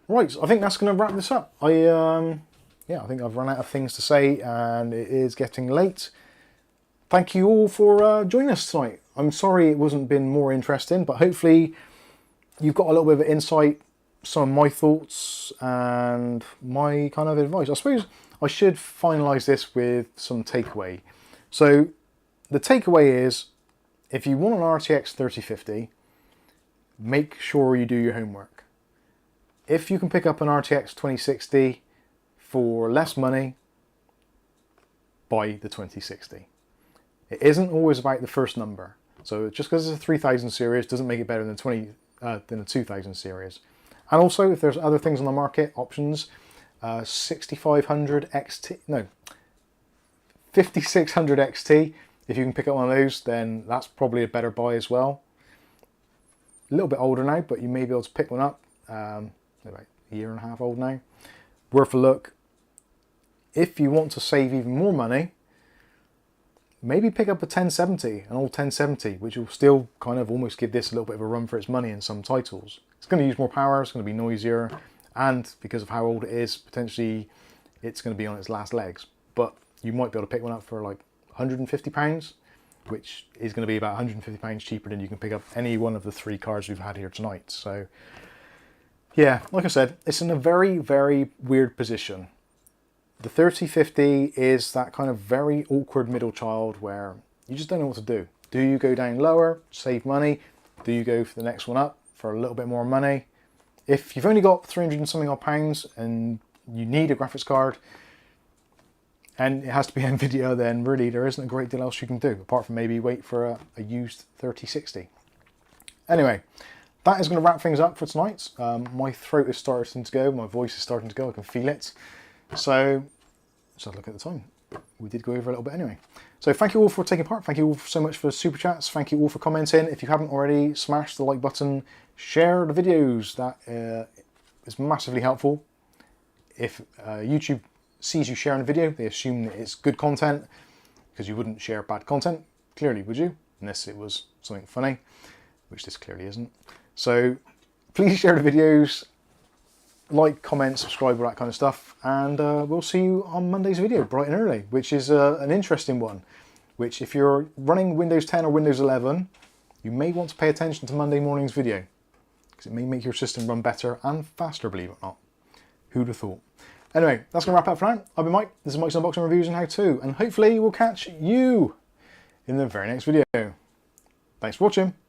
Right, I think that's going to wrap this up. Yeah, I think I've run out of things to say and it is getting late. Thank you all for joining us tonight. I'm sorry it wasn't been more interesting, but hopefully you've got a little bit of insight, some of my thoughts and my kind of advice. I suppose I should finalise this with some takeaway. So the takeaway is, if you want an RTX 3050, make sure you do your homework. If you can pick up an RTX 2060 for less money, buy the 2060. It isn't always about the first number. So just because it's a 3000 series doesn't make it better than a 2000 series. And also, if there's other things on the market, options, 6500 XT, no, 5600 XT, if you can pick up one of those, then that's probably a better buy as well. A little bit older now, but you may be able to pick one up. About a year and a half old now. Worth a look. If you want to save even more money, maybe pick up a 1070, an old 1070, which will still kind of almost give this a little bit of a run for its money in some titles. It's going to use more power, it's going to be noisier, and because of how old it is, potentially it's going to be on its last legs. But you might be able to pick one up for like £150, which is going to be about £150 cheaper than you can pick up any one of the three cards we've had here tonight. So yeah, like I said, it's in a very, very weird position. The 3050 is that kind of very awkward middle child where you just don't know what to do. Do you go down lower, save money? Do you go for the next one up for a little bit more money? If you've only got 300 and something odd pounds and you need a graphics card, and it has to be NVIDIA, then really there isn't a great deal else you can do, apart from maybe wait for a used 3060. Anyway, that is going to wrap things up for tonight. My throat is starting to go, my voice is starting to go, I can feel it. So let's have a look at the time. We did go over a little bit anyway. So thank you all for taking part. Thank you all so much for super chats. Thank you all for commenting. If you haven't already, smash the like button. Share the videos. That is massively helpful. If YouTube sees you sharing a video, they assume that it's good content, because you wouldn't share bad content, clearly, would you? Unless it was something funny, which this clearly isn't. So please share the videos. Like, comment, subscribe, all that kind of stuff, and we'll see you on Monday's video, bright and early, which is an interesting one, which if you're running Windows 10 or Windows 11, you may want to pay attention to Monday morning's video, because it may make your system run better and faster, believe it or not. Who'd have thought? Anyway, that's going to wrap up for now. I've been Mike, this is Mike's Unboxing Reviews and How To, and hopefully we'll catch you in the very next video. Thanks for watching.